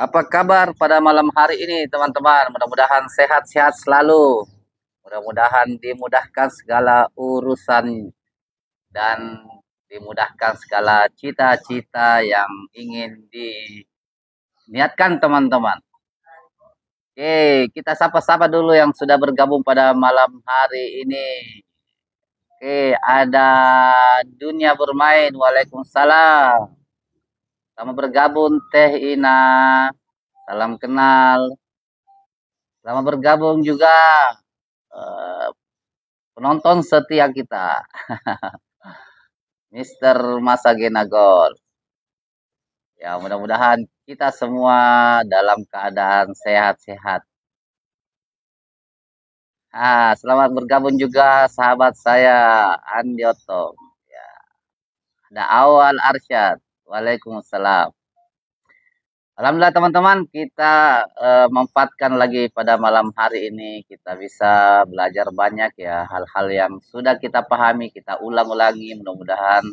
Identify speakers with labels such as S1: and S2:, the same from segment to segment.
S1: Apa kabar pada malam hari ini, teman-teman? Mudah-mudahan sehat-sehat selalu. Mudah-mudahan dimudahkan segala urusan dan dimudahkan segala cita-cita yang ingin diniatkan, teman-teman. Oke, kita sapa-sapa dulu yang sudah bergabung pada malam hari ini. Oke, ada Dunia Bermain. Waalaikumsalam. Selamat bergabung Teh Ina. Salam kenal. Selamat bergabung juga eh, penonton setia kita, Mister Masagena Gol. Ya, mudah-mudahan kita semua dalam keadaan sehat-sehat. Selamat bergabung juga sahabat saya Andi Otto. Ya, ada Awal Arsyad. Waalaikumsalam. Alhamdulillah teman-teman, kita manfaatkan lagi pada malam hari ini. Kita bisa belajar banyak ya, hal-hal yang sudah kita pahami, kita ulang-ulangi. Mudah-mudahan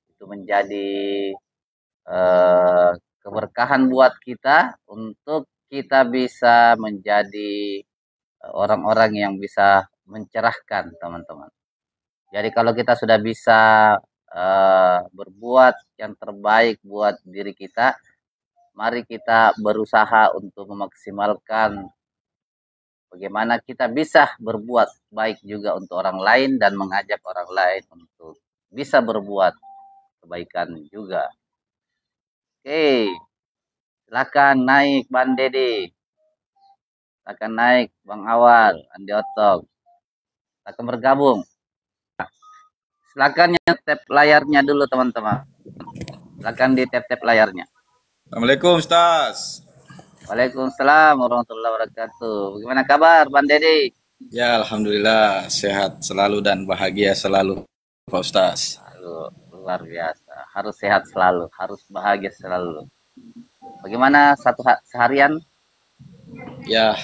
S1: itu menjadi keberkahan buat kita untuk kita bisa menjadi orang-orang yang bisa mencerahkan teman-teman. Jadi kalau kita sudah bisa berbuat yang terbaik buat diri kita, mari kita berusaha untuk memaksimalkan bagaimana kita bisa berbuat baik juga untuk orang lain dan mengajak orang lain untuk bisa berbuat kebaikan juga. Oke, silakan naik Bang Dedi, silakan naik Bang Awal, Andi Otok, silakan bergabung. Silakan tap layarnya dulu teman-teman. Silakan di tap layarnya.
S2: Assalamualaikum Ustaz.
S1: Waalaikumsalam warahmatullahi wabarakatuh. Bagaimana kabar Bang Dedi?
S2: Ya Alhamdulillah sehat selalu dan bahagia selalu Pak Ustaz.
S1: Luar biasa. Harus sehat selalu, harus bahagia selalu. Bagaimana seharian?
S2: Ya.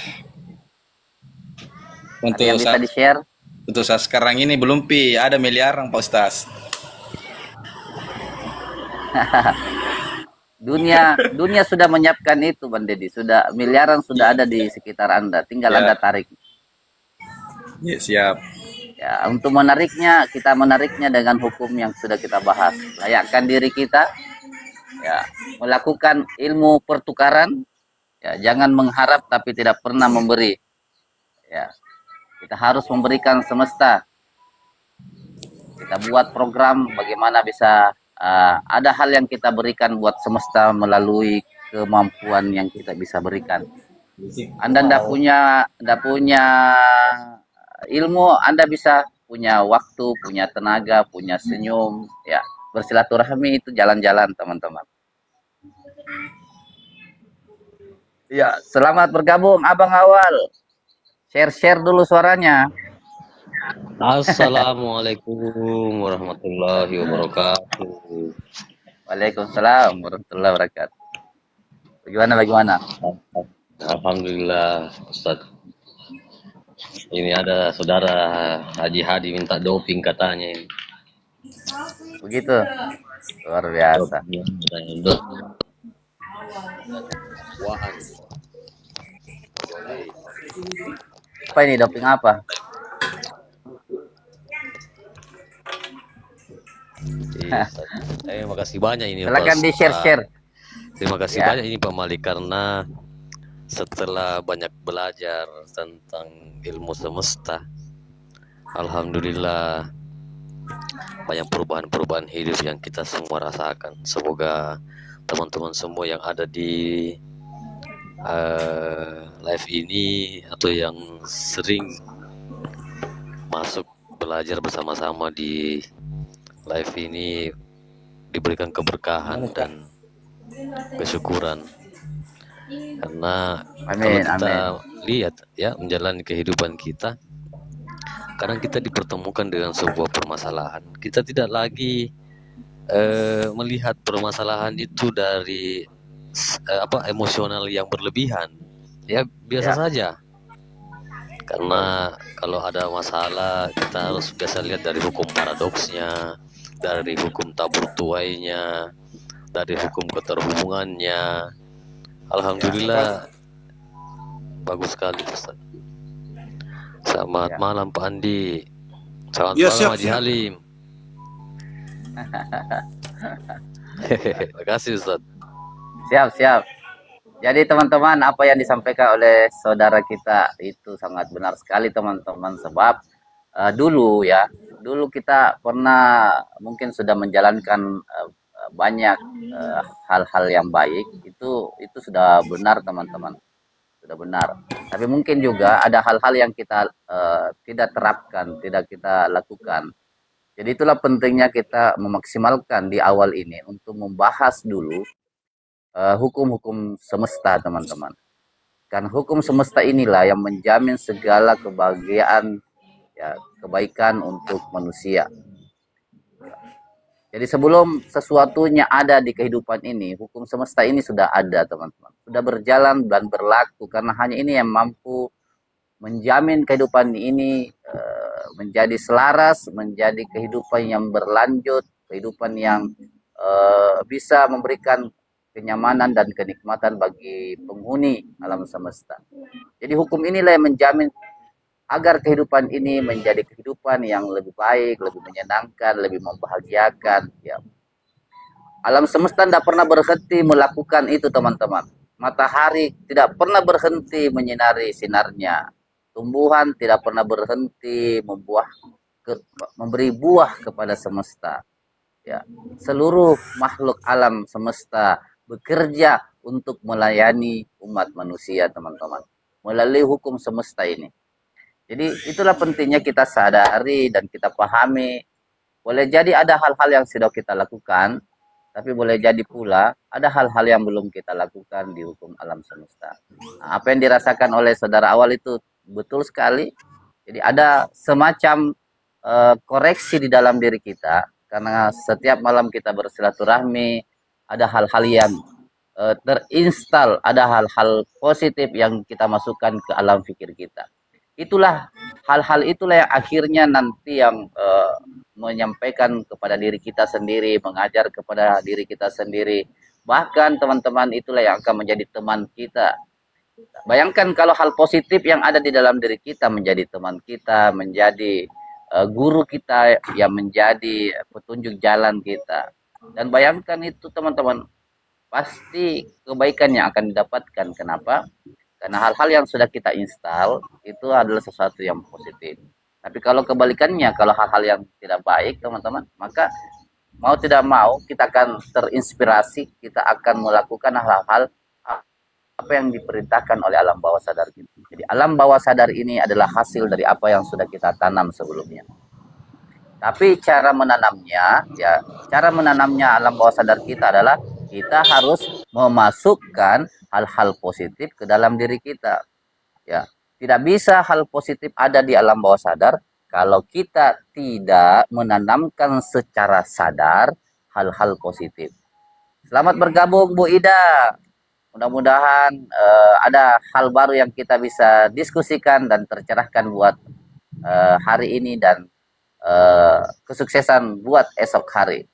S2: Untuk
S1: yang bisa di-share?
S2: Untuk saat sekarang ini belum ada miliaran Pak Ustaz.
S1: dunia sudah menyiapkan itu Bang Dedi. Sudah miliaran sudah ada di sekitar Anda. Tinggal Anda tarik.
S2: Ya, siap.
S1: Ya, untuk menariknya, kita menariknya dengan hukum yang sudah kita bahas. Layakkan diri kita, ya, melakukan ilmu pertukaran, ya, jangan mengharap tapi tidak pernah memberi. Ya, kita harus memberikan semesta. Kita buat program bagaimana bisa ada hal yang kita berikan buat semesta melalui kemampuan yang kita bisa berikan. Anda tidak punya ilmu, Anda bisa punya waktu, punya tenaga, punya senyum, ya, bersilaturahmi itu jalan-jalan teman-teman. Ya, selamat bergabung Abang Awal. Share dulu suaranya.
S3: Assalamualaikum warahmatullahi wabarakatuh.
S1: Waalaikumsalam warahmatullahi wabarakatuh. Bagaimana?
S3: Alhamdulillah Ustaz. Ini ada saudara Haji Hadi minta doping katanya ini.
S1: Begitu. Luar biasa. Apa ini doping apa?
S3: Terima kasih banyak ini.
S1: Silakan di-share.
S3: Terima kasih banyak ini Pak Malik, karena setelah banyak belajar tentang ilmu semesta, alhamdulillah banyak perubahan-perubahan hidup yang kita semua rasakan. Semoga teman-teman semua yang ada di live ini atau yang sering masuk belajar bersama-sama di live ini diberikan keberkahan dan kesyukuran, karena kalau kita lihat ya menjalani kehidupan kita, kadang kita dipertemukan dengan sebuah permasalahan. Kita tidak lagi melihat permasalahan itu dari emosional yang berlebihan, ya biasa saja. Karena kalau ada masalah kita harus biasa lihat dari hukum paradoksnya, dari hukum tabur tuainya, dari hukum keterhubungannya, Alhamdulillah bagus sekali Ustaz. Selamat
S1: Ya.
S3: malam Pak Andi. Selamat
S2: Ya,
S3: malam
S2: siap,
S3: Haji
S2: siap.
S3: Halim. Terima kasih Ustaz.
S1: Siap. Jadi teman-teman, apa yang disampaikan oleh saudara kita itu sangat benar sekali teman-teman. Sebab dulu kita pernah mungkin sudah menjalankan banyak hal-hal yang baik. Itu sudah benar teman-teman, sudah benar. Tapi mungkin juga ada hal-hal yang kita tidak terapkan, tidak kita lakukan. Jadi itulah pentingnya kita memaksimalkan di awal ini untuk membahas dulu hukum-hukum semesta teman-teman. Karena hukum semesta inilah yang menjamin segala kebahagiaan, ya, kebaikan untuk manusia. Jadi sebelum sesuatunya ada di kehidupan ini, hukum semesta ini sudah ada teman-teman. Sudah berjalan dan berlaku karena hanya ini yang mampu menjamin kehidupan ini menjadi selaras, menjadi kehidupan yang berlanjut, kehidupan yang bisa memberikan kenyamanan dan kenikmatan bagi penghuni alam semesta. Jadi hukum inilah yang menjamin agar kehidupan ini menjadi kehidupan yang lebih baik, lebih menyenangkan, lebih membahagiakan. Ya. Alam semesta tidak pernah berhenti melakukan itu teman-teman. Matahari tidak pernah berhenti menyinari sinarnya. Tumbuhan tidak pernah berhenti memberi buah kepada semesta. Ya, seluruh makhluk alam semesta bekerja untuk melayani umat manusia teman-teman melalui hukum semesta ini. Jadi itulah pentingnya kita sadari dan kita pahami. Boleh jadi ada hal-hal yang sudah kita lakukan, tapi boleh jadi pula ada hal-hal yang belum kita lakukan di hukum alam semesta. Nah, apa yang dirasakan oleh saudara awal itu betul sekali. Jadi ada semacam koreksi di dalam diri kita. Karena setiap malam kita bersilaturahmi, ada hal-hal yang terinstal, ada hal-hal positif yang kita masukkan ke alam pikir kita. Itulah hal-hal itulah yang akhirnya nanti yang menyampaikan kepada diri kita sendiri, mengajar kepada diri kita sendiri. Bahkan teman-teman itulah yang akan menjadi teman kita. Bayangkan kalau hal positif yang ada di dalam diri kita menjadi teman kita, menjadi guru kita, yang menjadi petunjuk jalan kita. Dan bayangkan itu teman-teman, pasti kebaikan yang akan didapatkan. Kenapa? Karena hal-hal yang sudah kita install itu adalah sesuatu yang positif. Tapi kalau kebalikannya, kalau hal-hal yang tidak baik teman-teman, maka mau tidak mau kita akan terinspirasi, kita akan melakukan hal-hal apa yang diperintahkan oleh alam bawah sadar kita. Jadi alam bawah sadar ini adalah hasil dari apa yang sudah kita tanam sebelumnya. Tapi cara menanamnya alam bawah sadar kita adalah kita harus memasukkan hal-hal positif ke dalam diri kita. Ya, tidak bisa hal positif ada di alam bawah sadar kalau kita tidak menanamkan secara sadar hal-hal positif. Selamat bergabung Bu Ida. Mudah-mudahan ada hal baru yang kita bisa diskusikan dan tercerahkan buat hari ini dan kesuksesan buat esok hari.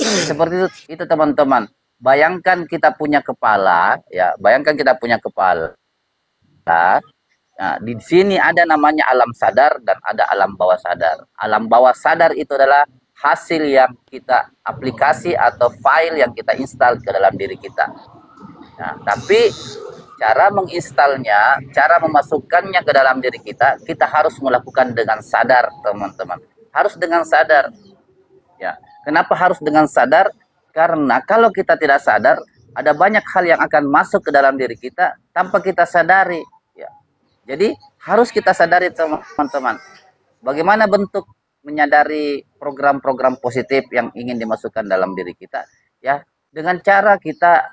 S1: Seperti itu teman-teman. Bayangkan kita punya kepala, ya. Bayangkan kita punya kepala. Nah, di sini ada namanya alam sadar dan ada alam bawah sadar. Alam bawah sadar itu adalah hasil yang kita aplikasi atau file yang kita install ke dalam diri kita. Nah, tapi cara menginstalnya, cara memasukkannya ke dalam diri kita, kita harus melakukan dengan sadar, teman-teman. Harus dengan sadar. Ya, kenapa harus dengan sadar? Karena kalau kita tidak sadar, ada banyak hal yang akan masuk ke dalam diri kita tanpa kita sadari. Ya. Jadi harus kita sadari, teman-teman. Bagaimana bentuk menyadari program-program positif yang ingin dimasukkan dalam diri kita? Ya, dengan cara kita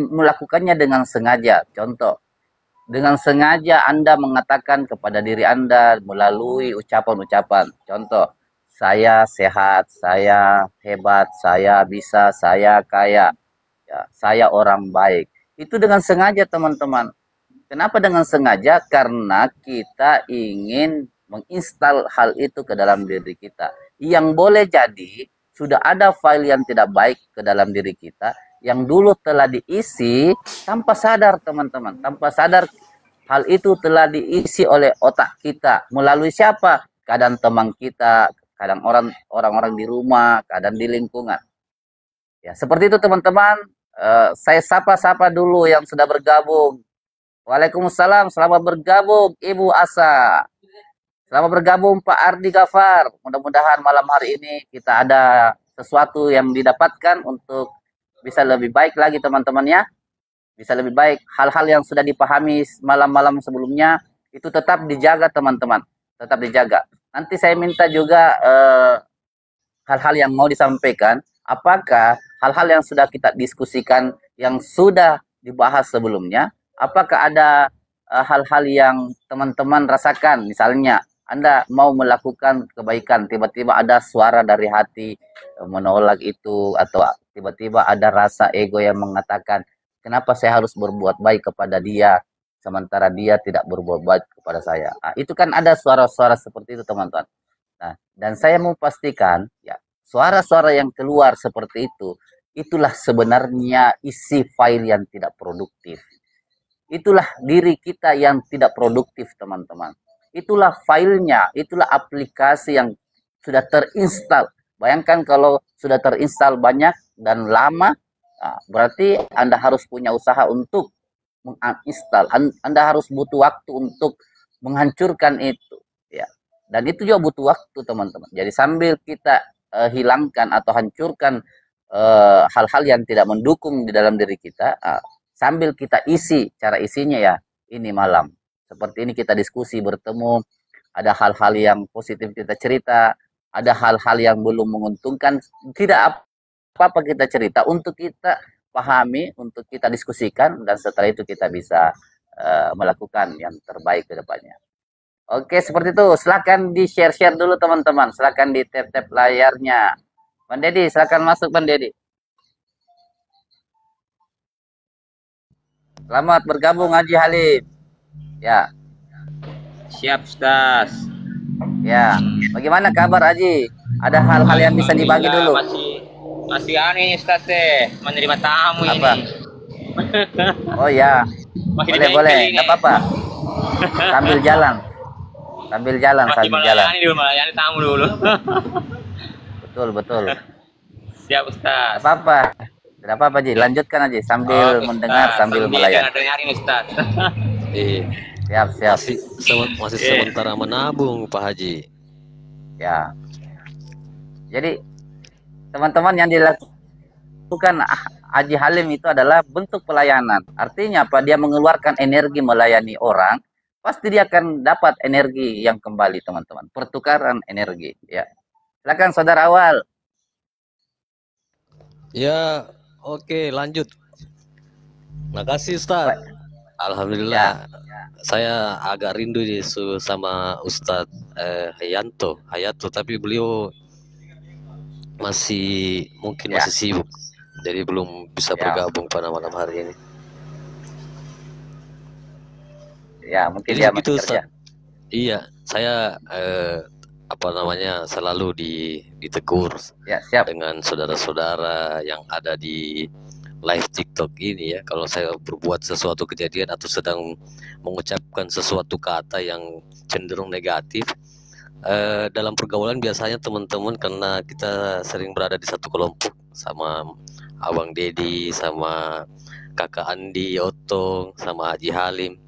S1: melakukannya dengan sengaja. Contoh, dengan sengaja Anda mengatakan kepada diri Anda melalui ucapan-ucapan. Contoh, saya sehat, saya hebat, saya bisa, saya kaya, ya, saya orang baik. Itu dengan sengaja teman-teman. Kenapa dengan sengaja? Karena kita ingin menginstal hal itu ke dalam diri kita. Yang boleh jadi sudah ada file yang tidak baik ke dalam diri kita yang dulu telah diisi tanpa sadar teman-teman, tanpa sadar hal itu telah diisi oleh otak kita melalui siapa? Kadang teman kita, kadang orang-orang di rumah, kadang di lingkungan. Ya, seperti itu teman-teman. Saya sapa-sapa dulu yang sudah bergabung. Waalaikumsalam, selamat bergabung Ibu Asa. Selamat bergabung Pak Ardi Gafar. Mudah-mudahan malam hari ini kita ada sesuatu yang didapatkan untuk bisa lebih baik lagi teman-teman ya. Bisa lebih baik. Hal-hal yang sudah dipahami malam-malam sebelumnya itu tetap dijaga teman-teman. Tetap dijaga. Nanti saya minta juga hal-hal yang mau disampaikan. Apakah hal-hal yang sudah kita diskusikan yang sudah dibahas sebelumnya, apakah ada hal-hal yang teman-teman rasakan? Misalnya Anda mau melakukan kebaikan, tiba-tiba ada suara dari hati menolak itu, atau tiba-tiba ada rasa ego yang mengatakan kenapa saya harus berbuat baik kepada dia sementara dia tidak berbuat baik kepada saya. Nah, itu kan ada suara-suara seperti itu teman-teman. Nah, dan saya mau pastikan ya, suara-suara yang keluar seperti itu, itulah sebenarnya isi file yang tidak produktif. Itulah diri kita yang tidak produktif, teman-teman. Itulah filenya, itulah aplikasi yang sudah terinstal. Bayangkan kalau sudah terinstal banyak dan lama, nah, berarti Anda harus punya usaha untuk menginstal. Anda harus butuh waktu untuk menghancurkan itu. Ya. Dan itu juga butuh waktu, teman-teman. Jadi sambil kita hilangkan atau hancurkan hal-hal yang tidak mendukung di dalam diri kita, sambil kita isi, cara isinya ya ini malam. Seperti ini kita diskusi, bertemu, ada hal-hal yang positif kita cerita, ada hal-hal yang belum menguntungkan, tidak apa-apa kita cerita untuk kita pahami, untuk kita diskusikan, dan setelah itu kita bisa melakukan yang terbaik ke depannya. Oke, seperti itu. Silakan di-share-share dulu teman-teman. Silakan di tap-tap layarnya. Bang Dedi, silakan masuk Bang Dedi. Selamat bergabung Haji Halim. Ya.
S4: Siap, Ustaz.
S1: Ya. Bagaimana kabar Haji? Ada hal-hal yang bisa dibagi dulu?
S4: Masih aneh Ustaz menerima tamu
S1: apa?
S4: Ini.
S1: Oh ya.
S4: Masih
S1: boleh. Enggak apa-apa. Sambil jalan. Sambil jalan.
S4: Melayani tamu dulu.
S1: Betul.
S4: Siap Ustaz.
S1: Tidak apa-apa Ji, lanjutkan aja sambil mendengar, sambil melayani.
S4: Dengarin Ustaz.
S1: Siap.
S3: Masih sementara menabung Pak Haji.
S1: Ya. Jadi teman-teman yang dilakukan Haji Halim itu adalah bentuk pelayanan. Artinya apa? Dia mengeluarkan energi melayani orang, pasti dia akan dapat energi yang kembali teman-teman. Pertukaran energi. Ya. Silakan saudara Awal.
S3: Ya, oke, lanjut. Makasih Ustaz. Alhamdulillah. Saya agak rindu sama Ustadz Hayato, tapi beliau masih sibuk, jadi belum bisa bergabung pada malam hari ini.
S1: Ya, mungkin
S3: jadi
S1: dia
S3: begitu
S1: Ustaz.
S3: Iya, saya selalu ditegur dengan saudara-saudara yang ada di live TikTok ini ya, kalau saya berbuat sesuatu kejadian atau sedang mengucapkan sesuatu kata yang cenderung negatif dalam pergaulan. Biasanya teman-teman, karena kita sering berada di satu kelompok sama Abang Dedi, sama Kakak Andi, Otong, sama Haji Halim,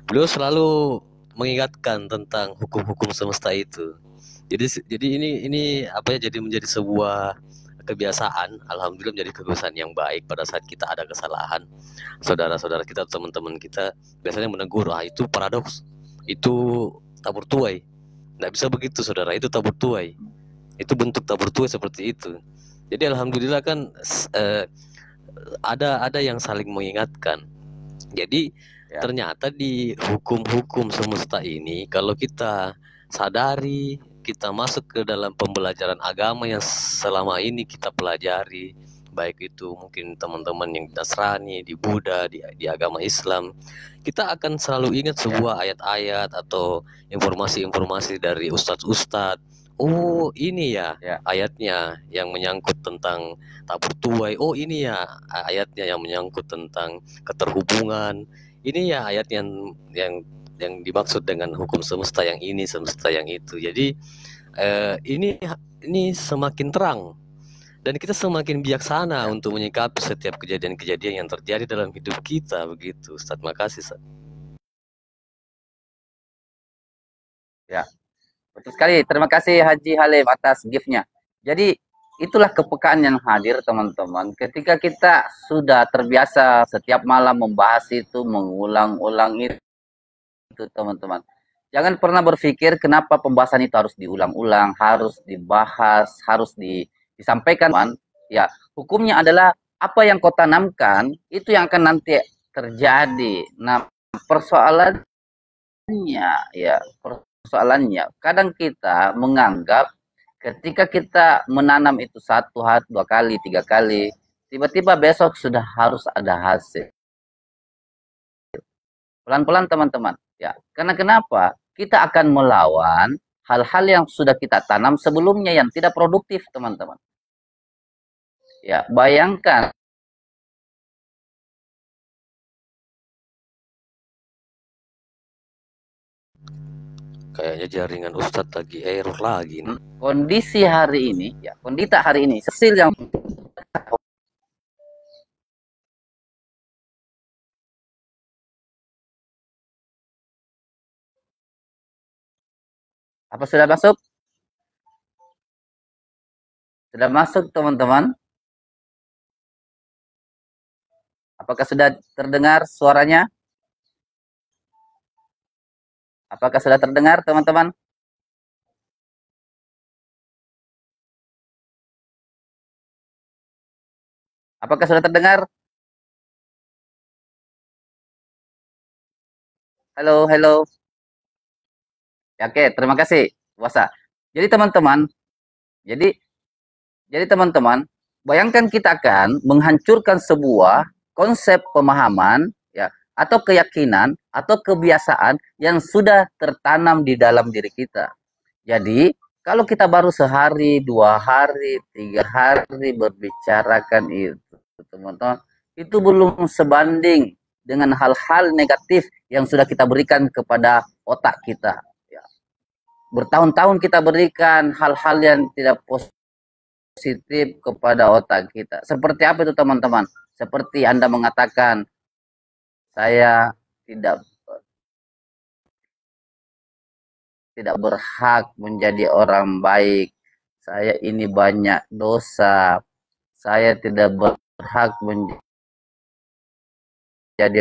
S3: beliau selalu mengingatkan tentang hukum-hukum semesta itu. Jadi ini jadi menjadi sebuah kebiasaan. Alhamdulillah menjadi kebiasaan yang baik. Pada saat kita ada kesalahan, saudara-saudara kita, teman-teman kita biasanya menegur, itu paradoks, itu tabur tuai. Nggak bisa begitu saudara, itu tabur tuai, itu bentuk tabur tuai seperti itu. Jadi alhamdulillah kan ada yang saling mengingatkan. Jadi ternyata di hukum-hukum semesta ini, kalau kita sadari, kita masuk ke dalam pembelajaran agama yang selama ini kita pelajari, baik itu mungkin teman-teman yang di Nasrani, di Buddha, di agama Islam, kita akan selalu ingat sebuah ayat-ayat atau informasi-informasi dari ustadz-ustadz, oh ini ya
S1: Ya.
S3: ayatnya yang menyangkut tentang tak bertuai. Oh ini ya ayatnya yang menyangkut tentang keterhubungan. Ini ya ayat yang dimaksud dengan hukum semesta yang ini, semesta yang itu. Jadi ini semakin terang dan kita semakin bijaksana untuk menyikapi setiap kejadian-kejadian yang terjadi dalam hidup kita begitu. Ustaz, makasih Ustaz.
S1: Ya, betul sekali. Terima kasih Haji Halim atas gift-nya. Jadi itulah kepekaan yang hadir teman-teman. Ketika kita sudah terbiasa setiap malam membahas itu, mengulang-ulang itu teman-teman. Jangan pernah berpikir kenapa pembahasan itu harus diulang-ulang, harus dibahas, harus disampaikan. Ya, hukumnya adalah apa yang kau tanamkan itu yang akan nanti terjadi. Nah, persoalannya kadang kita menganggap ketika kita menanam itu 1 hari, 2 kali, 3 kali, tiba-tiba besok sudah harus ada hasil. Pelan-pelan teman-teman. Ya, karena kenapa? Kita akan melawan hal-hal yang sudah kita tanam sebelumnya yang tidak produktif, teman-teman. Ya, bayangkan
S3: Kayaknya jaringan Ustadz lagi error lagi nih.
S1: kondisi hari ini, ya, kondisi hari ini, hasil yang apa sudah masuk? Sudah masuk teman-teman? Apakah sudah terdengar suaranya? Apakah sudah terdengar teman-teman? Apakah sudah terdengar? Halo, halo. Ya, oke, terima kasih, puasa. Jadi teman-teman, jadi teman-teman, bayangkan kita akan menghancurkan sebuah konsep pemahaman ya atau keyakinan atau kebiasaan yang sudah tertanam di dalam diri kita. Jadi, kalau kita baru sehari, 2 hari, 3 hari berbicarakan itu, teman-teman, itu belum sebanding dengan hal-hal negatif yang sudah kita berikan kepada otak kita. Ya. Bertahun-tahun kita berikan hal-hal yang tidak positif kepada otak kita. Seperti apa itu teman-teman? Seperti Anda mengatakan, saya tidak berhak menjadi orang baik. Saya ini banyak dosa. Saya tidak berhak menjadi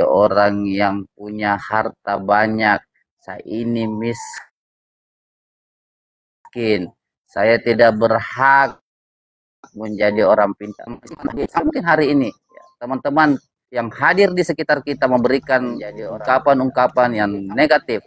S1: orang yang punya harta banyak. Saya ini miskin. Saya tidak berhak menjadi orang pintar. Mungkin hari ini teman-teman yang hadir di sekitar kita memberikan ungkapan-ungkapan yang negatif,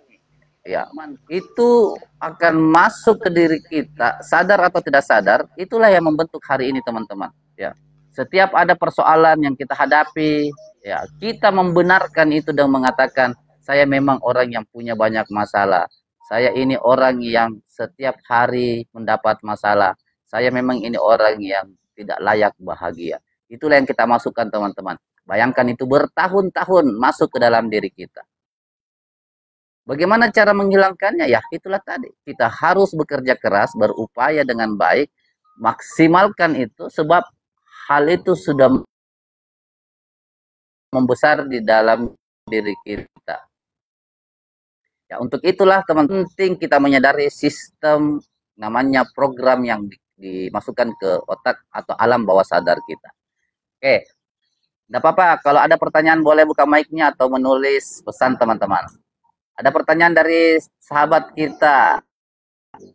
S1: ya itu akan masuk ke diri kita, sadar atau tidak sadar. Itulah yang membentuk hari ini teman-teman. Ya, setiap ada persoalan yang kita hadapi, ya kita membenarkan itu dan mengatakan, saya memang orang yang punya banyak masalah. Saya ini orang yang setiap hari mendapat masalah. Saya memang ini orang yang tidak layak bahagia. Itulah yang kita masukkan teman-teman. Bayangkan itu bertahun-tahun masuk ke dalam diri kita. Bagaimana cara menghilangkannya? Ya itulah tadi. Kita harus bekerja keras, berupaya dengan baik, maksimalkan itu sebab hal itu sudah membesar di dalam diri kita. Ya, untuk itulah teman-teman penting kita menyadari sistem namanya program yang dimasukkan ke otak atau alam bawah sadar kita. Oke, tidak apa-apa. Kalau ada pertanyaan boleh buka mic-nya atau menulis pesan teman-teman. Ada pertanyaan dari sahabat kita,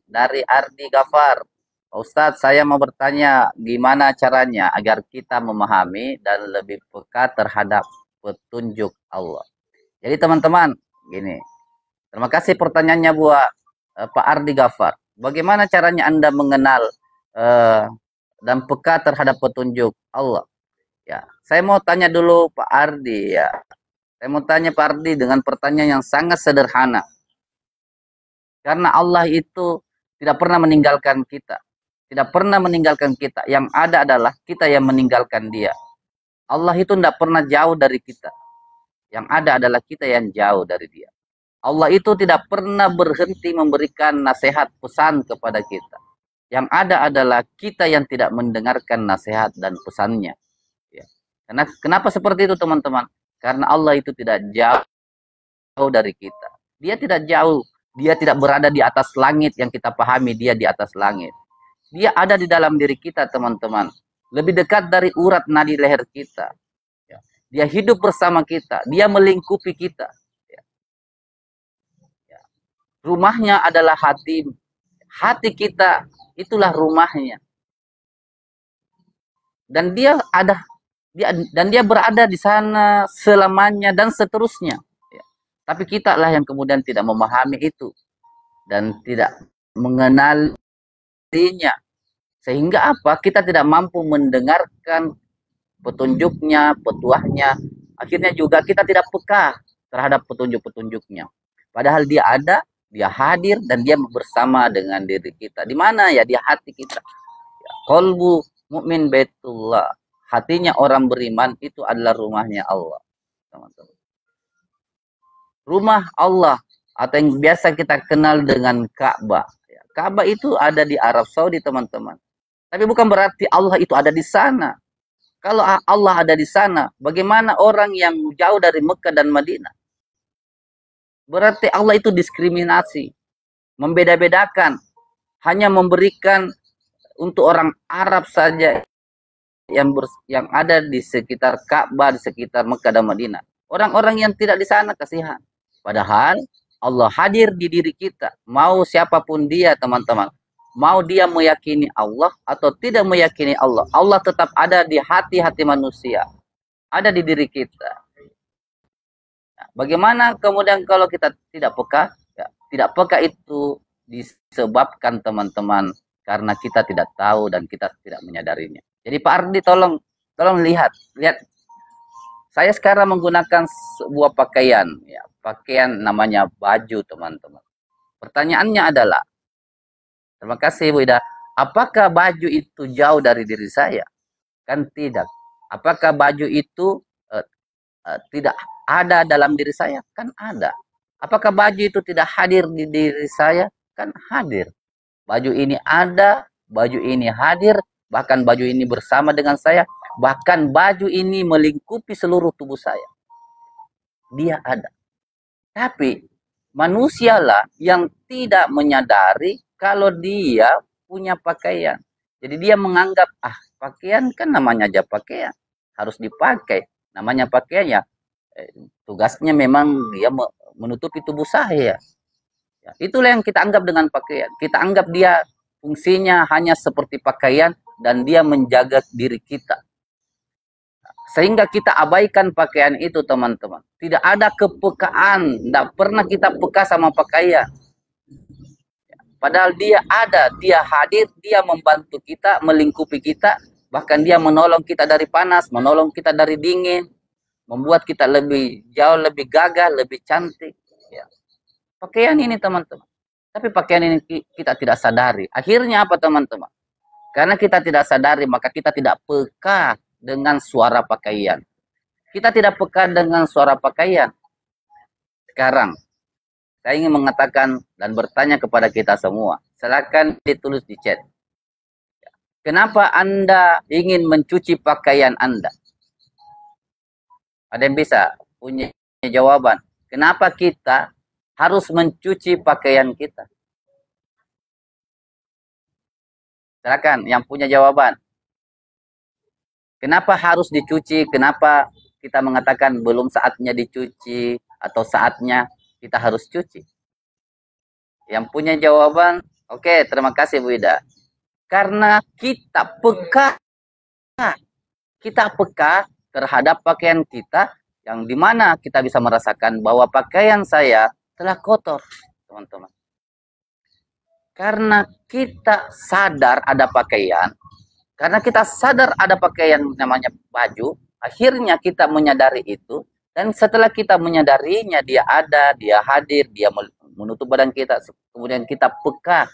S1: dari Ardi Gafar. Ustadz, saya mau bertanya gimana caranya agar kita memahami dan lebih peka terhadap petunjuk Allah. Jadi teman-teman, gini. Terima kasih pertanyaannya buat Pak Ardi Gafar. Bagaimana caranya Anda mengenal dan peka terhadap petunjuk Allah? Ya, saya mau tanya dulu Pak Ardi ya. Saya mau tanya Pak Ardi dengan pertanyaan yang sangat sederhana. Karena Allah itu tidak pernah meninggalkan kita. Tidak pernah meninggalkan kita. Yang ada adalah kita yang meninggalkan dia. Allah itu tidak pernah jauh dari kita. Yang ada adalah kita yang jauh dari dia. Allah itu tidak pernah berhenti memberikan nasihat pesan kepada kita. Yang ada adalah kita yang tidak mendengarkan nasihat dan pesannya. Ya. Kenapa seperti itu teman-teman? Karena Allah itu tidak jauh dari kita. Dia tidak jauh. Dia tidak berada di atas langit yang kita pahami dia di atas langit. Dia ada di dalam diri kita teman-teman. Lebih dekat dari urat nadi leher kita. Ya. Dia hidup bersama kita. Dia melingkupi kita. Ya. Ya. Rumahnya adalah hati. Hati kita itulah rumahnya. Dan dia berada di sana selamanya dan seterusnya. Ya. Tapi kita lah yang kemudian tidak memahami itu dan tidak mengenalinya. Sehingga apa? Kita tidak mampu mendengarkan petunjuknya, petuahnya. Akhirnya juga kita tidak peka terhadap petunjuk-petunjuknya. Padahal dia ada, dia hadir, dan dia bersama dengan diri kita. Di mana ya? Di hati kita. Qalbu mu'min baitullah. Hatinya orang beriman itu adalah rumahnya Allah. Teman-teman. Rumah Allah atau yang biasa kita kenal dengan Ka'bah. Ka'bah itu ada di Arab Saudi, teman-teman. Tapi bukan berarti Allah itu ada di sana. Kalau Allah ada di sana, bagaimana orang yang jauh dari Mekah dan Madinah? Berarti Allah itu diskriminasi, membeda-bedakan, hanya memberikan untuk orang Arab saja yang ada di sekitar Ka'bah, di sekitar Mekah dan Madinah. Orang-orang yang tidak di sana kasihan. Padahal Allah hadir di diri kita, mau siapapun dia, teman-teman. Mau dia meyakini Allah atau tidak meyakini Allah, Allah tetap ada di hati-hati manusia, ada di diri kita. Nah, bagaimana kemudian kalau kita tidak peka? Ya, tidak peka itu disebabkan teman-teman karena kita tidak tahu dan kita tidak menyadarinya. Jadi Pak Ardi tolong lihat. Saya sekarang menggunakan sebuah pakaian, ya, pakaian namanya baju, teman-teman. Pertanyaannya adalah, terima kasih Bu Ida. Apakah baju itu jauh dari diri saya? Kan tidak. Apakah baju itu tidak ada dalam diri saya? Kan ada. Apakah baju itu tidak hadir di diri saya? Kan hadir. Baju ini ada, baju ini hadir, bahkan baju ini bersama dengan saya, bahkan baju ini melingkupi seluruh tubuh saya. Dia ada. Tapi manusialah yang tidak menyadari kalau dia punya pakaian. Jadi dia menganggap, pakaian kan namanya aja pakaian. Harus dipakai. Namanya pakaian ya, tugasnya memang dia menutupi tubuh saya. Ya, itulah yang kita anggap dengan pakaian. Kita anggap dia fungsinya hanya seperti pakaian dan dia menjaga diri kita. Sehingga kita abaikan pakaian itu, teman-teman. Tidak ada kepekaan. Tidak pernah kita peka sama pakaian. Padahal dia ada, dia hadir, dia membantu kita, melingkupi kita, bahkan dia menolong kita dari panas, menolong kita dari dingin, membuat kita jauh lebih gagah, lebih cantik. Ya. Pakaian ini teman-teman. Tapi pakaian ini kita tidak sadari. Akhirnya apa teman-teman? Karena kita tidak sadari, maka kita tidak peka dengan suara pakaian. Kita tidak peka dengan suara pakaian. Sekarang, saya ingin mengatakan dan bertanya kepada kita semua. Silakan ditulis di chat. Kenapa Anda ingin mencuci pakaian Anda? Ada yang bisa punya jawaban. Kenapa kita harus mencuci pakaian kita? Silakan yang punya jawaban. Kenapa harus dicuci? Kenapa kita mengatakan belum saatnya dicuci atau saatnya kita harus cuci? Yang punya jawaban, oke, terima kasih Bu Ida. Karena kita peka terhadap pakaian kita, yang dimana kita bisa merasakan bahwa pakaian saya telah kotor, teman-teman. Karena kita sadar ada pakaian, karena kita sadar ada pakaian namanya baju, akhirnya kita menyadari itu. Dan setelah kita menyadarinya, dia ada, dia hadir, dia menutup badan kita. Kemudian kita peka,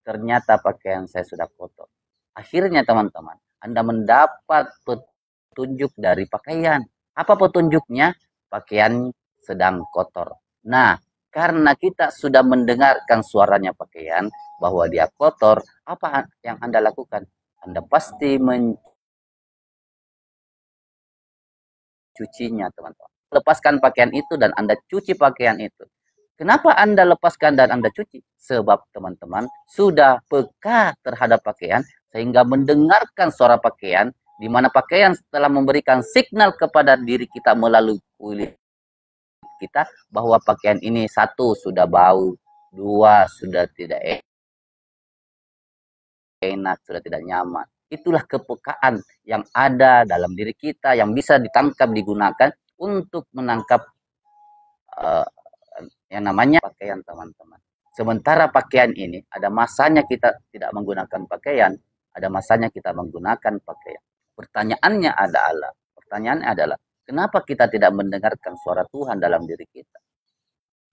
S1: ternyata pakaian saya sudah kotor. Akhirnya teman-teman, Anda mendapat petunjuk dari pakaian. Apa petunjuknya? Pakaian sedang kotor. Nah, karena kita sudah mendengarkan suaranya pakaian bahwa dia kotor, apa yang Anda lakukan? Anda pasti mencucinya, teman-teman. Lepaskan pakaian itu dan Anda cuci pakaian itu. Kenapa Anda lepaskan dan Anda cuci? Sebab teman-teman sudah peka terhadap pakaian sehingga mendengarkan suara pakaian, di mana pakaian telah memberikan signal kepada diri kita melalui kulit kita bahwa pakaian ini satu sudah bau, dua sudah tidak enak, sudah tidak nyaman. Itulah kepekaan yang ada dalam diri kita yang bisa ditangkap, digunakan untuk menangkap yang namanya pakaian, teman-teman. Sementara pakaian ini ada masanya kita tidak menggunakan pakaian, ada masanya kita menggunakan pakaian. Pertanyaannya adalah, kenapa kita tidak mendengarkan suara Tuhan dalam diri kita?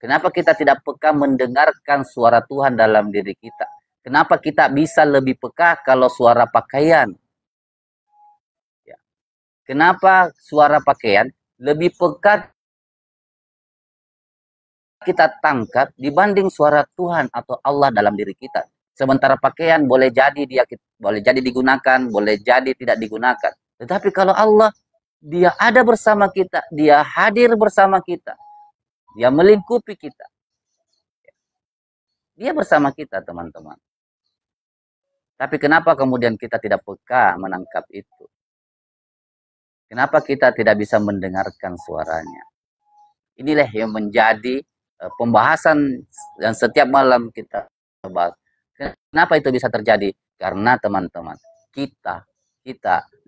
S1: Kenapa kita tidak peka mendengarkan suara Tuhan dalam diri kita? Kenapa kita bisa lebih peka kalau suara pakaian? Ya. Kenapa suara pakaian lebih peka kita tangkap dibanding suara Tuhan atau Allah dalam diri kita? Sementara pakaian boleh jadi digunakan, boleh jadi tidak digunakan. Tetapi kalau Allah, dia ada bersama kita, dia hadir bersama kita, dia melingkupi kita. Dia bersama kita, teman-teman. Tapi kenapa kemudian kita tidak peka menangkap itu? Kenapa kita tidak bisa mendengarkan suaranya? Inilah yang menjadi pembahasan yang setiap malam kita bahas. Kenapa itu bisa terjadi? Karena teman-teman, kita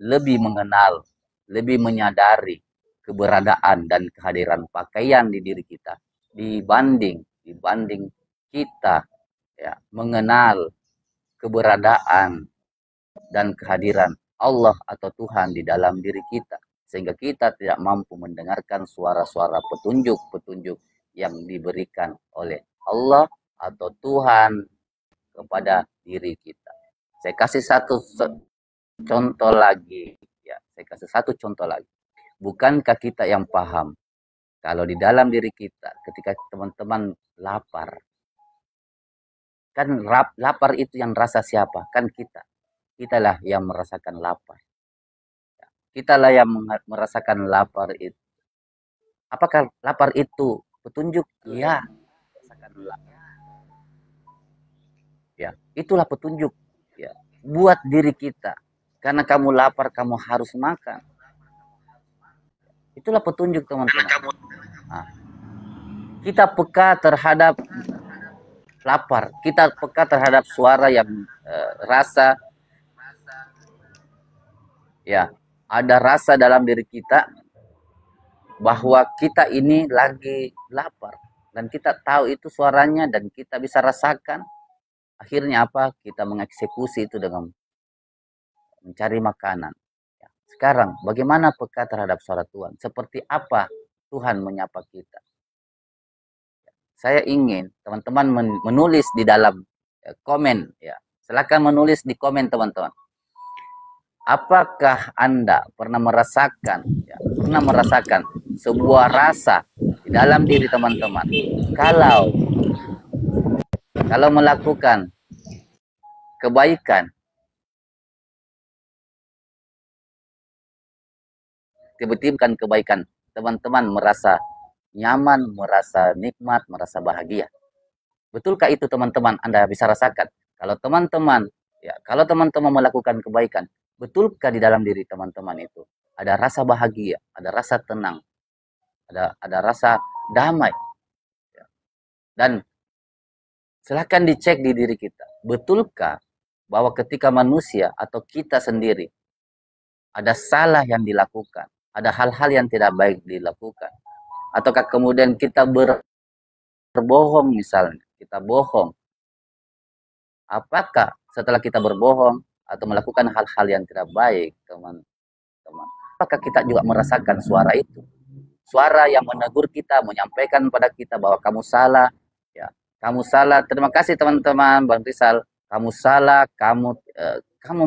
S1: lebih mengenal, lebih menyadari keberadaan dan kehadiran pakaian di diri kita dibanding kita ya mengenal keberadaan dan kehadiran Allah atau Tuhan di dalam diri kita, sehingga kita tidak mampu mendengarkan suara-suara petunjuk yang diberikan oleh Allah atau Tuhan kepada diri kita. Saya kasih satu contoh lagi ya, Bukankah kita yang paham kalau di dalam diri kita ketika teman-teman lapar, kan lapar itu yang rasa siapa? Kan kitalah yang merasakan lapar. Kitalah yang merasakan lapar itu. Apakah lapar itu petunjuk? Ya. Ya, itulah petunjuk ya buat diri kita. Karena kamu lapar, kamu harus makan. Itulah petunjuk, teman-teman. Nah, kita peka terhadap lapar, kita peka terhadap suara yang rasa ya, ada rasa dalam diri kita bahwa kita ini lagi lapar dan kita tahu itu suaranya dan kita bisa rasakan. Akhirnya apa? Kita mengeksekusi itu dengan mencari makanan. Ya. Sekarang bagaimana peka terhadap suara Tuhan? Seperti apa Tuhan menyapa kita? Saya ingin teman-teman menulis di dalam komen ya. Silakan menulis di komen, teman-teman. Apakah Anda pernah merasakan sebuah rasa di dalam diri teman-teman kalau melakukan kebaikan, tiba-tiba kebaikan, teman-teman merasa nyaman, merasa nikmat, merasa bahagia. Betulkah itu, teman-teman? Anda bisa rasakan. Kalau teman-teman melakukan kebaikan, betulkah di dalam diri teman-teman itu ada rasa bahagia, ada rasa tenang, ada rasa damai? Dan silakan dicek di diri kita. Betulkah bahwa ketika manusia atau kita sendiri ada salah yang dilakukan, ada hal-hal yang tidak baik dilakukan, ataukah kemudian kita berbohong, misalnya kita bohong, apakah setelah kita berbohong atau melakukan hal-hal yang tidak baik, teman-teman, apakah kita juga merasakan suara itu, suara yang menegur kita, menyampaikan pada kita bahwa kamu salah ya, kamu salah. Terima kasih teman-teman, Bang Rizal, kamu salah, kamu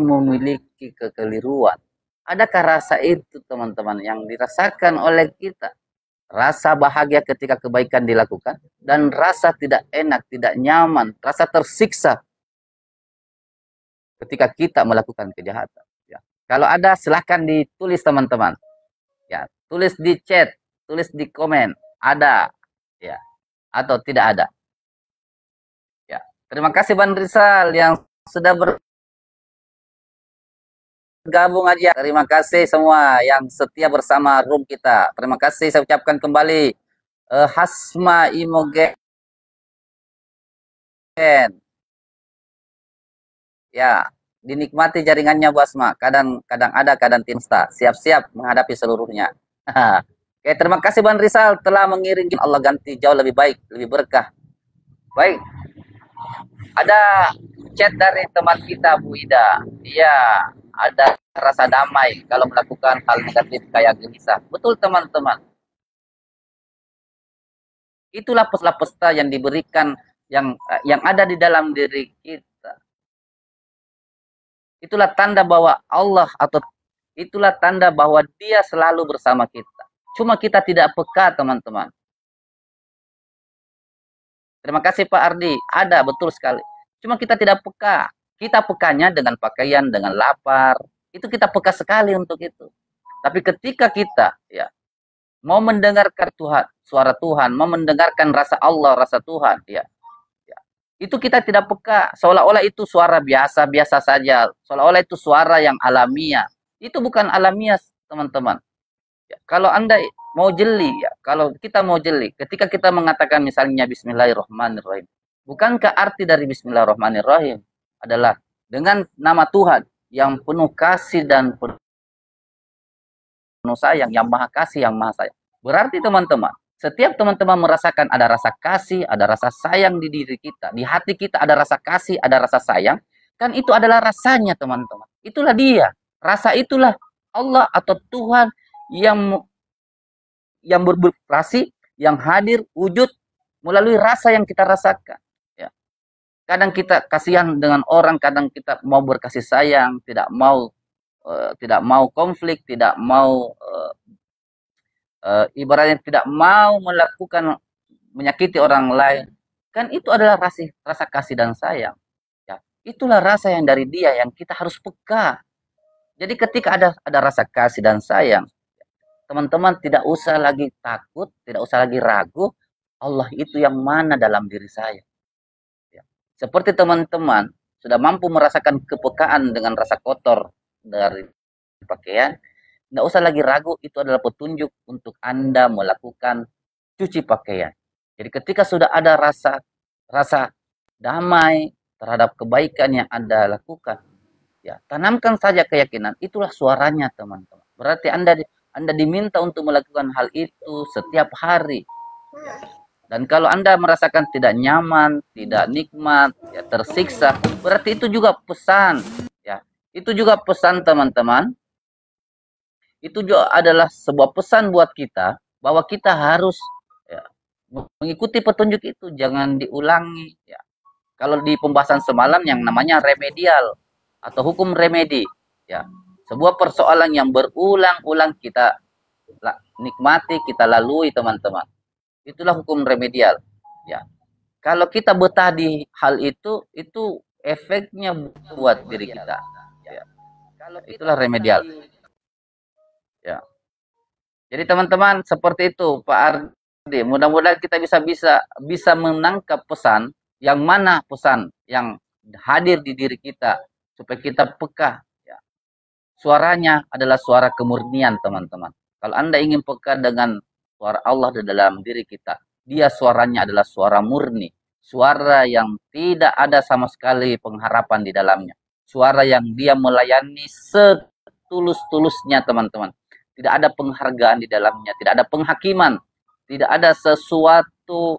S1: memiliki kekeliruan. Adakah rasa itu teman-teman yang dirasakan oleh kita? Rasa bahagia ketika kebaikan dilakukan dan rasa tidak enak, tidak nyaman, rasa tersiksa ketika kita melakukan kejahatan. Ya. Kalau ada silahkan ditulis teman-teman. Ya, tulis di chat, tulis di komen, ada ya atau tidak ada. Ya. Terima kasih Bang Rizal yang sudah bergabung aja. Terima kasih semua yang setia bersama room kita. Terima kasih saya ucapkan kembali. Hasma Imogen. Ya, dinikmati jaringannya Bu Asma. Kadang ada, kadang tinsta. Siap-siap menghadapi seluruhnya. Oke, terima kasih Bang Rizal telah mengiringi. Allah ganti jauh lebih baik, lebih berkah. Baik. Ada chat dari teman kita Bu Ida. Iya, ada rasa damai kalau melakukan hal negatif kayak gelisah. Betul teman-teman. Itulah pesta yang diberikan yang ada di dalam diri kita. Itulah tanda bahwa Allah atau itulah tanda bahwa Dia selalu bersama kita. Cuma kita tidak peka teman-teman. Terima kasih Pak Ardi. Ada, betul sekali. Cuma kita tidak peka. Kita pekanya dengan pakaian, dengan lapar. Itu kita peka sekali untuk itu. Tapi ketika kita ya mau mendengarkan Tuhan, suara Tuhan, mau mendengarkan rasa Allah, rasa Tuhan, ya itu kita tidak peka. Seolah-olah itu suara biasa-biasa saja. Seolah-olah itu suara yang alamiah. Itu bukan alamiah, teman-teman. Ya, kalau Anda mau jeli, ya, kalau kita mau jeli, ketika kita mengatakan misalnya Bismillahirrahmanirrahim, bukankah arti dari Bismillahirrahmanirrahim adalah dengan nama Tuhan yang penuh kasih dan penuh sayang, yang maha kasih, yang maha sayang. Berarti teman-teman, setiap teman-teman merasakan ada rasa kasih, ada rasa sayang di diri kita, di hati kita ada rasa kasih, ada rasa sayang, kan itu adalah rasanya teman-teman. Itulah dia, rasa itulah Allah atau Tuhan yang beroperasi, yang hadir wujud melalui rasa yang kita rasakan. Ya. Kadang kita kasihan dengan orang, kadang kita mau berkasih sayang, tidak mau konflik, tidak mau ibaratnya tidak mau melakukan menyakiti orang lain. Kan itu adalah rasa kasih dan sayang. Ya. Itulah rasa yang dari Dia yang kita harus peka. Jadi ketika ada rasa kasih dan sayang, teman-teman tidak usah lagi takut, tidak usah lagi ragu, Allah itu yang mana dalam diri saya. Ya. Seperti teman-teman sudah mampu merasakan kepekaan dengan rasa kotor dari pakaian, tidak usah lagi ragu, itu adalah petunjuk untuk Anda melakukan cuci pakaian. Jadi ketika sudah ada rasa damai terhadap kebaikan yang Anda lakukan, ya tanamkan saja keyakinan, itulah suaranya teman-teman. Berarti Anda diminta untuk melakukan hal itu setiap hari. Dan kalau Anda merasakan tidak nyaman, tidak nikmat, ya tersiksa, berarti itu juga pesan. Ya, itu juga pesan teman-teman. Itu juga adalah sebuah pesan buat kita bahwa kita harus ya, mengikuti petunjuk itu, jangan diulangi. Ya. Kalau di pembahasan semalam yang namanya remedial atau hukum remedi, ya sebuah persoalan yang berulang-ulang kita nikmati, kita lalui teman-teman. Itulah hukum remedial. Ya, kalau kita betah di hal itu efeknya buat diri kita. Ya. Itulah remedial. Ya. Jadi teman-teman seperti itu Pak Ardi. Mudah-mudahan kita bisa menangkap pesan yang mana pesan yang hadir di diri kita supaya kita peka. Ya. Suaranya adalah suara kemurnian teman-teman. Kalau Anda ingin peka dengan suara Allah di dalam diri kita, Dia suaranya adalah suara murni, suara yang tidak ada sama sekali pengharapan di dalamnya, suara yang Dia melayani setulus-tulusnya teman-teman. Tidak ada penghargaan di dalamnya, tidak ada penghakiman, tidak ada sesuatu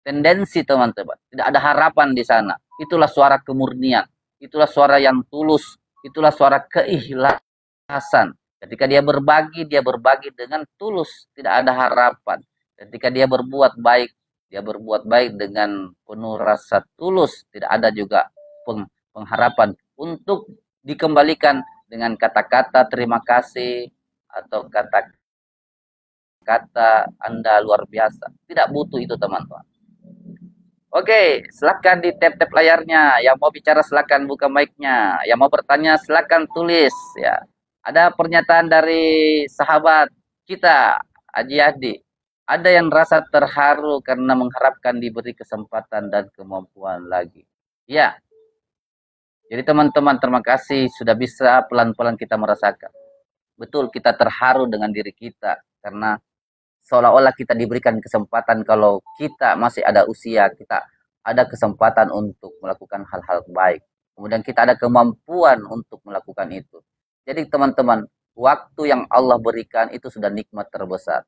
S1: tendensi teman-teman, tidak ada harapan di sana. Itulah suara kemurnian, itulah suara yang tulus, itulah suara keikhlasan. Ketika dia berbagi dengan tulus, tidak ada harapan. Ketika dia berbuat baik dengan penuh rasa tulus, tidak ada juga pengharapan untuk dikembalikan dengan kata-kata terima kasih atau kata-kata Anda luar biasa. Tidak butuh itu, teman-teman. Oke, silakan di tap-tap layarnya. Yang mau bicara silakan buka mic-nya. Yang mau bertanya silakan tulis ya. Ada pernyataan dari sahabat kita, Haji Adi. Ada yang rasa terharu karena mengharapkan diberi kesempatan dan kemampuan lagi. Ya. Jadi teman-teman, terima kasih sudah bisa pelan-pelan kita merasakan. Betul, kita terharu dengan diri kita karena seolah-olah kita diberikan kesempatan kalau kita masih ada usia, kita ada kesempatan untuk melakukan hal-hal baik. Kemudian kita ada kemampuan untuk melakukan itu. Jadi teman-teman, waktu yang Allah berikan itu sudah nikmat terbesar.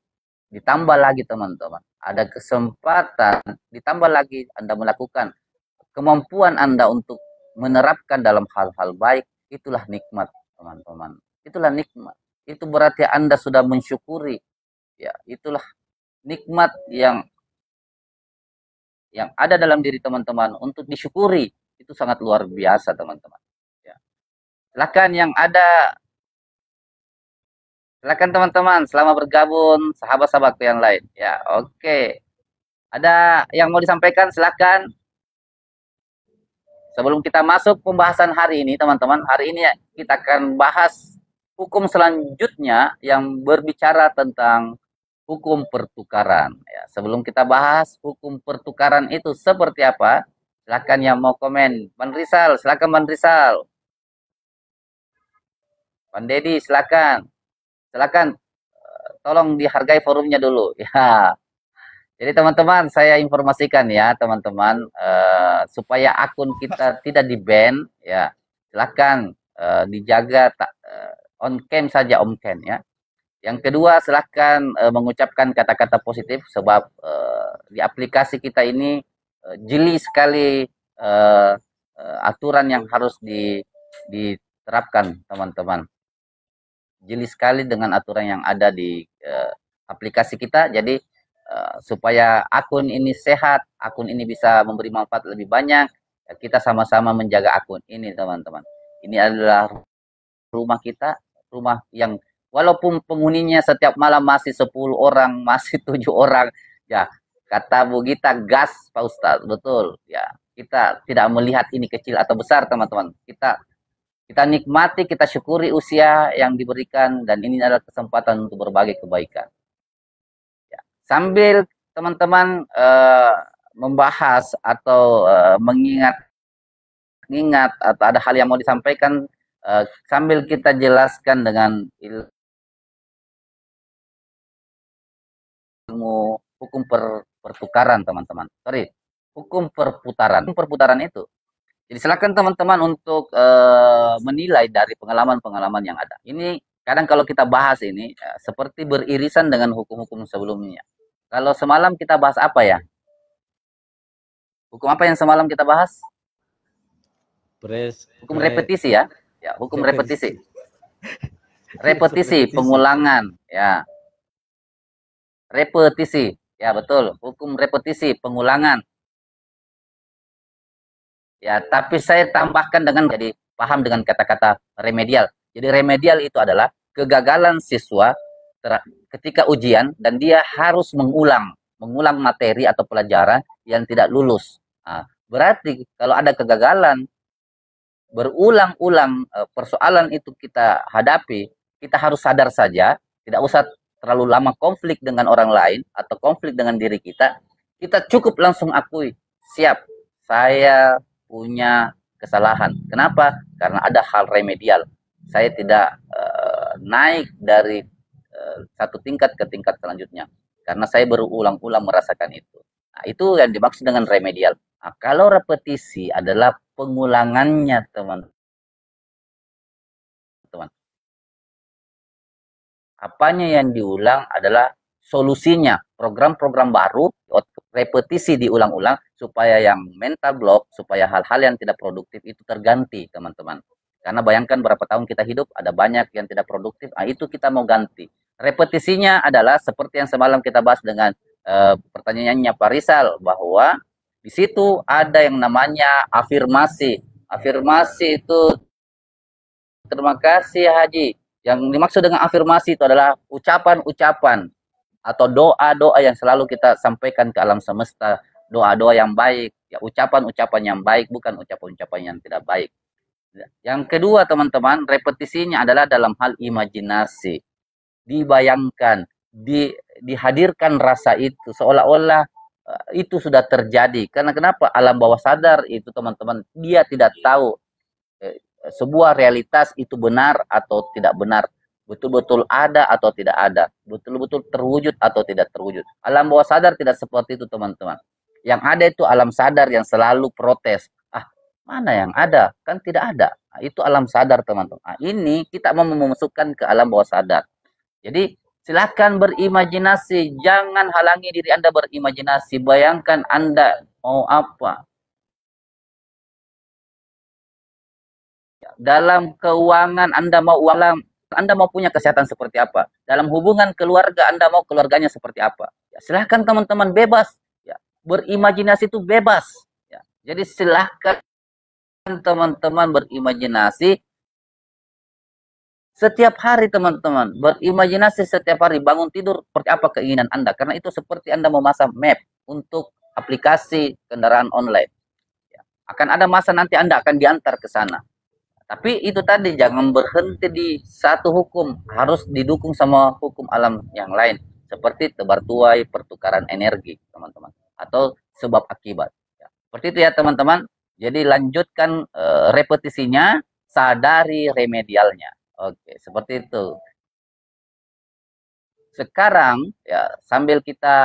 S1: Ditambah lagi teman-teman, ada kesempatan, ditambah lagi Anda melakukan kemampuan Anda untuk menerapkan dalam hal-hal baik, itulah nikmat teman-teman. Itulah nikmat. Itu berarti Anda sudah mensyukuri. Ya, itulah nikmat yang ada dalam diri teman-teman untuk disyukuri. Itu sangat luar biasa, teman-teman. Ya. Silakan teman-teman, selama bergabung sahabat-sahabatku yang lain. Ya, oke. Ada yang mau disampaikan? Silakan. Sebelum kita masuk pembahasan hari ini, teman-teman, hari ini kita akan bahas hukum selanjutnya yang berbicara tentang hukum pertukaran. Ya, sebelum kita bahas hukum pertukaran itu seperti apa, silakan yang mau komen. Bang Rizal, silakan Bang Rizal. Bang Dedi, silakan. Silakan, tolong dihargai forumnya dulu. Ya. Jadi teman-teman, saya informasikan ya teman-teman, supaya akun kita tidak di-ban, ya silakan dijaga on cam saja, on cam ya. Yang kedua, silahkan mengucapkan kata-kata positif sebab di aplikasi kita ini jeli sekali aturan yang harus diterapkan, teman-teman. Jeli sekali dengan aturan yang ada di aplikasi kita. Jadi supaya akun ini sehat, akun ini bisa memberi manfaat lebih banyak, kita sama-sama menjaga akun ini, teman-teman. Ini adalah rumah kita, rumah yang walaupun penghuninya setiap malam masih 10 orang, masih 7 orang, ya kata Bu Gita gas Pak Ustadz, betul. Ya, kita tidak melihat ini kecil atau besar, teman-teman. Kita nikmati, kita syukuri usia yang diberikan dan ini adalah kesempatan untuk berbagi kebaikan. Ya, sambil teman-teman membahas atau mengingat atau ada hal yang mau disampaikan, sambil kita jelaskan dengan ilmu hukum pertukaran, teman-teman. Sorry, hukum perputaran. Hukum perputaran itu. Jadi silakan teman-teman untuk menilai dari pengalaman-pengalaman yang ada. Ini kadang kalau kita bahas ini seperti beririsan dengan hukum-hukum sebelumnya. Kalau semalam kita bahas apa ya? Hukum apa yang semalam kita bahas? Hukum repetisi ya. Ya, hukum repetisi. Repetisi, pengulangan, ya. Repetisi, ya betul. Hukum repetisi, pengulangan. Ya, tapi saya tambahkan dengan jadi paham dengan kata-kata remedial. Jadi remedial itu adalah kegagalan siswa ketika ujian dan dia harus mengulang materi atau pelajaran yang tidak lulus. Nah, berarti kalau ada kegagalan berulang-ulang persoalan itu kita hadapi, kita harus sadar saja, tidak usah terlalu lama konflik dengan orang lain atau konflik dengan diri kita. Kita cukup langsung akui, siap, saya punya kesalahan. Kenapa? Karena ada hal remedial. Saya tidak naik dari satu tingkat ke tingkat selanjutnya. Karena saya berulang-ulang merasakan itu. Nah, itu yang dimaksud dengan remedial. Nah, kalau repetisi adalah pengulangannya, teman-teman. Apanya yang diulang adalah solusinya. Program-program baru, repetisi diulang-ulang, supaya yang mental block, supaya hal-hal yang tidak produktif itu terganti, teman-teman. Karena bayangkan berapa tahun kita hidup, ada banyak yang tidak produktif, nah itu kita mau ganti. Repetisinya adalah seperti yang semalam kita bahas dengan pertanyaannya Pak Rizal, bahwa di situ ada yang namanya afirmasi. Afirmasi itu, terima kasih Haji. Yang dimaksud dengan afirmasi itu adalah ucapan-ucapan atau doa-doa yang selalu kita sampaikan ke alam semesta, doa-doa yang baik, ya ucapan-ucapan yang baik, bukan ucapan-ucapan yang tidak baik. Yang kedua teman-teman, repetisinya adalah dalam hal imajinasi. Dibayangkan, dihadirkan rasa itu seolah-olah itu sudah terjadi. Karena kenapa? Alam bawah sadar itu teman-teman, dia tidak tahu sebuah realitas itu benar atau tidak benar, betul-betul ada atau tidak ada, betul-betul terwujud atau tidak terwujud. Alam bawah sadar tidak seperti itu teman-teman. Yang ada itu alam sadar yang selalu protes. Ah, mana yang ada? Kan tidak ada. Nah, itu alam sadar teman-teman. Nah, ini kita mau memasukkan ke alam bawah sadar. Jadi silakan berimajinasi, jangan halangi diri Anda berimajinasi. Bayangkan Anda mau apa. Dalam keuangan Anda mau uang, Anda mau punya kesehatan seperti apa? Dalam hubungan keluarga Anda mau keluarganya seperti apa? Ya, silahkan teman-teman bebas. Ya, berimajinasi itu bebas. Ya, jadi silahkan teman-teman berimajinasi setiap hari teman-teman. Berimajinasi setiap hari. Bangun tidur seperti apa keinginan Anda. Karena itu seperti Anda memasang map untuk aplikasi kendaraan online. Ya, akan ada masa nanti Anda akan diantar ke sana. Tapi itu tadi, jangan berhenti di satu hukum, harus didukung sama hukum alam yang lain, seperti tebar tuai, pertukaran energi, teman-teman, atau sebab akibat. Ya, seperti itu ya teman-teman. Jadi lanjutkan repetisinya, sadari remedialnya. Oke, seperti itu. Sekarang ya sambil kita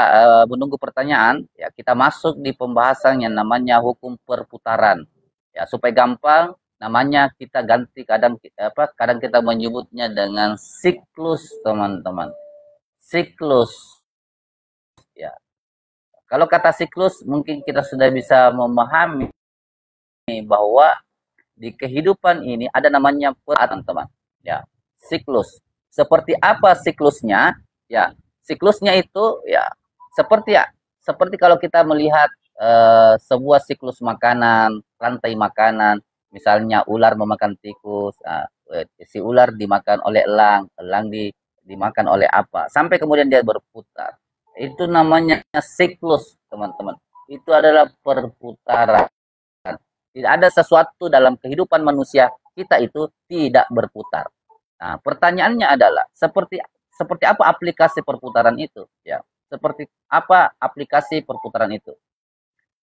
S1: menunggu pertanyaan, ya kita masuk di pembahasan yang namanya hukum perputaran. Ya, supaya gampang. Namanya kita ganti, kadang kita menyebutnya dengan siklus teman-teman. Siklus. Ya. Kalau kata siklus mungkin kita sudah bisa memahami bahwa di kehidupan ini ada namanya teman-teman. Ya, siklus. Seperti apa siklusnya? Ya, siklusnya itu ya seperti kalau kita melihat sebuah siklus makanan, rantai makanan. Misalnya ular memakan tikus, si ular dimakan oleh elang, elang dimakan oleh apa, sampai kemudian dia berputar. Itu namanya siklus, teman-teman. Itu adalah perputaran. Tidak ada sesuatu dalam kehidupan manusia kita itu tidak berputar. Nah, pertanyaannya adalah seperti apa aplikasi perputaran itu? Ya, seperti apa aplikasi perputaran itu?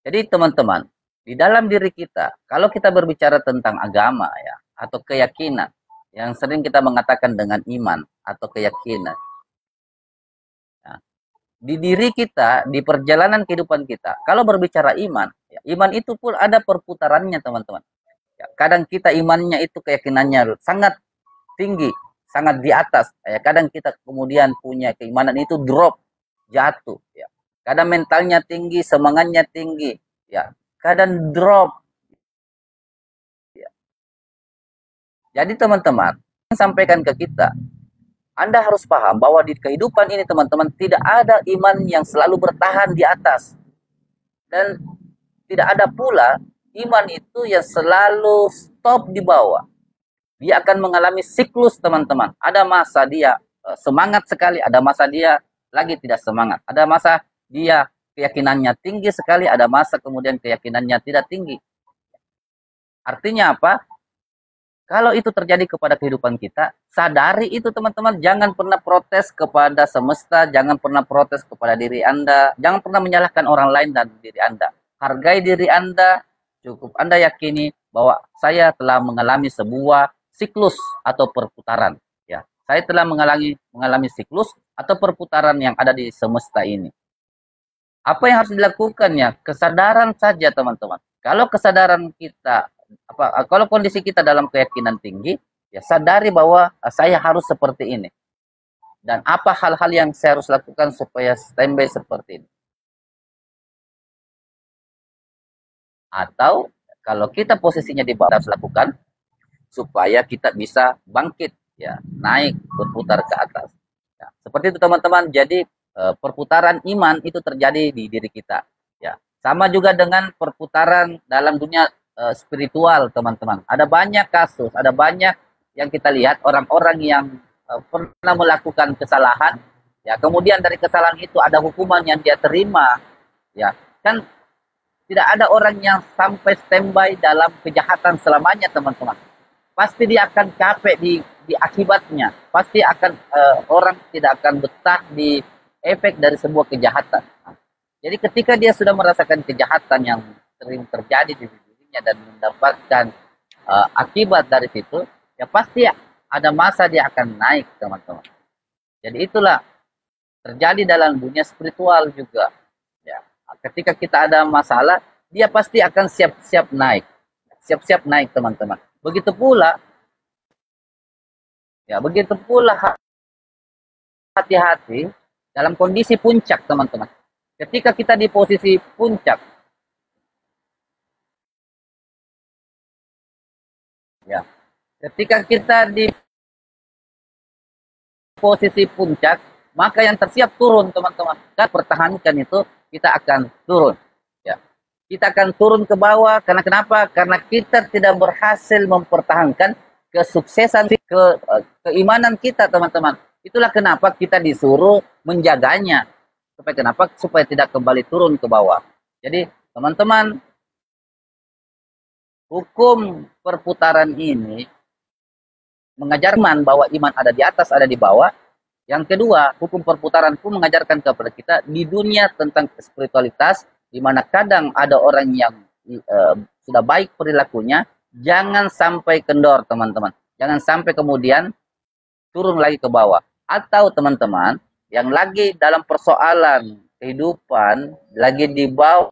S1: Jadi teman-teman, di dalam diri kita, kalau kita berbicara tentang agama ya, atau keyakinan, yang sering kita mengatakan dengan iman atau keyakinan. Nah, di diri kita, di perjalanan kehidupan kita, kalau berbicara iman, ya, iman itu pun ada perputarannya teman-teman. Ya, kadang kita imannya itu keyakinannya sangat tinggi, sangat di atas. Ya, kadang kita kemudian punya keimanan itu drop, jatuh. Ya. Kadang mentalnya tinggi, semangatnya tinggi. Ya, kadang drop. Ya. Jadi teman-teman, sampaikan ke kita, Anda harus paham bahwa di kehidupan ini teman-teman tidak ada iman yang selalu bertahan di atas. Dan tidak ada pula iman itu yang selalu stop di bawah. Dia akan mengalami siklus teman-teman. Ada masa dia semangat sekali, ada masa dia lagi tidak semangat. Ada masa dia keyakinannya tinggi sekali, ada masa kemudian keyakinannya tidak tinggi. Artinya apa? Kalau itu terjadi kepada kehidupan kita, sadari itu teman-teman. Jangan pernah protes kepada semesta, jangan pernah protes kepada diri Anda, jangan pernah menyalahkan orang lain dan diri Anda. Hargai diri Anda, cukup Anda yakini bahwa saya telah mengalami sebuah siklus atau perputaran. Ya, saya telah mengalami siklus atau perputaran yang ada di semesta ini. Apa yang harus dilakukannya? Kesadaran saja teman-teman. Kalau kesadaran kita, kalau kondisi kita dalam keyakinan tinggi, ya sadari bahwa saya harus seperti ini. Dan apa hal-hal yang saya harus lakukan supaya standby seperti ini. Atau kalau kita posisinya di bawah, harus lakukan supaya kita bisa bangkit, ya naik, berputar ke atas. Ya, seperti itu teman-teman. Jadi perputaran iman itu terjadi di diri kita. Ya, sama juga dengan perputaran dalam dunia spiritual, teman-teman. Ada banyak kasus, ada banyak yang kita lihat orang-orang yang pernah melakukan kesalahan, ya kemudian dari kesalahan itu ada hukuman yang dia terima, ya kan. Tidak ada orang yang sampai standby dalam kejahatan selamanya, teman-teman. Pasti dia akan capek di akibatnya. Pasti akan orang tidak akan betah di efek dari sebuah kejahatan. Jadi ketika dia sudah merasakan kejahatan yang sering terjadi di dirinya dan mendapatkan akibat dari situ, ya pasti ada masa dia akan naik, teman-teman. Jadi itulah terjadi dalam dunia spiritual juga. Ya, ketika kita ada masalah, dia pasti akan siap-siap naik. Siap-siap naik, teman-teman. Begitu pula hati-hati dalam kondisi puncak, teman-teman. Ketika kita di posisi puncak, ya, ketika kita di posisi puncak, maka yang tersiap turun, teman-teman. Dan pertahankan itu, kita akan turun. Ya, kita akan turun ke bawah. Karena kenapa? Karena kita tidak berhasil mempertahankan kesuksesan, keimanan kita, teman-teman. Itulah kenapa kita disuruh menjaganya. Supaya kenapa? Supaya tidak kembali turun ke bawah. Jadi, teman-teman, hukum perputaran ini mengajarkan bahwa iman ada di atas, ada di bawah. Yang kedua, hukum perputaran pun mengajarkan kepada kita di dunia tentang spiritualitas, di mana kadang ada orang yang sudah baik perilakunya, jangan sampai kendor, teman-teman. Jangan sampai kemudian turun lagi ke bawah. Atau teman-teman, yang lagi dalam persoalan kehidupan, lagi di bawah,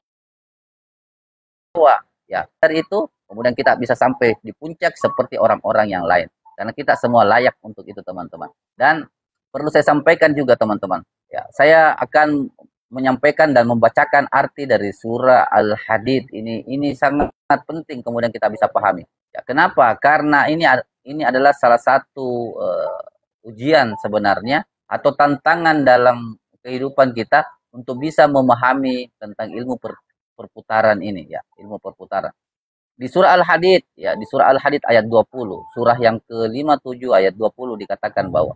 S1: ya, dari itu, kemudian kita bisa sampai di puncak seperti orang-orang yang lain. Karena kita semua layak untuk itu, teman-teman. Dan perlu saya sampaikan juga, teman-teman. Ya, saya akan menyampaikan dan membacakan arti dari surah Al-Hadid ini sangat penting kemudian kita bisa pahami. Ya, kenapa? Karena ini adalah salah satu ujian sebenarnya atau tantangan dalam kehidupan kita untuk bisa memahami tentang ilmu perputaran ini, ya, ilmu perputaran. Di surah Al-Hadid, ya, di surah Al-Hadid ayat 20, surah yang ke-57 ayat 20 dikatakan bahwa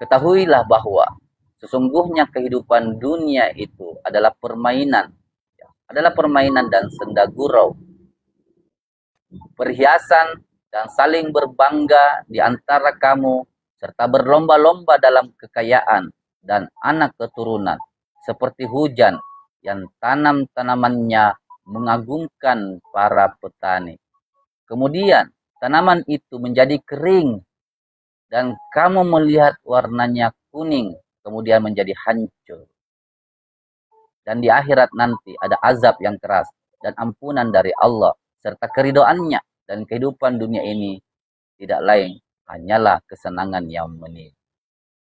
S1: ketahuilah bahwa sesungguhnya kehidupan dunia itu adalah permainan, ya, adalah permainan dan senda gurau, perhiasan dan saling berbangga di antara kamu, serta berlomba-lomba dalam kekayaan dan anak keturunan, seperti hujan yang tanam-tanamannya mengagumkan para petani. Kemudian tanaman itu menjadi kering dan kamu melihat warnanya kuning, kemudian menjadi hancur. Dan di akhirat nanti ada azab yang keras dan ampunan dari Allah serta keridoannya, dan kehidupan dunia ini tidak lain hanyalah kesenangan yang menit.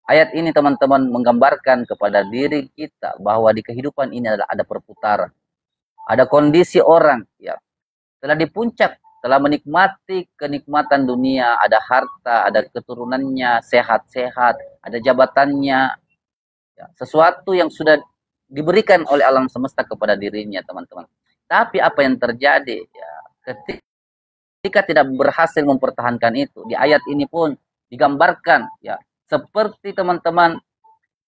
S1: Ayat ini, teman-teman, menggambarkan kepada diri kita bahwa di kehidupan ini ada perputaran. Ada kondisi orang, ya, telah di puncak, telah menikmati kenikmatan dunia, ada harta, ada keturunannya, sehat-sehat, ada jabatannya, ya, sesuatu yang sudah diberikan oleh alam semesta kepada dirinya, teman-teman. Tapi apa yang terjadi, ya, ketika tidak berhasil mempertahankan itu, di ayat ini pun digambarkan, ya, seperti, teman-teman,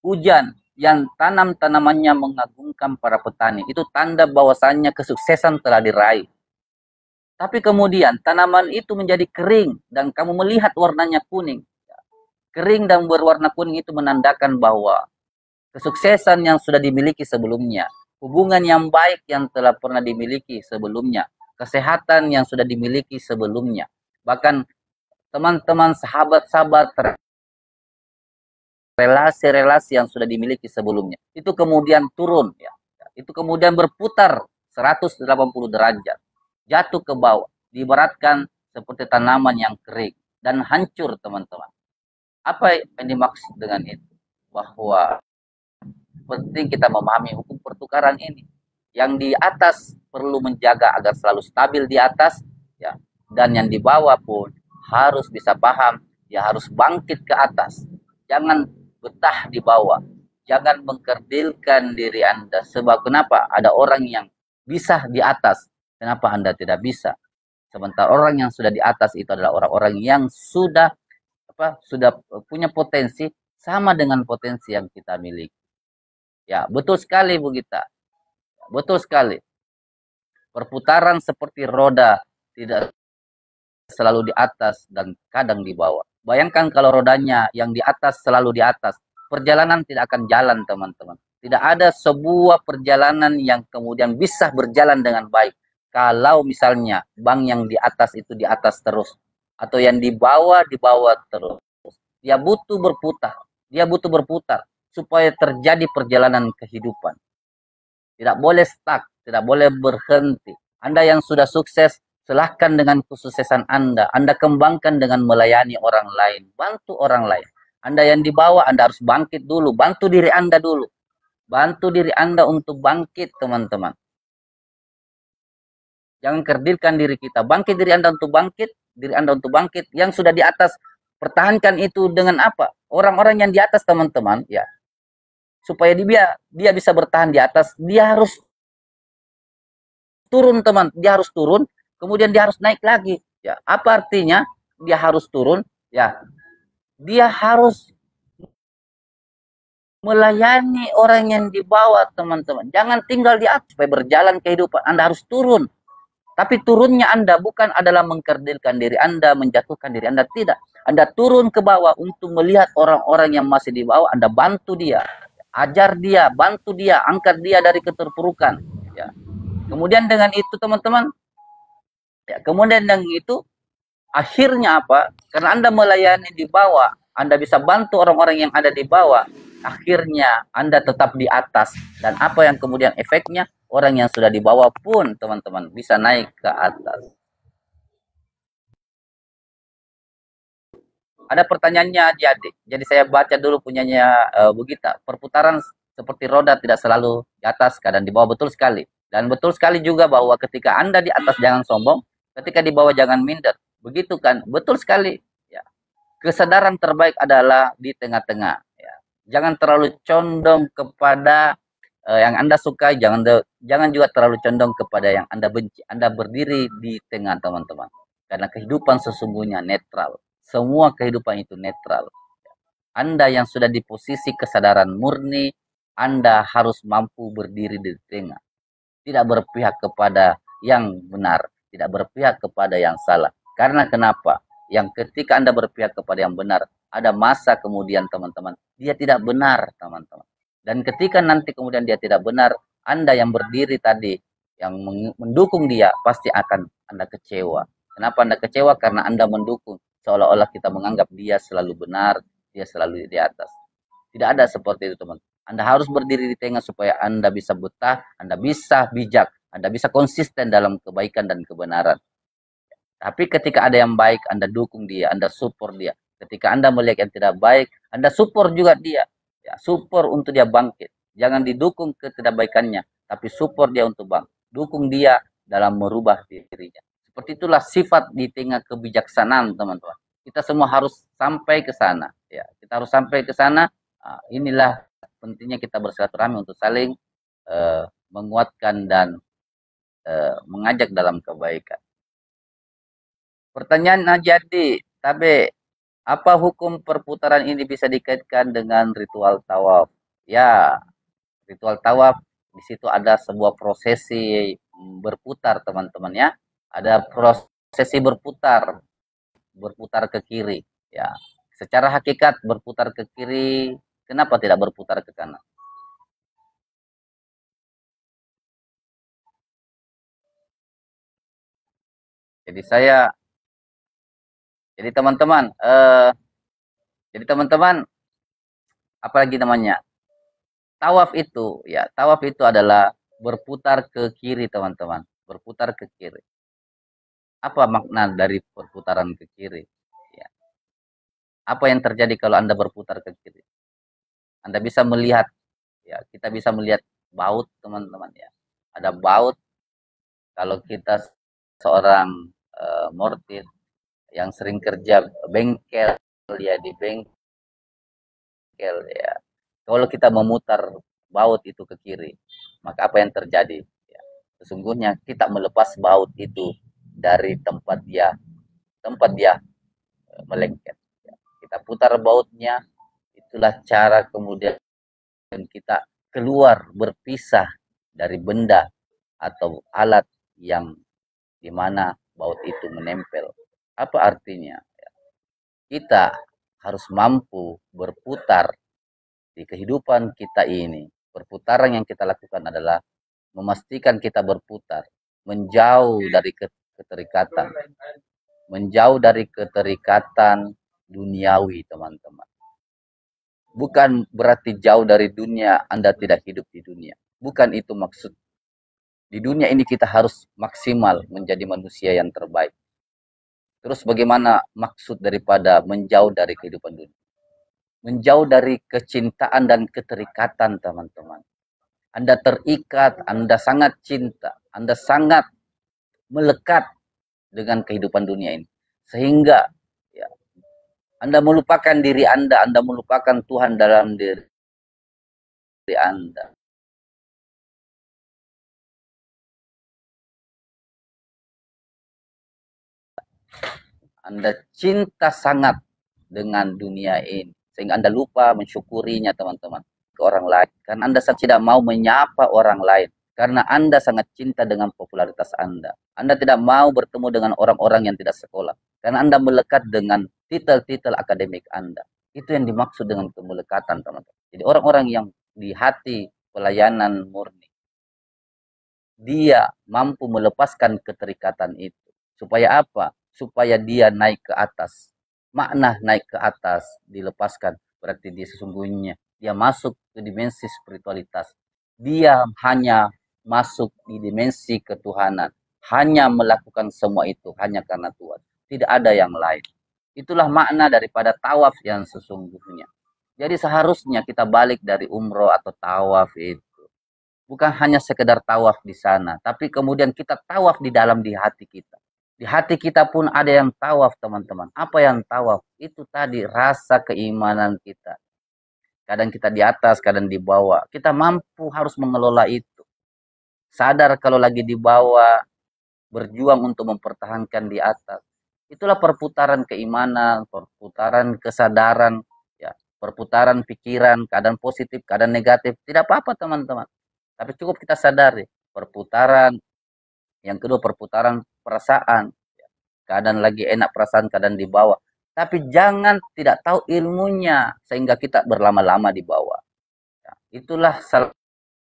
S1: hujan yang tanamannya mengagumkan para petani. Itu tanda bahwasannya kesuksesan telah diraih. Tapi kemudian tanaman itu menjadi kering dan kamu melihat warnanya kuning. Kering dan berwarna kuning itu menandakan bahwa kesuksesan yang sudah dimiliki sebelumnya, hubungan yang baik yang telah pernah dimiliki sebelumnya, kesehatan yang sudah dimiliki sebelumnya, bahkan teman-teman, sahabat-sahabat, relasi-relasi yang sudah dimiliki sebelumnya, itu kemudian turun, ya. Itu kemudian berputar 180 derajat, jatuh ke bawah, diibaratkan seperti tanaman yang kering dan hancur, teman-teman. Apa yang dimaksud dengan itu? Bahwa penting kita memahami hukum pertukaran ini. Yang di atas perlu menjaga agar selalu stabil di atas, ya, dan yang di bawah pun harus bisa paham, dia harus bangkit ke atas. Jangan betah di bawah. Jangan mengkerdilkan diri Anda. Sebab kenapa? Ada orang yang bisa di atas, Kenapa Anda tidak bisa? Sementara orang yang sudah di atas itu adalah orang-orang yang sudah sudah punya potensi sama dengan potensi yang kita miliki. Ya, betul sekali Bu Gita. Betul sekali. Perputaran seperti roda tidak selalu di atas dan kadang di bawah. Bayangkan kalau rodanya yang di atas selalu di atas, perjalanan tidak akan jalan, teman-teman. Tidak ada sebuah perjalanan yang kemudian bisa berjalan dengan baik kalau misalnya bank yang di atas itu di atas terus atau yang di bawah terus. Dia butuh berputar. Dia butuh berputar supaya terjadi perjalanan kehidupan. Tidak boleh stuck, tidak boleh berhenti. Anda yang sudah sukses, silahkan dengan kesuksesan Anda. Anda kembangkan dengan melayani orang lain. Bantu orang lain. Anda yang di bawah, Anda harus bangkit dulu. Bantu diri Anda dulu. Bantu diri Anda untuk bangkit, teman-teman. Jangan kerdilkan diri kita. Bangkit diri Anda untuk bangkit. Diri Anda untuk bangkit. Yang sudah di atas, pertahankan itu dengan apa? Orang-orang yang di atas, teman-teman, ya. Supaya dia bisa bertahan di atas, dia harus turun, teman. Dia harus turun, kemudian dia harus naik lagi. Ya, apa artinya? Dia harus turun, ya. Dia harus melayani orang yang di bawah, teman-teman. Jangan tinggal di atas supaya berjalan kehidupan. Anda harus turun. Tapi turunnya Anda bukan adalah mengkerdilkan diri Anda, menjatuhkan diri Anda, tidak. Anda turun ke bawah untuk melihat orang-orang yang masih di bawah, Anda bantu dia. Ajar dia, bantu dia, angkat dia dari keterpurukan. Ya. Kemudian dengan itu, teman-teman, ya, kemudian dengan itu, akhirnya apa? Karena Anda melayani di bawah, Anda bisa bantu orang-orang yang ada di bawah, akhirnya Anda tetap di atas. Dan apa yang kemudian efeknya? Orang yang sudah di bawah pun, teman-teman, bisa naik ke atas. Ada pertanyaannya adik. Jadi saya baca dulu punyanya Bu Gita. Perputaran seperti roda tidak selalu di atas, kadang di bawah, betul sekali. Dan betul sekali juga bahwa ketika Anda di atas jangan sombong, ketika di bawah jangan minder. Begitu kan? Betul sekali. Ya. Kesadaran terbaik adalah di tengah-tengah. Ya. Jangan terlalu condong kepada yang Anda sukai, jangan juga terlalu condong kepada yang Anda benci. Anda berdiri di tengah, teman-teman. Karena kehidupan sesungguhnya netral. Semua kehidupan itu netral. Anda yang sudah di posisi kesadaran murni, Anda harus mampu berdiri di tengah. Tidak berpihak kepada yang benar, tidak berpihak kepada yang salah. Karena kenapa? Yang ketika Anda berpihak kepada yang benar, ada masa kemudian, teman-teman, dia tidak benar, teman-teman. Dan ketika nanti kemudian dia tidak benar, Anda yang berdiri tadi, yang mendukung dia, pasti akan Anda kecewa. Kenapa Anda kecewa? Karena Anda mendukung. Seolah-olah kita menganggap dia selalu benar, dia selalu di atas. Tidak ada seperti itu, teman. Anda harus berdiri di tengah supaya Anda bisa betah, Anda bisa bijak, Anda bisa konsisten dalam kebaikan dan kebenaran. Tapi ketika ada yang baik, Anda dukung dia, Anda support dia. Ketika Anda melihat yang tidak baik, Anda support juga dia. Ya, support untuk dia bangkit. Jangan didukung ketidakbaikannya, tapi support dia untuk bangkit. Dukung dia dalam merubah dirinya. Seperti itulah sifat di tengah kebijaksanaan, teman-teman. Kita semua harus sampai ke sana. Ya, kita harus sampai ke sana. Nah, inilah pentingnya kita bersilaturahmi untuk saling menguatkan dan mengajak dalam kebaikan. Pertanyaan jadi, tapi apa hukum perputaran ini bisa dikaitkan dengan ritual tawaf? Ya, ritual tawaf di situ ada sebuah prosesi berputar, teman-teman ya. Ada prosesi berputar ke kiri. Ya, secara hakikat berputar ke kiri, kenapa tidak berputar ke kanan? Jadi teman-teman, apalagi namanya? Tawaf itu adalah berputar ke kiri, teman-teman. Berputar ke kiri. Apa makna dari perputaran ke kiri? Ya. Apa yang terjadi kalau Anda berputar ke kiri? Anda bisa melihat, ya, kita bisa melihat baut, teman-teman ya. Ada baut kalau kita seorang mortir yang sering kerja bengkel ya, di bengkel ya. Kalau kita memutar baut itu ke kiri, maka apa yang terjadi? Ya. sesungguhnya kita melepas baut itu dari tempat dia melengket. Kita putar bautnya, itulah cara kemudian kita keluar berpisah dari benda atau alat yang dimana baut itu menempel. Apa artinya? Kita harus mampu berputar di kehidupan kita ini. Perputaran yang kita lakukan adalah memastikan kita berputar, menjauh dari keterikatan, duniawi, teman-teman. Bukan berarti jauh dari dunia Anda tidak hidup di dunia. Bukan itu maksud. Di dunia ini kita harus maksimal menjadi manusia yang terbaik. Terus bagaimana maksud daripada menjauh dari kehidupan dunia? Menjauh dari kecintaan dan keterikatan, teman-teman. Anda terikat, Anda sangat cinta, Anda sangat melekat dengan kehidupan dunia ini. Sehingga ya, Anda melupakan diri Anda melupakan Tuhan dalam diri Anda. Anda cinta sangat dengan dunia ini, sehingga Anda lupa mensyukurinya, teman-teman, ke orang lain. Karena Anda tidak mau menyapa orang lain. Karena Anda sangat cinta dengan popularitas Anda. Anda tidak mau bertemu dengan orang-orang yang tidak sekolah. Karena Anda melekat dengan titel-titel akademik Anda. Itu yang dimaksud dengan kemelekatan, teman-teman. Jadi orang-orang yang di hati pelayanan murni, dia mampu melepaskan keterikatan itu. Supaya apa? Supaya dia naik ke atas. Makna naik ke atas, dilepaskan, berarti dia sesungguhnya dia masuk ke dimensi spiritualitas. Dia hanya masuk di dimensi ketuhanan. Hanya melakukan semua itu hanya karena Tuhan. Tidak ada yang lain. Itulah makna daripada tawaf yang sesungguhnya. Jadi seharusnya kita balik dari umroh atau tawaf itu. Bukan hanya sekedar tawaf di sana, tapi kemudian kita tawaf di dalam di hati kita. Di hati kita pun ada yang tawaf, teman-teman. Apa yang tawaf? Itu tadi rasa keimanan kita. Kadang kita di atas, kadang di bawah. Kita mampu harus mengelola itu. Sadar kalau lagi di bawah, berjuang untuk mempertahankan di atas. Itulah perputaran keimanan, perputaran kesadaran, ya, perputaran pikiran, kadang positif, kadang negatif. Tidak apa-apa, teman-teman. Tapi cukup kita sadari perputaran. Yang kedua perputaran perasaan. Kadang lagi enak perasaan, kadang di bawah. Tapi jangan tidak tahu ilmunya sehingga kita berlama-lama di bawah. Ya, itulah salah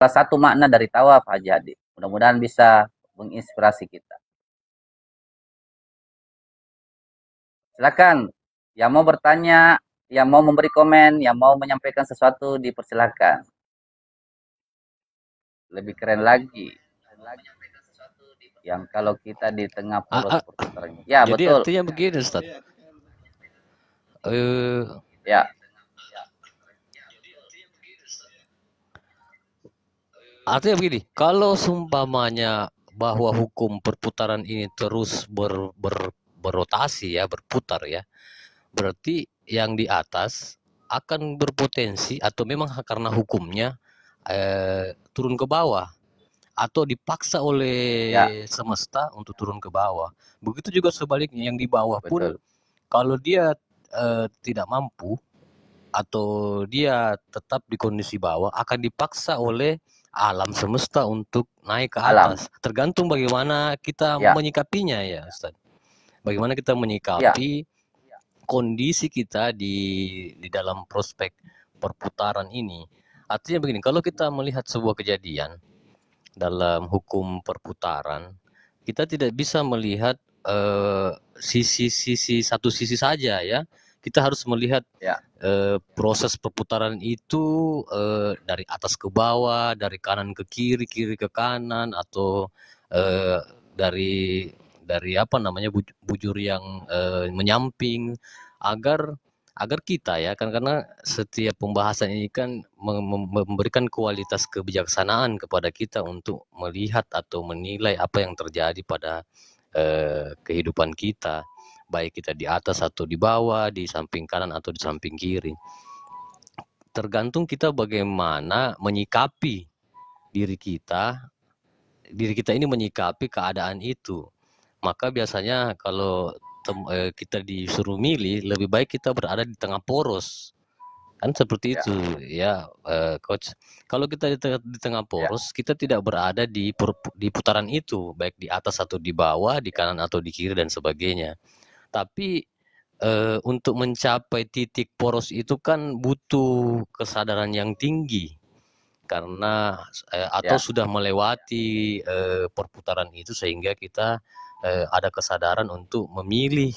S1: satu makna dari tawaf, Haji Hadi. Mudah-mudahan bisa menginspirasi kita. Silakan. Yang mau bertanya, yang mau memberi komen, yang mau menyampaikan sesuatu, dipersilakan. Lebih keren lagi. Yang kalau kita di tengah poros perputaran. Ya,
S3: jadi
S1: betul.
S3: Artinya begini, Ustaz.
S1: Ya.
S3: Artinya begini, kalau seumpamanya bahwa hukum perputaran ini terus berrotasi ya, berputar ya, berarti yang di atas akan berpotensi atau memang karena hukumnya turun ke bawah atau dipaksa oleh semesta untuk turun ke bawah. Begitu juga sebaliknya yang di bawah pun kalau dia tidak mampu atau dia tetap di kondisi bawah akan dipaksa oleh alam semesta untuk naik ke atas. Tergantung bagaimana kita menyikapinya ya, Ustaz. Bagaimana kita menyikapi kondisi kita di dalam prospek perputaran ini. Artinya begini, kalau kita melihat sebuah kejadian dalam hukum perputaran, kita tidak bisa melihat satu sisi saja ya. Kita harus melihat proses perputaran itu dari atas ke bawah, dari kanan ke kiri, kiri ke kanan, atau dari apa namanya bujur yang menyamping, agar kita ya kan, karena setiap pembahasan ini kan memberikan kualitas kebijaksanaan kepada kita untuk melihat atau menilai apa yang terjadi pada kehidupan kita, baik kita di atas atau di bawah, di samping kanan atau di samping kiri. Tergantung kita bagaimana menyikapi diri kita diri kita ini menyikapi keadaan itu. Maka biasanya kalau kita disuruh milih, lebih baik kita berada di tengah poros. Kan seperti
S1: Ya.
S3: itu ya, coach. Kalau kita di tengah poros, kita tidak berada di putaran itu, baik di atas atau di bawah, di kanan atau di kiri dan sebagainya. Tapi untuk mencapai titik poros itu kan butuh kesadaran yang tinggi, karena atau sudah melewati perputaran itu sehingga kita ada kesadaran untuk memilih,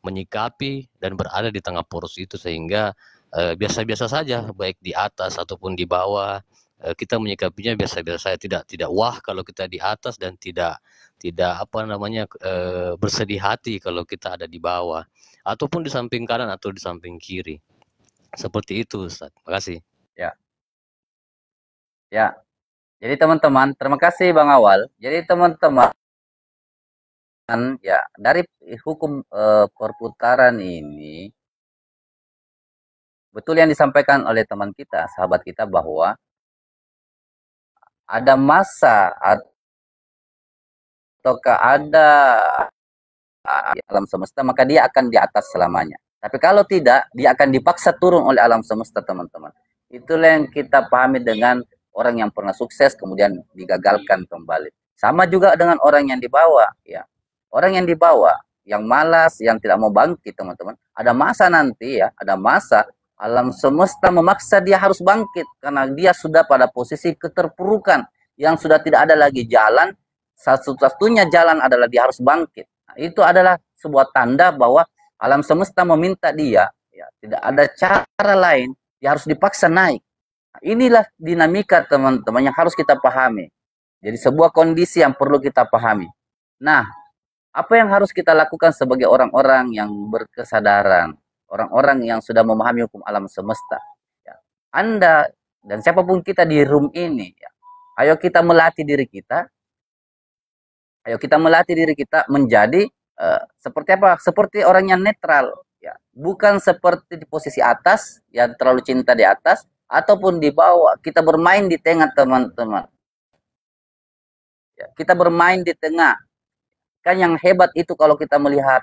S3: menyikapi dan berada di tengah poros itu, sehingga biasa-biasa saja baik di atas ataupun di bawah, kita menyikapinya biasa-biasa saja, tidak wah kalau kita di atas, dan tidak bersedih hati kalau kita ada di bawah ataupun di samping kanan atau di samping kiri. Seperti itu, Ustaz. Makasih.
S1: Ya. Jadi teman-teman, terima kasih Bang Awal. Jadi teman-teman, ya dari hukum perputaran ini, betul yang disampaikan oleh teman kita, sahabat kita, bahwa ada masa ataukah ada di alam semesta, maka dia akan di atas selamanya. Tapi kalau tidak, dia akan dipaksa turun oleh alam semesta, teman-teman. Itulah yang kita pahami dengan orang yang pernah sukses kemudian digagalkan kembali. Sama juga dengan orang yang dibawa, ya. Orang yang dibawa, yang malas, yang tidak mau bangkit, teman-teman. Ada masa nanti, ya, ada masa alam semesta memaksa dia harus bangkit karena dia sudah pada posisi keterpurukan yang sudah tidak ada lagi jalan. Satu-satunya jalan adalah dia harus bangkit. Nah, itu adalah sebuah tanda bahwa alam semesta meminta dia, ya, tidak ada cara lain, dia harus dipaksa naik. Nah, inilah dinamika teman-teman yang harus kita pahami. Jadi sebuah kondisi yang perlu kita pahami. Nah, apa yang harus kita lakukan sebagai orang-orang yang berkesadaran, orang-orang yang sudah memahami hukum alam semesta? Ya, Anda dan siapapun kita di room ini, ya, ayo kita melatih diri kita. Ayo kita melatih diri kita menjadi seperti apa? Seperti orang yang netral, ya. Bukan seperti di posisi atas, yang terlalu cinta di atas, ataupun di bawah. Kita bermain di tengah, teman-teman. Ya, kita bermain di tengah. Kan yang hebat itu kalau kita melihat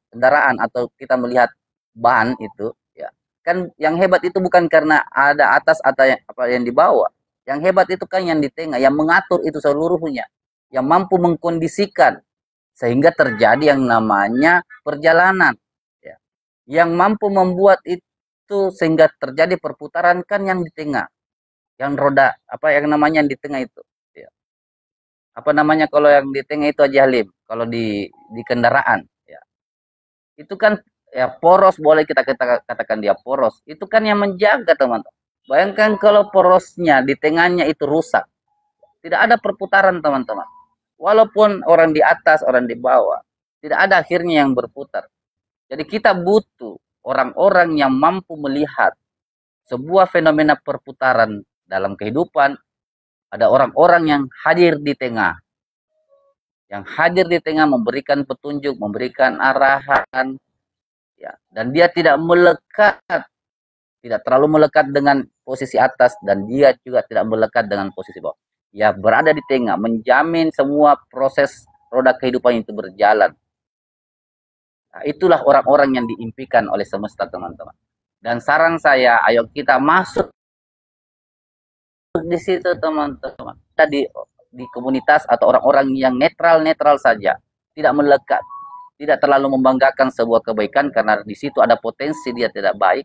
S1: kendaraan atau kita melihat ban itu, ya. Kan yang hebat itu bukan karena ada atas atau apa yang di bawah. Yang hebat itu kan yang di tengah, yang mengatur itu seluruhnya, yang mampu mengkondisikan sehingga terjadi yang namanya perjalanan, ya. Yang mampu membuat itu sehingga terjadi perputaran kan yang di tengah, yang roda apa yang namanya yang di tengah itu, ya. Apa namanya kalau yang di tengah itu, Haji Halim, kalau di kendaraan, ya. Itu kan ya poros, boleh kita katakan dia poros, itu kan yang menjaga, teman-teman. Bayangkan kalau porosnya di tengahnya itu rusak, tidak ada perputaran, teman-teman. Walaupun orang di atas, orang di bawah, tidak ada akhirnya yang berputar. Jadi kita butuh orang-orang yang mampu melihat sebuah fenomena perputaran dalam kehidupan. Ada orang-orang yang hadir di tengah. Yang hadir di tengah memberikan petunjuk, memberikan arahan, ya. Dan dia tidak melekat, tidak terlalu melekat dengan posisi atas, dan dia juga tidak melekat dengan posisi bawah. Ya, berada di tengah, menjamin semua proses roda kehidupan itu berjalan. Nah, itulah orang-orang yang diimpikan oleh semesta, teman-teman. Dan saran saya, ayo kita masuk di situ, teman-teman. Kita di komunitas atau orang-orang yang netral-netral saja, tidak melekat, tidak terlalu membanggakan sebuah kebaikan karena di situ ada potensi dia tidak baik.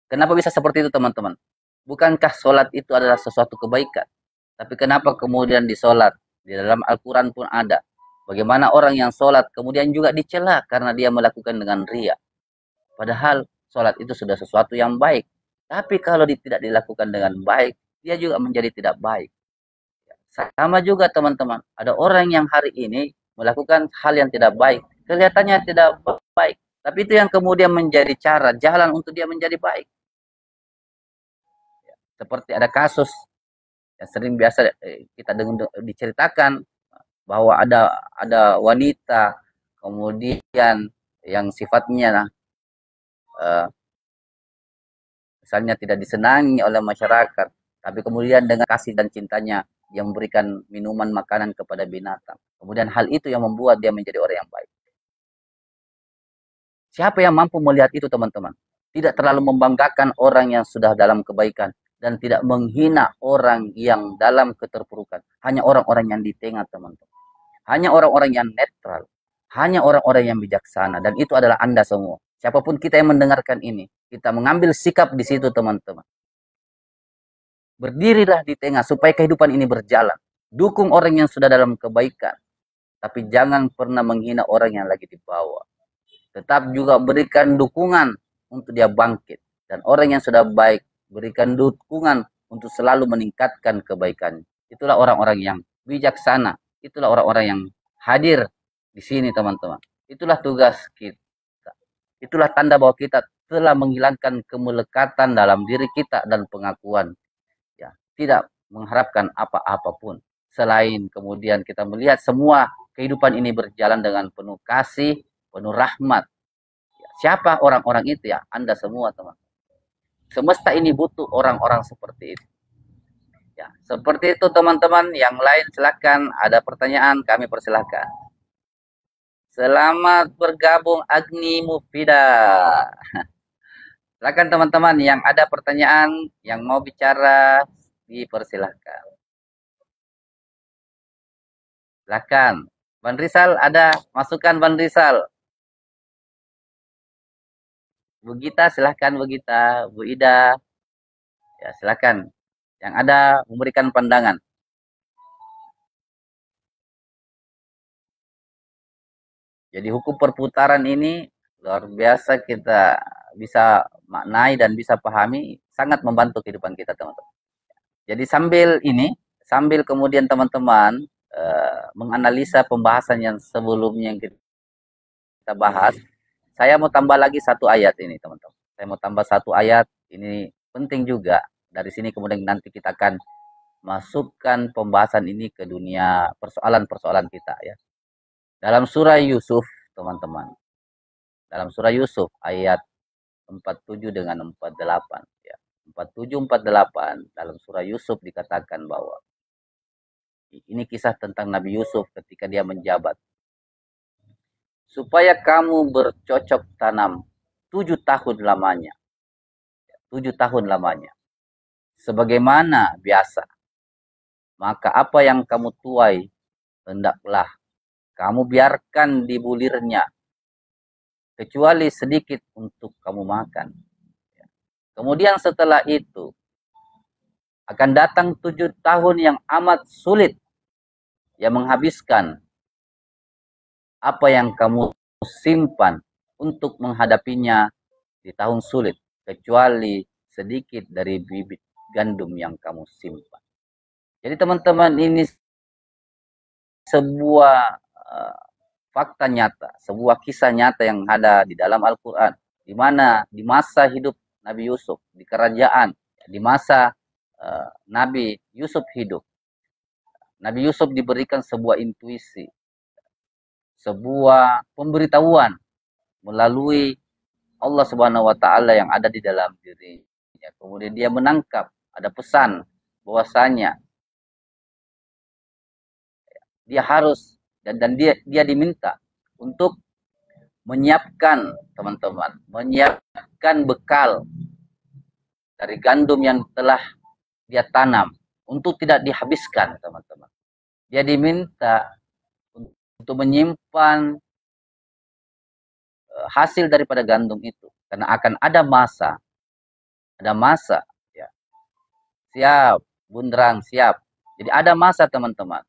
S1: Kenapa bisa seperti itu, teman-teman? Bukankah sholat itu adalah sesuatu kebaikan? Tapi kenapa kemudian di sholat, di dalam Al-Quran pun ada, bagaimana orang yang sholat kemudian juga dicela karena dia melakukan dengan ria. Padahal sholat itu sudah sesuatu yang baik. Tapi kalau tidak dilakukan dengan baik, dia juga menjadi tidak baik. Sama juga, teman-teman. Ada orang yang hari ini melakukan hal yang tidak baik. Kelihatannya tidak baik. Tapi itu yang kemudian menjadi cara, jalan untuk dia menjadi baik. Seperti ada kasus yang sering biasa kita dengar diceritakan bahwa ada wanita kemudian yang sifatnya misalnya tidak disenangi oleh masyarakat, tapi kemudian dengan kasih dan cintanya yang memberikan minuman makanan kepada binatang. Kemudian hal itu yang membuat dia menjadi orang yang baik. Siapa yang mampu melihat itu, teman-teman? Tidak terlalu membanggakan orang yang sudah dalam kebaikan dan tidak menghina orang yang dalam keterpurukan. Hanya orang-orang yang di tengah, teman-teman. Hanya orang-orang yang netral. Hanya orang-orang yang bijaksana. Dan itu adalah Anda semua. Siapapun kita yang mendengarkan ini, kita mengambil sikap di situ, teman-teman. Berdirilah di tengah supaya kehidupan ini berjalan. Dukung orang yang sudah dalam kebaikan. Tapi jangan pernah menghina orang yang lagi di bawah. Tetap juga berikan dukungan untuk dia bangkit. Dan orang yang sudah baik, berikan dukungan untuk selalu meningkatkan kebaikan. Itulah orang-orang yang bijaksana. Itulah orang-orang yang hadir di sini, teman-teman. Itulah tugas kita. Itulah tanda bahwa kita telah menghilangkan kemelekatan dalam diri kita dan pengakuan. Ya, tidak mengharapkan apa-apapun. Selain kemudian kita melihat semua kehidupan ini berjalan dengan penuh kasih, penuh rahmat. Ya, siapa orang-orang itu ya? Anda semua, teman. Semesta ini butuh orang-orang seperti itu. Ya, seperti itu, teman-teman. Yang lain silakan, ada pertanyaan kami persilahkan. Selamat bergabung Agni Mufida. Silakan teman-teman yang ada pertanyaan, yang mau bicara, dipersilahkan. Silakan. Ban Rizal ada masukan, Ban Rizal. Bu Gita silakan, Bu Gita, Bu Ida. Ya, silakan. Yang ada memberikan pandangan. Jadi hukum perputaran ini luar biasa, kita bisa maknai dan bisa pahami, sangat membantu kehidupan kita, teman-teman. Jadi sambil kemudian teman-teman menganalisa pembahasan yang sebelumnya yang kita bahas, saya mau tambah lagi satu ayat ini, teman-teman. Saya mau tambah satu ayat, ini penting juga. Dari sini kemudian nanti kita akan masukkan pembahasan ini ke dunia persoalan-persoalan kita, ya. Dalam surah Yusuf, teman-teman. Dalam surah Yusuf ayat 47 dengan 48, ya. 47 48 dalam surah Yusuf dikatakan bahwa ini kisah tentang Nabi Yusuf ketika dia menjabat. Supaya kamu bercocok tanam 7 tahun lamanya. 7 tahun lamanya. Sebagaimana biasa. Maka apa yang kamu tuai hendaklah kamu biarkan di bulirnya, kecuali sedikit untuk kamu makan. Kemudian setelah itu akan datang 7 tahun yang amat sulit, yang menghabiskan apa yang kamu simpan untuk menghadapinya di tahun sulit, kecuali sedikit dari bibit gandum yang kamu simpan. Jadi teman-teman, ini sebuah fakta nyata, sebuah kisah nyata yang ada di dalam Al-Quran, di mana di masa hidup Nabi Yusuf di kerajaan, di masa Nabi Yusuf hidup, Nabi Yusuf diberikan sebuah intuisi, sebuah pemberitahuan melalui Allah Subhanahu wa taala yang ada di dalam dirinya. Kemudian dia menangkap ada pesan bahwasanya dia harus dan dia diminta untuk menyiapkan, teman-teman, menyiapkan bekal dari gandum yang telah dia tanam untuk tidak dihabiskan, teman-teman. Dia diminta untuk menyimpan hasil daripada gandum itu, karena akan ada masa ya. Siap Bundrang, siap. Jadi ada masa, teman-teman,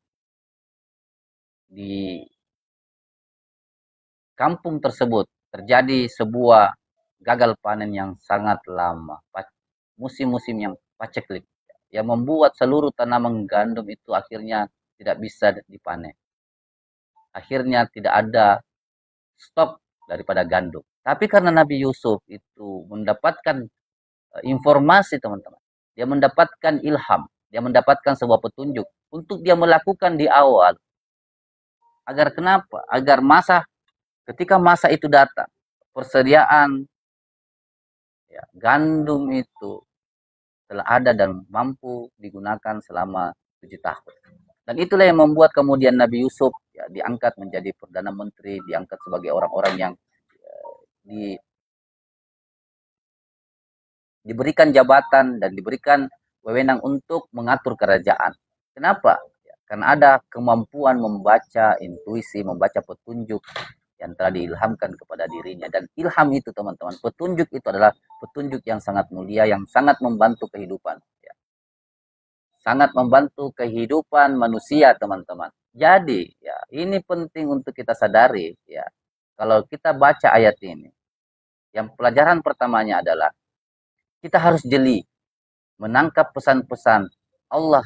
S1: di kampung tersebut terjadi sebuah gagal panen yang sangat lama, musim-musim yang paceklik, yang membuat seluruh tanaman gandum itu akhirnya tidak bisa dipanen. Akhirnya tidak ada stok daripada gandum. Tapi karena Nabi Yusuf itu mendapatkan informasi, teman-teman, dia mendapatkan ilham, dia mendapatkan sebuah petunjuk untuk dia melakukan di awal. Agar kenapa? Agar ketika masa itu datang, persediaan ya, gandum itu telah ada dan mampu digunakan selama 7 tahun. Dan itulah yang membuat kemudian Nabi Yusuf ya, diangkat menjadi Perdana Menteri, diangkat sebagai orang-orang yang diberikan jabatan dan diberikan wewenang untuk mengatur kerajaan. Kenapa? Ya, karena ada kemampuan membaca intuisi, membaca petunjuk yang telah diilhamkan kepada dirinya. Dan ilham itu teman-teman, petunjuk itu adalah petunjuk yang sangat mulia, yang sangat membantu kehidupan. Ya. Sangat membantu kehidupan manusia teman-teman. Jadi ya ini penting untuk kita sadari ya. Kalau kita baca ayat ini, yang pelajaran pertamanya adalah kita harus jeli menangkap pesan-pesan Allah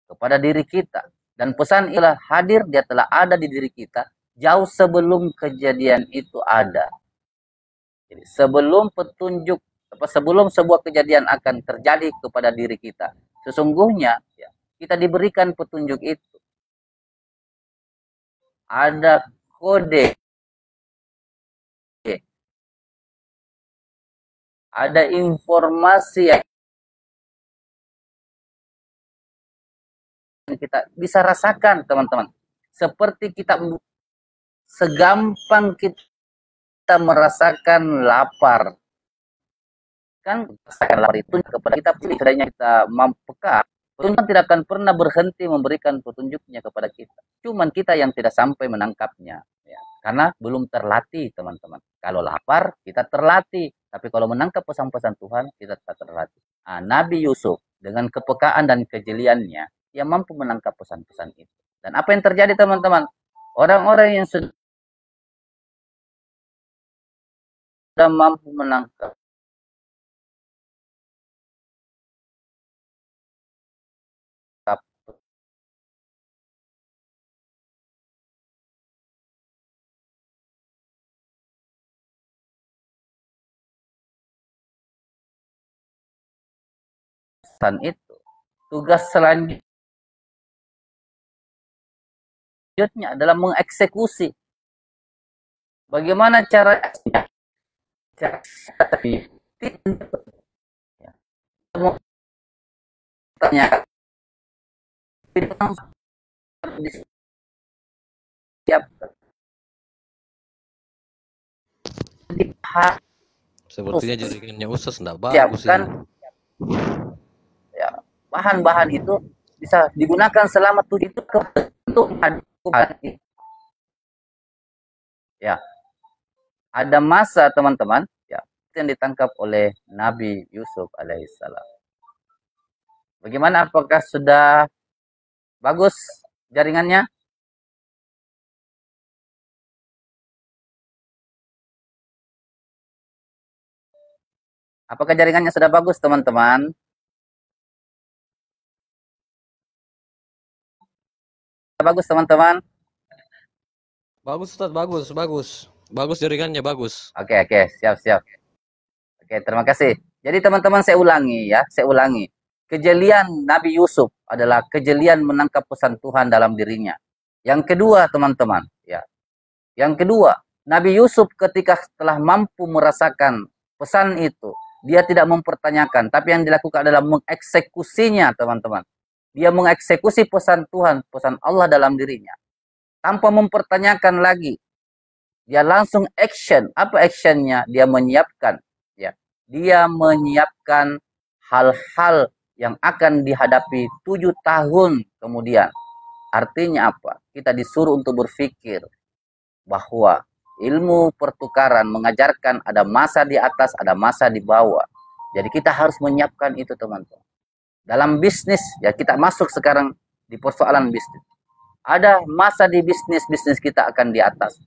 S1: kepada diri kita. Dan pesan ialah hadir, dia telah ada di diri kita jauh sebelum kejadian itu ada. Jadi sebelum petunjuk, sebelum sebuah kejadian akan terjadi kepada diri kita, sesungguhnya ya, kita diberikan petunjuk itu. Ada kode, ada informasi yang kita bisa rasakan teman-teman. Seperti kita segampang kita merasakan lapar. Kan merasakan lapar itu kepada kita pilih kiranya kita mampukah. Tuhan tidak akan pernah berhenti memberikan petunjuknya kepada kita. Cuman kita yang tidak sampai menangkapnya. Ya. Karena belum terlatih teman-teman. Kalau lapar kita terlatih. Tapi kalau menangkap pesan-pesan Tuhan kita tak terlatih. Nah, Nabi Yusuf dengan kepekaan dan kejeliannya, dia mampu menangkap pesan-pesan itu. Dan apa yang terjadi teman-teman? Orang-orang yang sudah mampu menangkap pesan itu, tugas selanjutnya adalah mengeksekusi. Bagaimana cara tanya
S3: Sepertinya jaringannya Ustaz enggak bagus
S1: siapkan ya, bahan-bahan itu bisa digunakan selama 7 itu untuk ya. Ada masa teman-teman ya yang ditangkap oleh Nabi Yusuf alaihissalam. Bagaimana, apakah sudah bagus jaringannya? Apakah jaringannya sudah bagus teman-teman? Bagus teman-teman?
S3: Bagus Ustaz, bagus. Bagus jaringannya bagus.
S1: Oke, siap. Oke, terima kasih. Jadi teman-teman saya ulangi. Kejelian Nabi Yusuf adalah kejelian menangkap pesan Tuhan dalam dirinya. Yang kedua teman-teman, ya. Yang kedua, Nabi Yusuf ketika telah mampu merasakan pesan itu, dia tidak mempertanyakan, tapi yang dilakukan adalah mengeksekusinya teman-teman. Dia mengeksekusi pesan Tuhan, pesan Allah dalam dirinya. Tanpa mempertanyakan lagi. Dia langsung action. Apa actionnya? Dia menyiapkan. Ya. Dia menyiapkan hal-hal yang akan dihadapi 7 tahun kemudian. Artinya apa? Kita disuruh untuk berpikir bahwa ilmu pertukaran mengajarkan ada masa di atas, ada masa di bawah. Jadi kita harus menyiapkan itu teman-teman. Dalam bisnis, ya kita masuk sekarang di persoalan bisnis. Ada masa di bisnis kita akan di atas.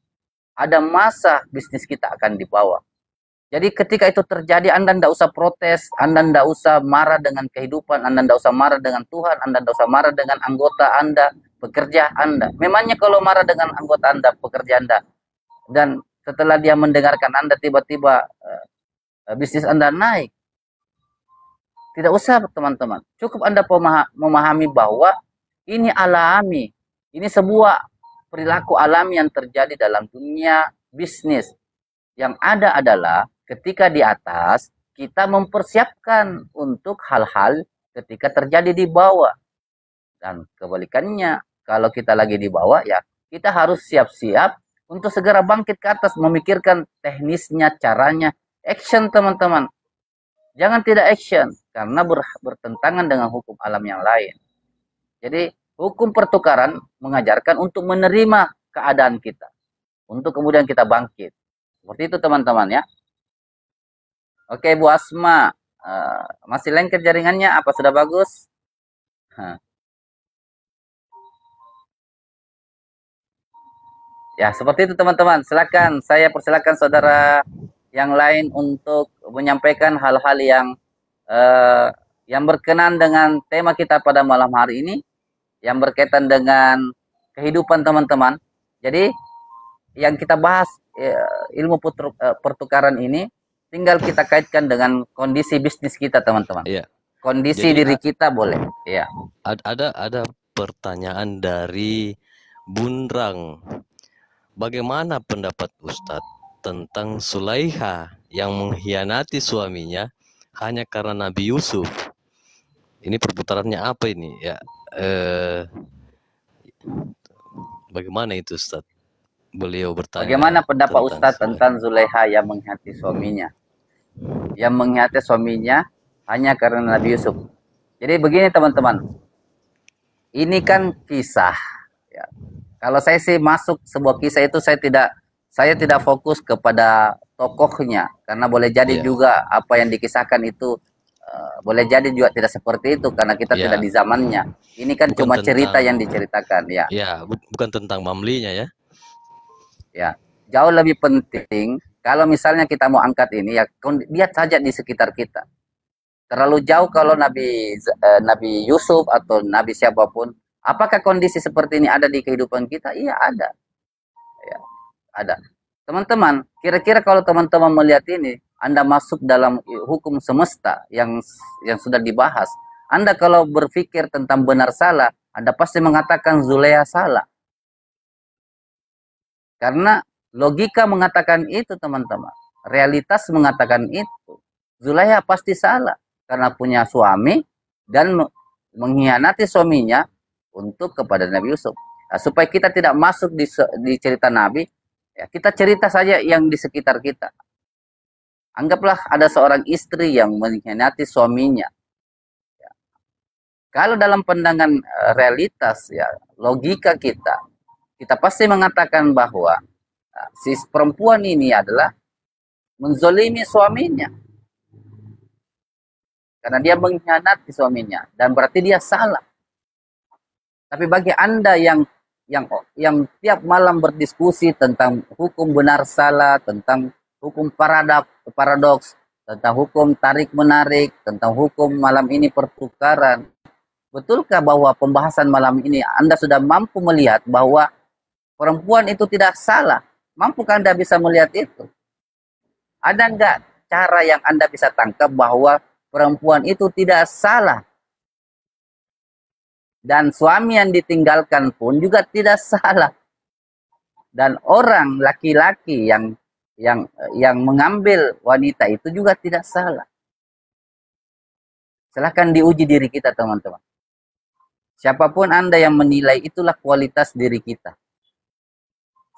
S1: Ada masa bisnis kita akan di bawah. Jadi ketika itu terjadi, Anda tidak usah protes, Anda tidak usah marah dengan kehidupan, Anda tidak usah marah dengan Tuhan, Anda tidak usah marah dengan anggota Anda, pekerja Anda. Memangnya kalau marah dengan anggota Anda, pekerja Anda, dan setelah dia mendengarkan Anda tiba-tiba bisnis Anda naik. Tidak usah teman-teman. Cukup Anda memahami bahwa ini alami. Ini sebuah perilaku alami yang terjadi dalam dunia bisnis. Yang ada adalah ketika di atas kita mempersiapkan untuk hal-hal ketika terjadi di bawah. Dan kebalikannya, kalau kita lagi di bawah, ya kita harus siap-siap untuk segera bangkit ke atas, memikirkan teknisnya, caranya, action teman-teman. Jangan tidak action, karena bertentangan dengan hukum alam yang lain. Jadi, hukum pertukaran mengajarkan untuk menerima keadaan kita, untuk kemudian kita bangkit. Seperti itu teman-teman ya. Oke Bu Asma, masih lengket jaringannya? Apa sudah bagus? Ya seperti itu teman-teman. Silakan, saya persilakan saudara yang lain untuk menyampaikan hal-hal yang berkenan dengan tema kita pada malam hari ini, yang berkaitan dengan kehidupan teman-teman. Jadi yang kita bahas ilmu pertukaran ini tinggal kita kaitkan dengan kondisi bisnis kita teman-teman.
S3: Iya.
S1: Kondisi
S3: Jadi,
S1: diri kita boleh. Iya.
S3: Ada pertanyaan dari Bunrang. Bagaimana pendapat Ustadz tentang Sulaiha yang mengkhianati suaminya hanya karena Nabi Yusuf? Ini perputarannya apa ini? Ya, bagaimana itu Ustadz? Beliau bertanya.
S1: Bagaimana pendapat Ustadz tentang Zulaiha yang mengkhianati suaminya? Yang mengkhianati suaminya hanya karena Nabi Yusuf. Jadi begini teman-teman. Ini kan kisah. Ya. Kalau saya sih masuk sebuah kisah itu saya tidak fokus kepada tokohnya, karena boleh jadi juga apa yang dikisahkan itu boleh jadi juga tidak seperti itu karena kita tidak di zamannya. Ini kan bukan cuma cerita yang diceritakan ya.
S3: Ya, bukan tentang mamlinya ya.
S1: Ya, jauh lebih penting kalau misalnya kita mau angkat ini ya lihat saja di sekitar kita. Terlalu jauh kalau Nabi Yusuf atau Nabi siapapun, apakah kondisi seperti ini ada di kehidupan kita? Iya ada. Ya, ada. Teman-teman, kira-kira kalau teman-teman melihat ini, Anda masuk dalam hukum semesta yang sudah dibahas. Anda kalau berpikir tentang benar salah, Anda pasti mengatakan Zulaiha salah. Karena logika mengatakan itu teman-teman. Realitas mengatakan itu. Zulaiha pasti salah. Karena punya suami dan mengkhianati suaminya untuk kepada Nabi Yusuf. Nah, supaya kita tidak masuk di cerita Nabi, ya, kita cerita saja yang di sekitar kita. Anggaplah ada seorang istri yang mengkhianati suaminya. Ya. Kalau dalam pandangan realitas, ya logika kita pasti mengatakan bahwa si perempuan ini adalah menzolimi suaminya. Karena dia mengkhianati suaminya. Dan berarti dia salah. Tapi bagi Anda yang tiap malam berdiskusi tentang hukum benar salah, tentang hukum paradoks, tentang hukum tarik-menarik, tentang hukum malam ini pertukaran, betulkah bahwa pembahasan malam ini Anda sudah mampu melihat bahwa perempuan itu tidak salah? Mampukah Anda bisa melihat itu? Ada enggak cara yang Anda bisa tangkap bahwa perempuan itu tidak salah? Dan suami yang ditinggalkan pun juga tidak salah. Dan orang laki-laki yang mengambil wanita itu juga tidak salah. Silahkan diuji diri kita teman-teman. Siapapun Anda yang menilai, itulah kualitas diri kita.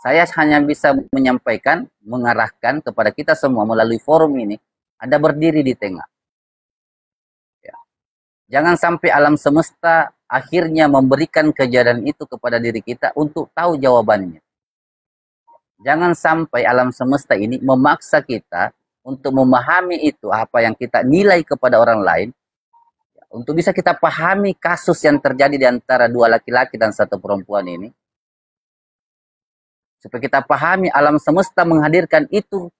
S1: Saya hanya bisa menyampaikan, mengarahkan kepada kita semua melalui forum ini. Anda berdiri di tengah. Ya. Jangan sampai alam semesta akhirnya memberikan kejadian itu kepada diri kita untuk tahu jawabannya. Jangan sampai alam semesta ini memaksa kita untuk memahami itu, apa yang kita nilai kepada orang lain, untuk bisa kita pahami kasus yang terjadi di antara dua laki-laki dan satu perempuan ini. Supaya kita pahami alam semesta menghadirkan itu,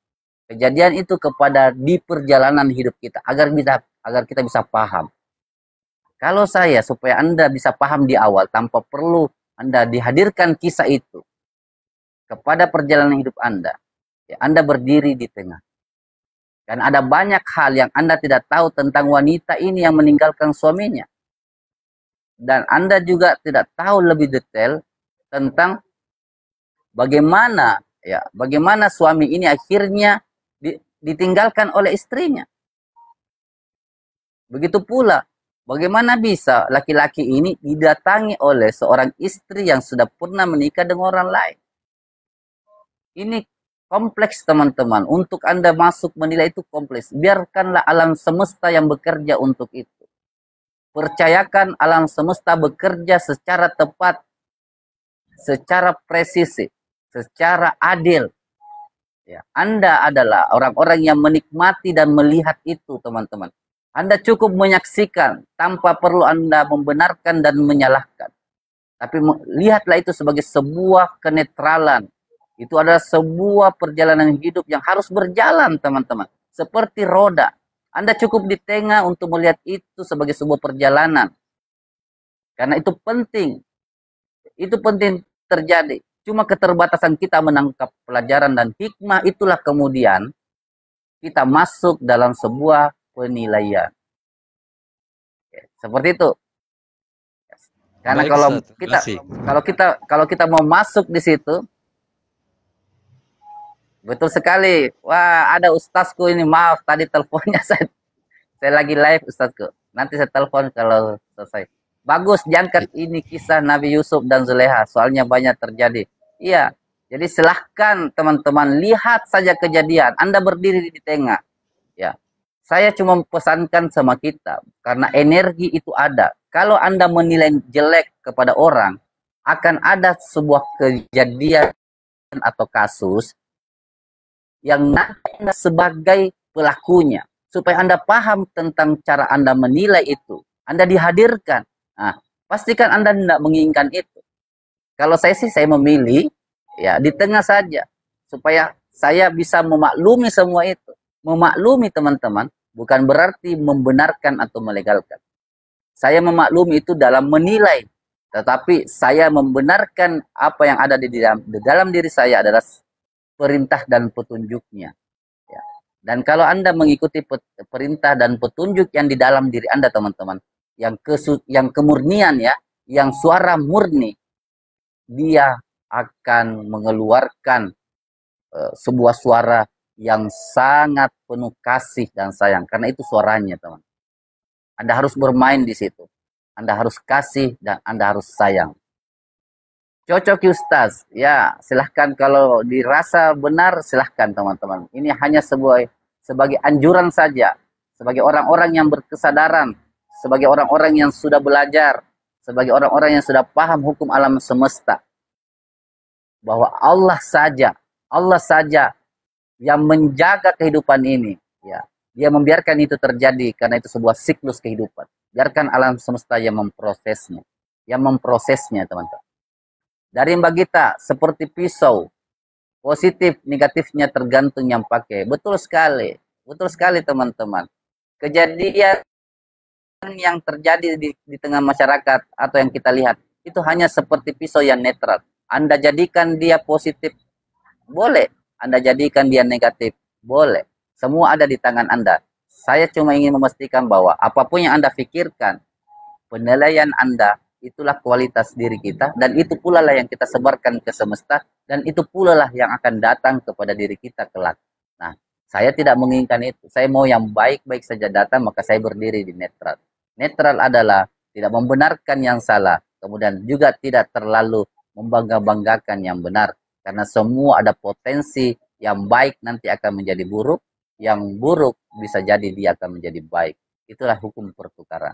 S1: kejadian itu kepada di perjalanan hidup kita, agar kita bisa paham. Kalau supaya Anda bisa paham di awal, tanpa perlu Anda dihadirkan kisah itu kepada perjalanan hidup Anda, ya Anda berdiri di tengah. Karena ada banyak hal yang Anda tidak tahu tentang wanita ini yang meninggalkan suaminya. Dan Anda juga tidak tahu lebih detail tentang bagaimana suami ini akhirnya ditinggalkan oleh istrinya. Begitu pula, bagaimana bisa laki-laki ini didatangi oleh seorang istri yang sudah pernah menikah dengan orang lain? Ini kompleks teman-teman. Untuk Anda masuk menilai itu kompleks. Biarkanlah alam semesta yang bekerja untuk itu. Percayakan alam semesta bekerja secara tepat, secara presisi, secara adil. Ya, Anda adalah orang-orang yang menikmati dan melihat itu, teman-teman. Anda cukup menyaksikan tanpa perlu Anda membenarkan dan menyalahkan. Tapi lihatlah itu sebagai sebuah kenetralan. Itu adalah sebuah perjalanan hidup yang harus berjalan, teman-teman. Seperti roda. Anda cukup di tengah untuk melihat itu sebagai sebuah perjalanan. Karena itu penting. Itu penting terjadi. Cuma keterbatasan kita menangkap pelajaran dan hikmah itulah kemudian kita masuk dalam sebuah penilaian. Seperti itu. Karena
S3: Baik, kalau kita mau masuk di situ, betul sekali. Wah, ada ustazku ini, maaf tadi teleponnya saya lagi live ustazku. Nanti saya telepon kalau selesai. Bagus, diangkat ini kisah Nabi Yusuf dan Zuleha, soalnya banyak terjadi. Iya, jadi silahkan teman-teman lihat saja kejadian. Anda berdiri di tengah. Ya, saya cuma pesankan sama kita, karena energi itu ada. Kalau Anda menilai jelek kepada orang, akan ada sebuah kejadian atau kasus yang nanti Anda sebagai pelakunya. Supaya Anda paham tentang cara Anda menilai itu. Anda dihadirkan. Nah, pastikan Anda tidak menginginkan itu. Kalau saya sih, saya memilih ya di tengah saja. Supaya saya bisa memaklumi semua itu. Memaklumi teman-teman bukan berarti membenarkan atau melegalkan. Saya memaklumi itu dalam menilai. Tetapi saya membenarkan apa yang ada di dalam diri saya adalah perintah dan petunjuknya. Ya. Dan kalau Anda mengikuti perintah dan petunjuk yang di dalam diri Anda, teman-teman, yang kemurnian ya, yang suara murni, dia akan mengeluarkan sebuah suara yang sangat penuh kasih dan sayang. Karena itu suaranya, teman. Anda harus bermain di situ. Anda harus kasih dan Anda harus sayang. Cocok Ustaz, ya silahkan kalau dirasa benar silahkan teman-teman. Ini hanya sebagai anjuran saja, sebagai orang-orang yang berkesadaran, sebagai orang-orang yang sudah belajar, sebagai orang-orang yang sudah paham hukum alam semesta. Bahwa Allah saja yang menjaga kehidupan ini. Ya, dia membiarkan itu terjadi karena itu sebuah siklus kehidupan. Biarkan alam semesta yang memprosesnya, teman-teman. Dari Mbak Gita, seperti pisau, positif, negatifnya tergantung yang pakai. Betul sekali teman-teman. Kejadian yang terjadi di tengah masyarakat atau yang kita lihat, itu hanya seperti pisau yang netral. Anda jadikan dia positif, boleh. Anda jadikan dia negatif, boleh. Semua ada di tangan Anda. Saya cuma ingin memastikan bahwa apapun yang Anda pikirkan, penilaian Anda, itulah kualitas diri kita, dan itu pula lah yang kita sebarkan ke semesta, dan itu pula lah yang akan datang kepada diri kita kelak. Nah, saya tidak menginginkan itu. Saya mau yang baik-baik saja datang, maka saya berdiri di netral. Netral adalah tidak membenarkan yang salah, kemudian juga tidak terlalu membangga-banggakan yang benar, karena semua ada potensi yang baik nanti akan menjadi buruk, yang buruk bisa jadi dia akan menjadi baik. Itulah hukum pertukaran.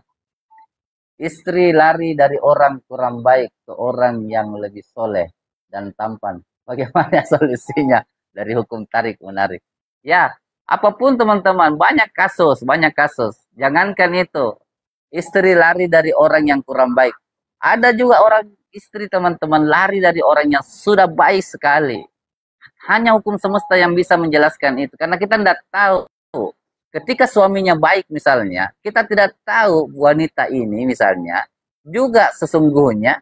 S3: Istri lari dari orang kurang baik ke orang yang lebih soleh dan tampan. Bagaimana solusinya dari hukum tarik menarik? Ya, apapun teman-teman, banyak kasus. Jangankan itu, istri lari dari orang yang kurang baik. Ada juga orang istri teman-teman lari dari orang yang sudah baik sekali. Hanya hukum semesta yang bisa menjelaskan itu. Karena kita tidak tahu. Ketika suaminya baik misalnya, kita tidak tahu wanita ini misalnya juga sesungguhnya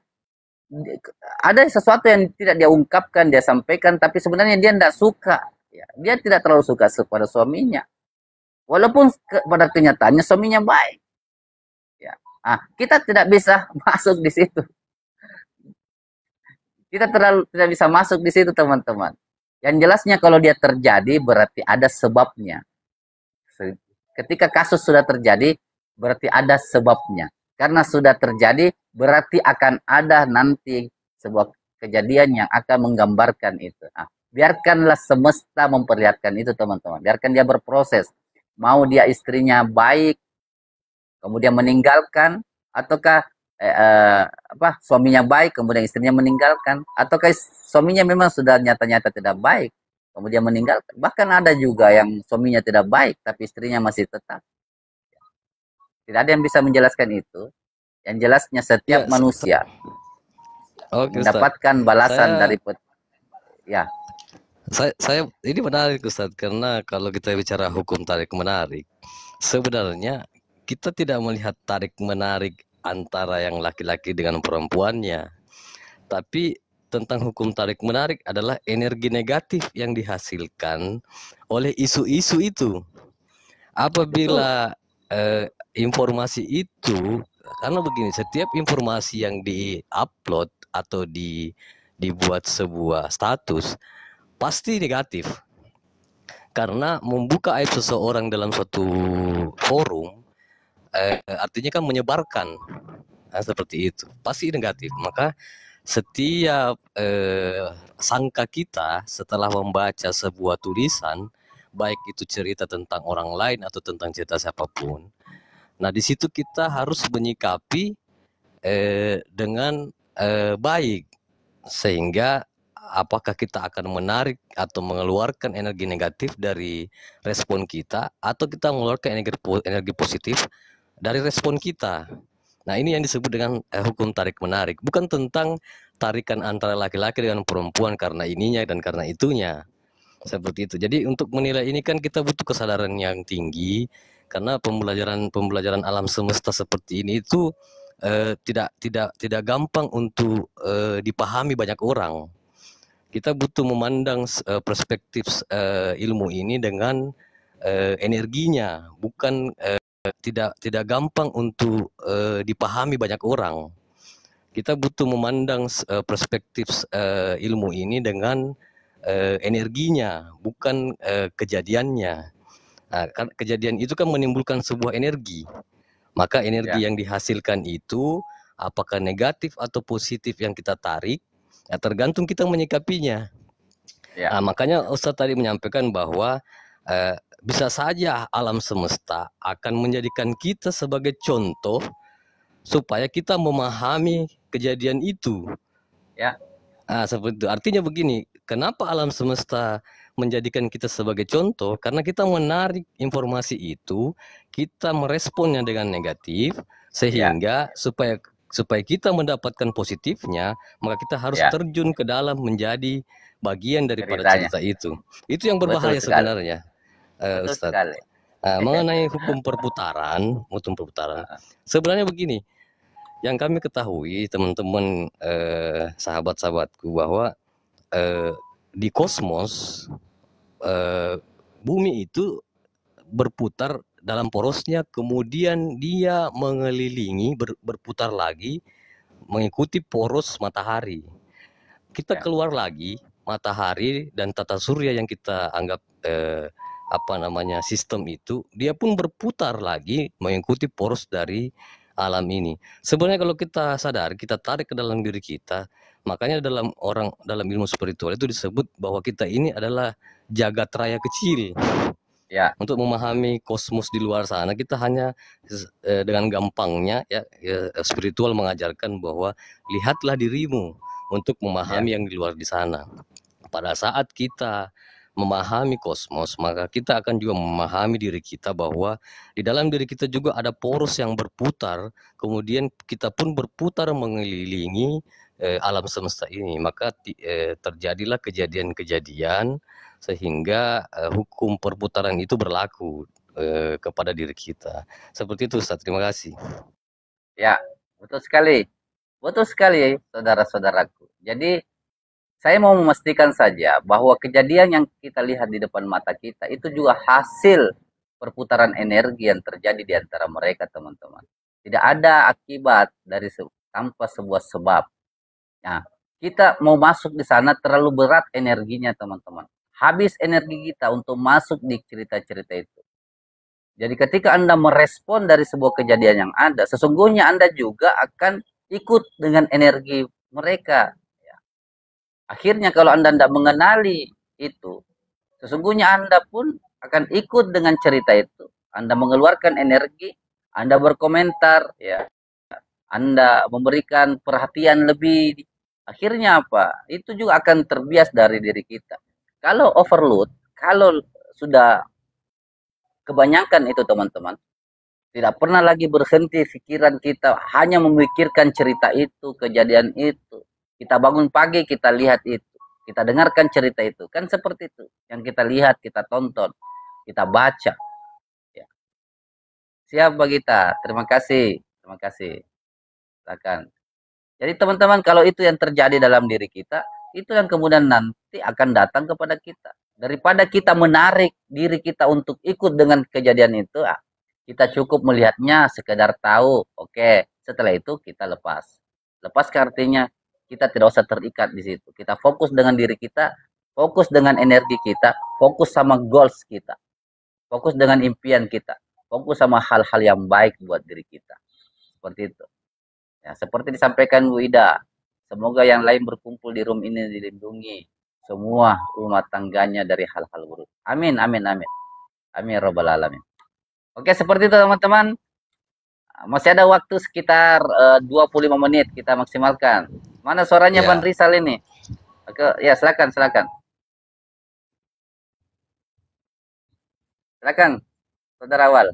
S3: ada sesuatu yang tidak dia ungkapkan, dia sampaikan, tapi sebenarnya dia tidak suka. Ya, dia tidak terlalu suka kepada suaminya. Walaupun pada kenyataannya suaminya baik. Ya. Kita tidak bisa masuk di situ. Kita tidak bisa masuk di situ, teman-teman. Yang jelasnya kalau dia terjadi berarti ada sebabnya. Ketika kasus sudah terjadi,
S1: berarti ada sebabnya. Karena sudah terjadi, berarti akan ada nanti sebuah kejadian yang akan menggambarkan itu. Nah, biarkanlah semesta memperlihatkan itu, teman-teman. Biarkan dia berproses. Mau dia istrinya baik, kemudian meninggalkan, ataukah suaminya baik, kemudian istrinya meninggalkan, ataukah suaminya memang sudah nyata-nyata tidak baik, kemudian meninggalkan. Bahkan ada juga yang suaminya tidak baik, tapi istrinya masih tetap. Tidak ada yang bisa menjelaskan itu. Yang jelasnya setiap
S3: Ya,
S1: manusia
S3: oke Ustaz.
S1: mendapatkan balasan
S3: Saya
S1: dari ya.
S3: saya ini menarik Ustaz, karena kalau kita bicara hukum tarik menarik, sebenarnya kita tidak melihat tarik menarik antara yang laki-laki dengan perempuannya, tapi tentang hukum tarik menarik adalah energi negatif yang dihasilkan oleh isu-isu itu. Apabila informasi itu, karena begini, setiap informasi yang di-upload atau dibuat sebuah status pasti negatif, karena membuka aib seseorang dalam suatu forum artinya kan menyebarkan, seperti itu pasti negatif. Maka setiap sangka kita setelah membaca sebuah tulisan, baik itu cerita tentang orang lain atau tentang cerita siapapun, nah di situ kita harus menyikapi dengan baik, sehingga apakah kita akan menarik atau mengeluarkan energi negatif dari respon kita, atau kita mengeluarkan energi positif dari respon kita. Nah, ini yang disebut dengan hukum tarik menarik, bukan tentang tarikan antara laki-laki dengan perempuan karena ininya dan karena itunya, seperti itu. Jadi untuk menilai ini kan kita butuh kesadaran yang tinggi, karena pembelajaran alam semesta seperti ini itu tidak gampang untuk dipahami banyak orang. Kita butuh memandang perspektif ilmu ini dengan energinya, bukan tidak gampang untuk dipahami banyak orang. Kita butuh memandang perspektif ilmu ini dengan energinya, bukan kejadiannya. Nah, kan kejadian itu kan menimbulkan sebuah energi. Maka energi yang dihasilkan itu apakah negatif atau positif yang kita tarik, ya tergantung kita menyikapinya. Nah, makanya Ustadz tadi menyampaikan bahwa bisa saja alam semesta akan menjadikan kita sebagai contoh supaya kita memahami kejadian itu.
S1: Ya.
S3: Nah, seperti itu. Artinya begini, kenapa alam semesta menjadikan kita sebagai contoh? Karena kita menarik informasi itu, kita meresponnya dengan negatif, sehingga supaya kita mendapatkan positifnya, maka kita harus terjun ke dalam menjadi bagian daripada cerita itu. Itu yang berbahaya sebenarnya, Ustadz. Nah, mengenai hukum perputaran, sebenarnya begini, yang kami ketahui teman-teman, sahabat-sahabatku, bahwa di kosmos bumi itu berputar dalam porosnya, kemudian dia mengelilingi, berputar lagi mengikuti poros matahari. Kita keluar lagi, matahari dan tata surya yang kita anggap sistem itu, dia pun berputar lagi mengikuti poros dari alam ini. Sebenarnya kalau kita sadar, kita tarik ke dalam diri kita, makanya dalam ilmu spiritual itu disebut bahwa kita ini adalah jagat raya kecil. Untuk memahami kosmos di luar sana, kita hanya dengan gampangnya spiritual mengajarkan bahwa lihatlah dirimu untuk memahami yang di luar di sana. Pada saat kita memahami kosmos, maka kita akan juga memahami diri kita, bahwa di dalam diri kita juga ada poros yang berputar, kemudian kita pun berputar mengelilingi alam semesta ini. Maka terjadilah kejadian-kejadian sehingga hukum perputaran itu berlaku kepada diri kita. Seperti itu, Ustaz. Terima kasih.
S1: Ya, betul sekali. Betul sekali, saudara-saudaraku. Jadi saya mau memastikan saja bahwa kejadian yang kita lihat di depan mata kita itu juga hasil perputaran energi yang terjadi di antara mereka, teman-teman. Tidak ada akibat dari tanpa sebuah sebab. Nah, kita mau masuk di sana terlalu berat energinya, teman-teman. Habis energi kita untuk masuk di cerita-cerita itu. Jadi ketika Anda merespon dari sebuah kejadian yang ada, sesungguhnya Anda juga akan ikut dengan energi mereka. Ya. Akhirnya kalau Anda tidak mengenali itu, sesungguhnya Anda pun akan ikut dengan cerita itu. Anda mengeluarkan energi, Anda berkomentar, ya, Anda memberikan perhatian lebih. Akhirnya apa? Itu juga akan terbias dari diri kita. Kalau overload, kalau sudah kebanyakan itu teman-teman, tidak pernah lagi berhenti pikiran kita hanya memikirkan cerita itu, kejadian itu. Kita bangun pagi, kita lihat itu. Kita dengarkan cerita itu. Kan seperti itu. Yang kita lihat, kita tonton, kita baca. Ya. Siap Pak Gita. Terima kasih. Terima kasih. Silakan. Jadi teman-teman, kalau itu yang terjadi dalam diri kita, itu yang kemudian nanti akan datang kepada kita. Daripada kita menarik diri kita untuk ikut dengan kejadian itu, kita cukup melihatnya, sekedar tahu, oke, setelah itu kita lepas. Lepas artinya kita tidak usah terikat di situ. Kita fokus dengan diri kita, fokus dengan energi kita, fokus sama goals kita, fokus dengan impian kita, fokus sama hal-hal yang baik buat diri kita. Seperti itu. Ya, seperti disampaikan Bu Ida, semoga yang lain berkumpul di room ini dilindungi semua rumah tangganya dari hal-hal buruk. Amin, amin, amin. Amin, robbal alamin. Oke, seperti itu teman-teman. Masih ada waktu sekitar 25 menit kita maksimalkan. Mana suaranya Bang Rizal ini? Oke, ya silakan, silakan. Silakan, saudara Awal.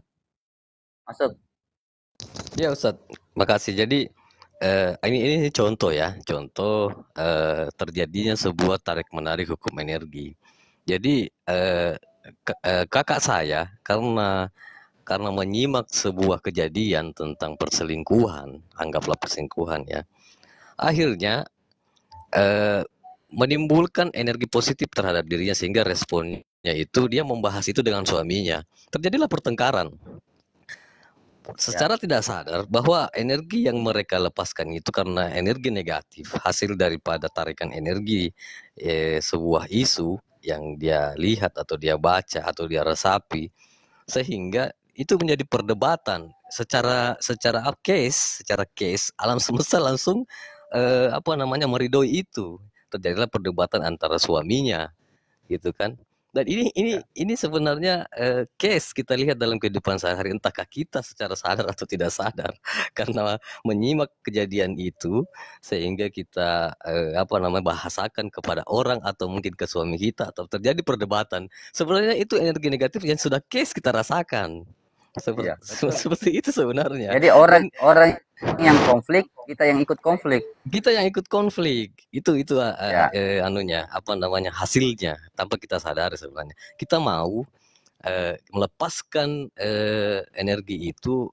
S1: Masuk.
S3: Ya Ustadz, makasih. Jadi ini contoh ya, contoh terjadinya sebuah tarik menarik hukum energi. Jadi kakak saya karena menyimak sebuah kejadian tentang perselingkuhan, anggaplah perselingkuhan ya, akhirnya menimbulkan energi positif terhadap dirinya sehingga responnya itu dia membahas itu dengan suaminya. Terjadilah pertengkaran. Secara tidak sadar bahwa energi yang mereka lepaskan itu karena energi negatif, hasil daripada tarikan energi sebuah isu yang dia lihat atau dia baca atau dia resapi, sehingga itu menjadi perdebatan secara case alam semesta langsung meridoi itu. Terjadilah perdebatan antara suaminya gitu kan. Dan ini sebenarnya case kita lihat dalam kehidupan sehari-hari, entahkah kita secara sadar atau tidak sadar karena menyimak kejadian itu sehingga kita bahasakan kepada orang atau mungkin ke suami kita atau terjadi perdebatan. Sebenarnya itu energi negatif yang sudah case kita rasakan. Seperti itu sebenarnya.
S1: Jadi orang yang konflik, kita yang ikut konflik.
S3: Kita yang ikut konflik. Itu hasilnya tanpa kita sadari sebenarnya. Kita mau melepaskan energi itu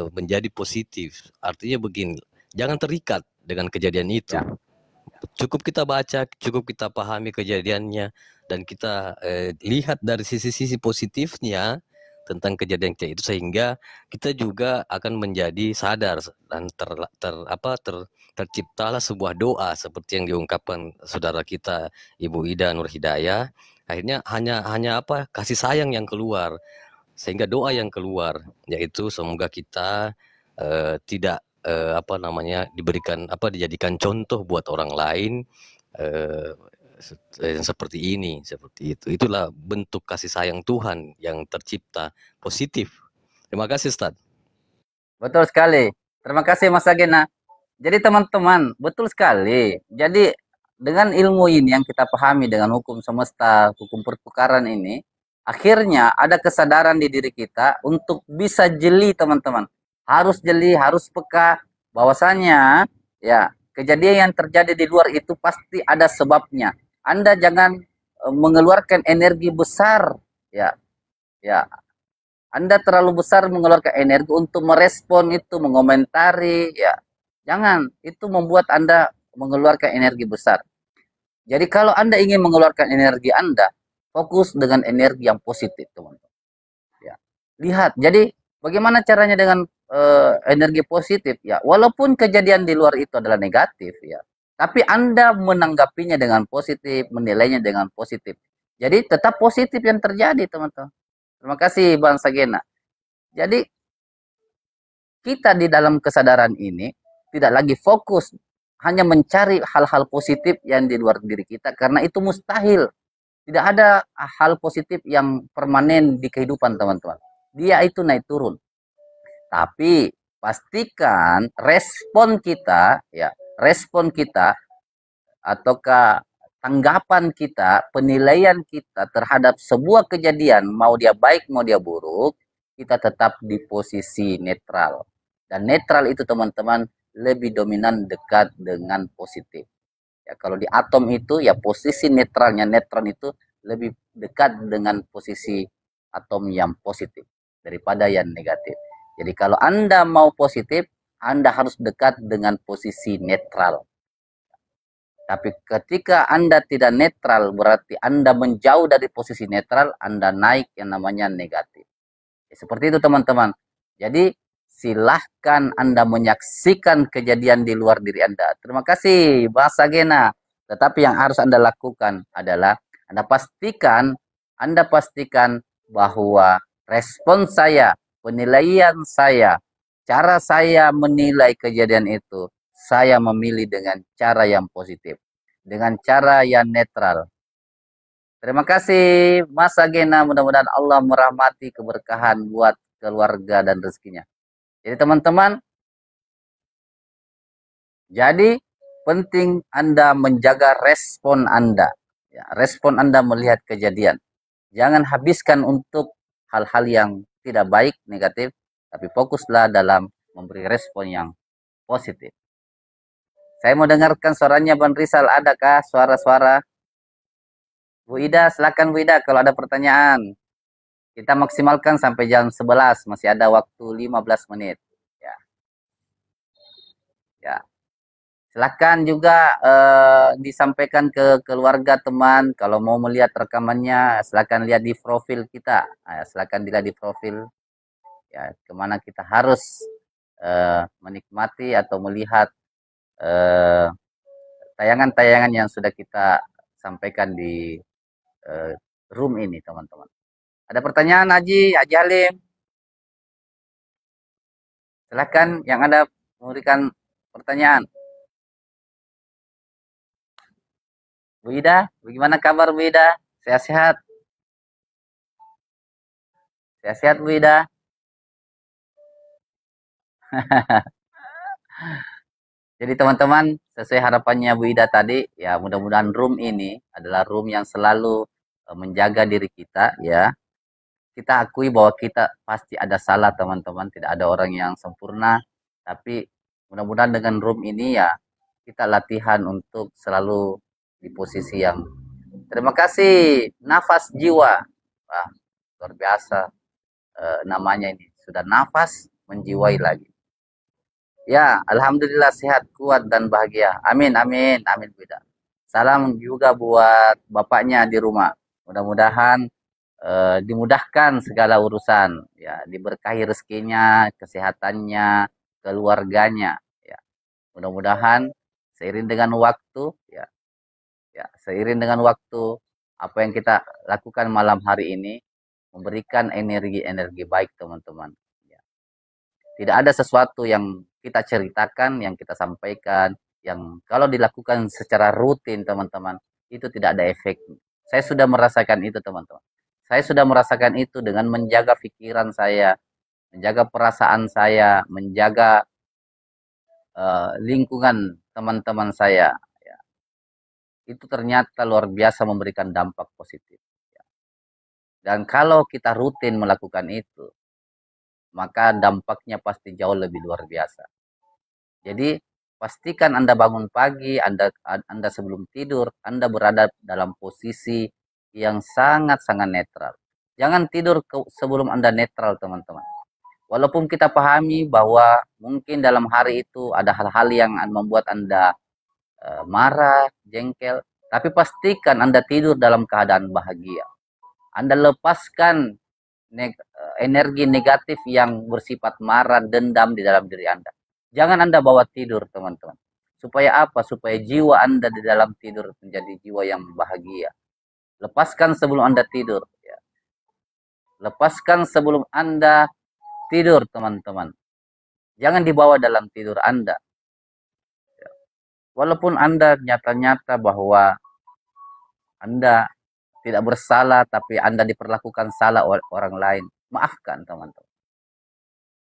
S3: menjadi positif. Artinya begini, jangan terikat dengan kejadian itu. Ya. Cukup kita baca, cukup kita pahami kejadiannya dan kita lihat dari sisi-sisi positifnya tentang kejadian kayak itu, sehingga kita juga akan menjadi sadar dan terciptalah sebuah doa seperti yang diungkapkan saudara kita Ibu Ida Nur Hidayah. Akhirnya hanya kasih sayang yang keluar, sehingga doa yang keluar yaitu semoga kita tidak dijadikan contoh buat orang lain seperti ini, seperti itu. Itulah bentuk kasih sayang Tuhan yang tercipta positif. Terima kasih Ustaz.
S1: Betul sekali. Terima kasih Mas Agena. Jadi teman-teman, betul sekali. Jadi dengan ilmu ini yang kita pahami dengan hukum semesta, hukum pertukaran ini, akhirnya ada kesadaran di diri kita untuk bisa jeli teman-teman. Harus jeli, harus peka bahwasanya ya kejadian yang terjadi di luar itu pasti ada sebabnya. Anda jangan mengeluarkan energi besar, ya. Anda terlalu besar mengeluarkan energi untuk merespon itu, mengomentari, ya. Jangan, itu membuat Anda mengeluarkan energi besar. Jadi kalau Anda ingin mengeluarkan energi Anda, fokus dengan energi yang positif, teman-teman. Ya. Lihat, jadi bagaimana caranya dengan energi positif, ya. Walaupun kejadian di luar itu adalah negatif, ya. Tapi Anda menanggapinya dengan positif, menilainya dengan positif. Jadi tetap positif yang terjadi, teman-teman. Terima kasih Bang Sagena. Jadi kita di dalam kesadaran ini tidak lagi fokus hanya mencari hal-hal positif yang di luar diri kita, karena itu mustahil. Tidak ada hal positif yang permanen di kehidupan, teman-teman. Dia itu naik turun. Tapi pastikan respon kita, ya, respon kita ataukah tanggapan kita, penilaian kita terhadap sebuah kejadian, mau dia baik, mau dia buruk, kita tetap di posisi netral. Dan netral itu, teman-teman, lebih dominan dekat dengan positif. Ya, kalau di atom itu, ya posisi netralnya neutron itu lebih dekat dengan posisi atom yang positif daripada yang negatif. Jadi kalau Anda mau positif, Anda harus dekat dengan posisi netral. Tapi ketika Anda tidak netral, berarti Anda menjauh dari posisi netral, Anda naik yang namanya negatif. Ya, seperti itu, teman-teman. Jadi silahkan Anda menyaksikan kejadian di luar diri Anda. Terima kasih, bahasa Gena. Tetapi yang harus Anda lakukan adalah Anda pastikan bahwa respon saya, penilaian saya, cara saya menilai kejadian itu, saya memilih dengan cara yang positif, dengan cara yang netral. Terima kasih, Mas Agena. Mudah-mudahan Allah merahmati keberkahan buat keluarga dan rezekinya. Jadi teman-teman, jadi penting Anda menjaga respon Anda. Ya, respon Anda melihat kejadian. Jangan habiskan untuk hal-hal yang tidak baik, negatif, tapi fokuslah dalam memberi respon yang positif. Saya mau dengarkan suaranya Bang Rizal. Adakah suara-suara? Bu Ida, silakan Bu Ida kalau ada pertanyaan. Kita maksimalkan sampai jam 11, masih ada waktu 15 menit. Ya. Ya. Silakan juga disampaikan ke keluarga teman, kalau mau melihat rekamannya silakan lihat di profil kita. Silakan dilihat di profil, ya, kemana kita harus menikmati atau melihat tayangan-tayangan yang sudah kita sampaikan di room ini, teman-teman. Ada pertanyaan, Haji Halim? Silakan yang ada memberikan pertanyaan. Bu Ida, bagaimana kabar Bu Ida? Sehat-sehat? Sehat-sehat Bu Ida? Jadi teman-teman, sesuai harapannya Bu Ida tadi, ya mudah-mudahan room ini adalah room yang selalu menjaga diri kita, ya. Kita akui bahwa kita pasti ada salah, teman-teman. Tidak ada orang yang sempurna, tapi mudah-mudahan dengan room ini ya kita latihan untuk selalu di posisi yang. Terima kasih, nafas jiwa. Wah, luar biasa namanya ini. Sudah nafas menjiwai lagi. Ya, alhamdulillah sehat, kuat dan bahagia. Amin, amin, amin Bu Ida. Salam juga buat bapaknya di rumah. Mudah-mudahan dimudahkan segala urusan, ya, diberkahi rezekinya, kesehatannya, keluarganya, ya. Mudah-mudahan seiring dengan waktu, ya, ya, seiring dengan waktu, apa yang kita lakukan malam hari ini memberikan energi-energi baik, teman-teman. Ya. Tidak ada sesuatu yang kita ceritakan, yang kita sampaikan, yang kalau dilakukan secara rutin, teman-teman, itu tidak ada efek. Saya sudah merasakan itu, teman-teman. Saya sudah merasakan itu dengan menjaga pikiran saya, menjaga perasaan saya, menjaga lingkungan teman-teman saya. Ya. Itu ternyata luar biasa memberikan dampak positif. Ya. Dan kalau kita rutin melakukan itu, maka dampaknya pasti jauh lebih luar biasa. Jadi pastikan Anda bangun pagi, Anda sebelum tidur, Anda berada dalam posisi yang sangat-sangat netral. Jangan tidur sebelum Anda netral, teman-teman. Walaupun kita pahami bahwa mungkin dalam hari itu ada hal-hal yang membuat Anda marah, jengkel, tapi pastikan Anda tidur dalam keadaan bahagia. Anda lepaskan energi negatif yang bersifat marah, dendam di dalam diri Anda. Jangan Anda bawa tidur, teman-teman. Supaya apa? Supaya jiwa Anda di dalam tidur menjadi jiwa yang bahagia. Lepaskan sebelum Anda tidur. Ya. Lepaskan sebelum Anda tidur, teman-teman. Jangan dibawa dalam tidur Anda. Walaupun Anda nyata-nyata bahwa Anda tidak bersalah, tapi Anda diperlakukan salah oleh orang lain, maafkan, teman-teman.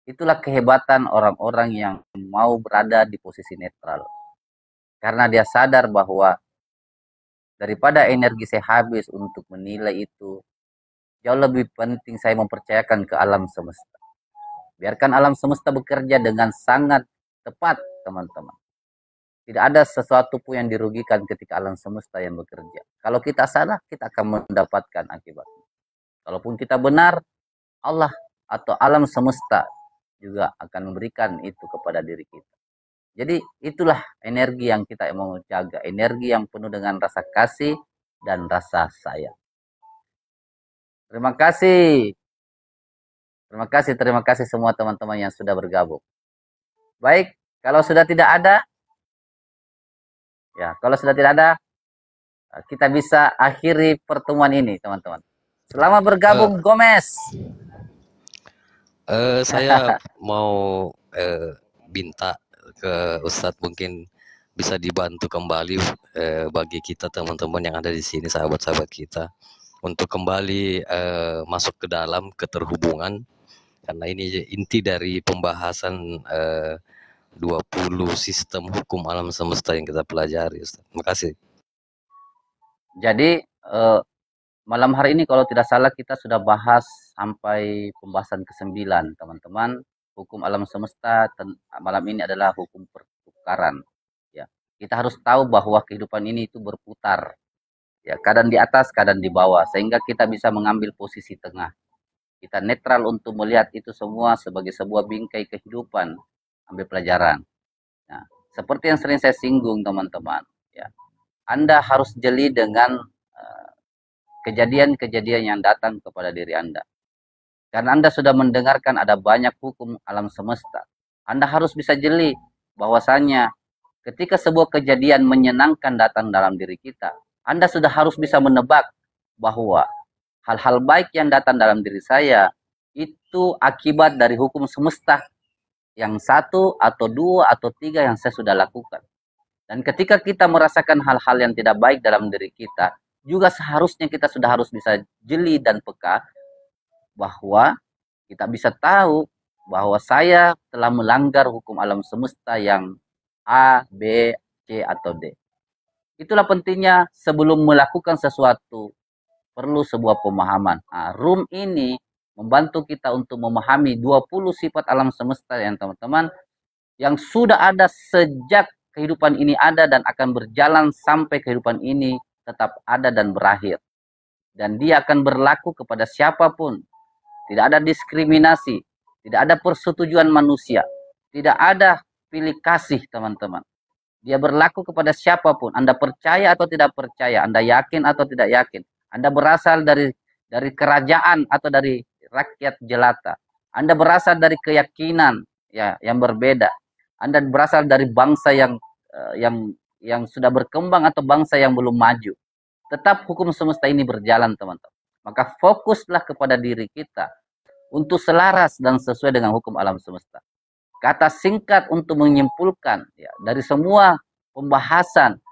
S1: Itulah kehebatan orang-orang yang mau berada di posisi netral. Karena dia sadar bahwa daripada energi saya habis untuk menilai itu, jauh lebih penting saya mempercayakan ke alam semesta. Biarkan alam semesta bekerja dengan sangat tepat, teman-teman. Tidak ada sesuatu pun yang dirugikan ketika alam semesta yang bekerja. Kalau kita salah, kita akan mendapatkan akibatnya. Kalaupun kita benar, Allah atau alam semesta juga akan memberikan itu kepada diri kita. Jadi itulah energi yang kita mau jaga. Energi yang penuh dengan rasa kasih dan rasa sayang. Terima kasih. Terima kasih semua teman-teman yang sudah bergabung. Baik, kalau sudah tidak ada, kita bisa akhiri pertemuan ini, teman-teman. Selamat bergabung, Gomez.
S3: Saya mau minta ke Ustadz mungkin bisa dibantu kembali bagi kita teman-teman yang ada di sini, sahabat-sahabat kita, untuk kembali masuk ke dalam keterhubungan, karena ini inti dari pembahasan 20 sistem hukum alam semesta yang kita pelajari, Ustaz. Terima kasih.
S1: Jadi malam hari ini kalau tidak salah kita sudah bahas sampai pembahasan ke-9, teman-teman. Hukum alam semesta malam ini adalah hukum pertukaran. Ya, kita harus tahu bahwa kehidupan ini itu berputar. Ya, kadang di atas, kadang di bawah, sehingga kita bisa mengambil posisi tengah. Kita netral untuk melihat itu semua sebagai sebuah bingkai kehidupan. Ambil pelajaran. Nah, seperti yang sering saya singgung, teman-teman. Ya, Anda harus jeli dengan kejadian-kejadian yang datang kepada diri Anda. Karena Anda sudah mendengarkan ada banyak hukum alam semesta. Anda harus bisa jeli bahwasanya ketika sebuah kejadian menyenangkan datang dalam diri kita, Anda sudah harus bisa menebak bahwa hal-hal baik yang datang dalam diri saya itu akibat dari hukum semesta yang 1 atau 2 atau 3 yang saya sudah lakukan. Dan ketika kita merasakan hal-hal yang tidak baik dalam diri kita, juga seharusnya kita sudah harus bisa jeli dan peka bahwa kita bisa tahu bahwa saya telah melanggar hukum alam semesta yang A, B, C, atau D. Itulah pentingnya sebelum melakukan sesuatu, perlu sebuah pemahaman. Nah, room ini membantu kita untuk memahami 20 sifat alam semesta yang teman-teman, yang sudah ada sejak kehidupan ini ada dan akan berjalan sampai kehidupan ini tetap ada dan berakhir. Dan dia akan berlaku kepada siapapun. Tidak ada diskriminasi, tidak ada persetujuan manusia, tidak ada pilih kasih, teman-teman. Dia berlaku kepada siapapun. Anda percaya atau tidak percaya, Anda yakin atau tidak yakin, Anda berasal dari kerajaan atau dari rakyat jelata, Anda berasal dari keyakinan ya yang berbeda, Anda berasal dari bangsa yang sudah berkembang atau bangsa yang belum maju, tetap hukum semesta ini berjalan, teman-teman. Maka fokuslah kepada diri kita untuk selaras dan sesuai dengan hukum alam semesta. Kata singkat untuk menyimpulkan ya, dari semua pembahasan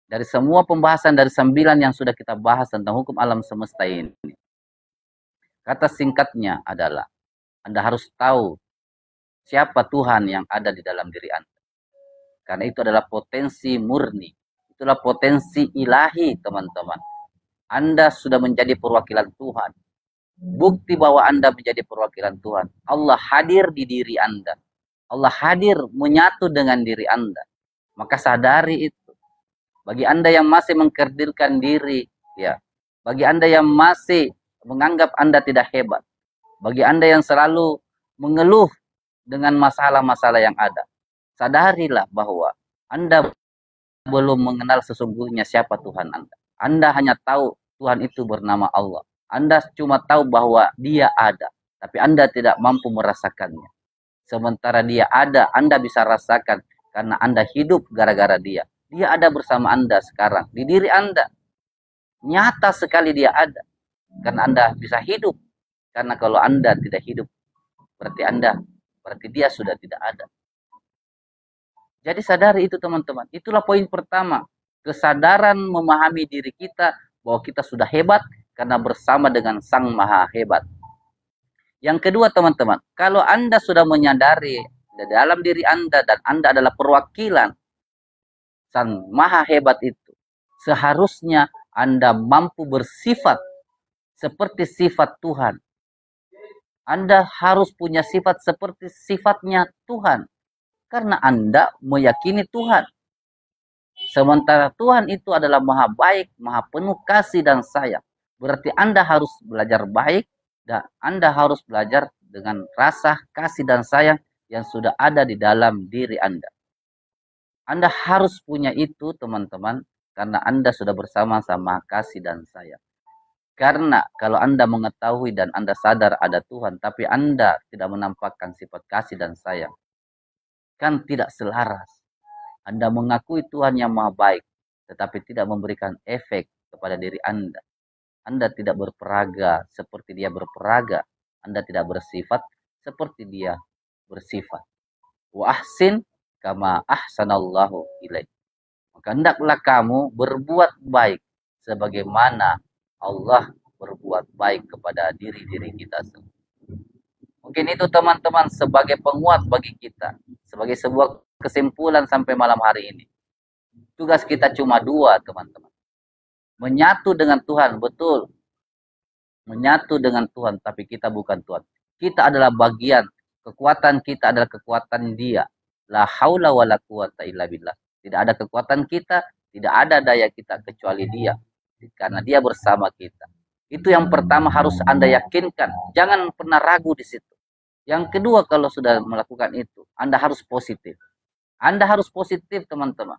S1: dari 9 yang sudah kita bahas tentang hukum alam semesta ini, kata singkatnya adalah Anda harus tahu siapa Tuhan yang ada di dalam diri Anda. Karena itu adalah potensi murni. Itulah potensi ilahi, teman-teman. Anda sudah menjadi perwakilan Tuhan. Bukti bahwa Anda menjadi perwakilan Tuhan, Allah hadir di diri Anda. Allah hadir menyatu dengan diri Anda. Maka sadari itu. Bagi Anda yang masih mengkerdilkan diri, ya, bagi Anda yang masih menganggap Anda tidak hebat, bagi Anda yang selalu mengeluh dengan masalah-masalah yang ada, sadarilah bahwa Anda belum mengenal sesungguhnya siapa Tuhan Anda. Anda hanya tahu Tuhan itu bernama Allah. Anda cuma tahu bahwa Dia ada, tapi Anda tidak mampu merasakannya. Sementara Dia ada, Anda bisa rasakan karena Anda hidup gara-gara Dia. Dia ada bersama Anda sekarang, di diri Anda. Nyata sekali Dia ada. Karena Anda bisa hidup. Karena kalau Anda tidak hidup, berarti dia sudah tidak ada. Jadi sadari itu teman-teman. Itulah poin pertama. Kesadaran memahami diri kita bahwa kita sudah hebat karena bersama dengan Sang Maha Hebat. Yang kedua teman-teman, kalau Anda sudah menyadari dalam diri Anda dan Anda adalah perwakilan Sang Maha Hebat itu, seharusnya Anda mampu bersifat seperti sifat Tuhan. Anda harus punya sifat seperti sifatnya Tuhan. Karena Anda meyakini Tuhan. Sementara Tuhan itu adalah maha baik, maha penuh kasih dan sayang. Berarti Anda harus belajar baik dan Anda harus belajar dengan rasa kasih dan sayang yang sudah ada di dalam diri Anda. Anda harus punya itu teman-teman karena Anda sudah bersama-sama kasih dan sayang. Karena kalau Anda mengetahui dan Anda sadar ada Tuhan, tapi Anda tidak menampakkan sifat kasih dan sayang, kan tidak selaras. Anda mengakui Tuhan yang maha baik, tetapi tidak memberikan efek kepada diri Anda. Anda tidak berperaga seperti dia berperaga. Anda tidak bersifat seperti dia bersifat. Wa ahsin kama ahsanallahu ilaik. Maka hendaklah kamu berbuat baik sebagaimana Allah berbuat baik kepada diri-diri kita semua. Mungkin itu teman-teman sebagai penguat bagi kita. Sebagai sebuah kesimpulan sampai malam hari ini. Tugas kita cuma dua teman-teman. Menyatu dengan Tuhan, betul. Menyatu dengan Tuhan, tapi kita bukan Tuhan. Kita adalah bagian. Kekuatan kita adalah kekuatan Dia. La haula wa la quwata illa billah. Tidak ada kekuatan kita, tidak ada daya kita kecuali Dia. Karena Dia bersama kita. Itu yang pertama harus Anda yakinkan. Jangan pernah ragu di situ. Yang kedua, kalau sudah melakukan itu, Anda harus positif. Anda harus positif, teman-teman.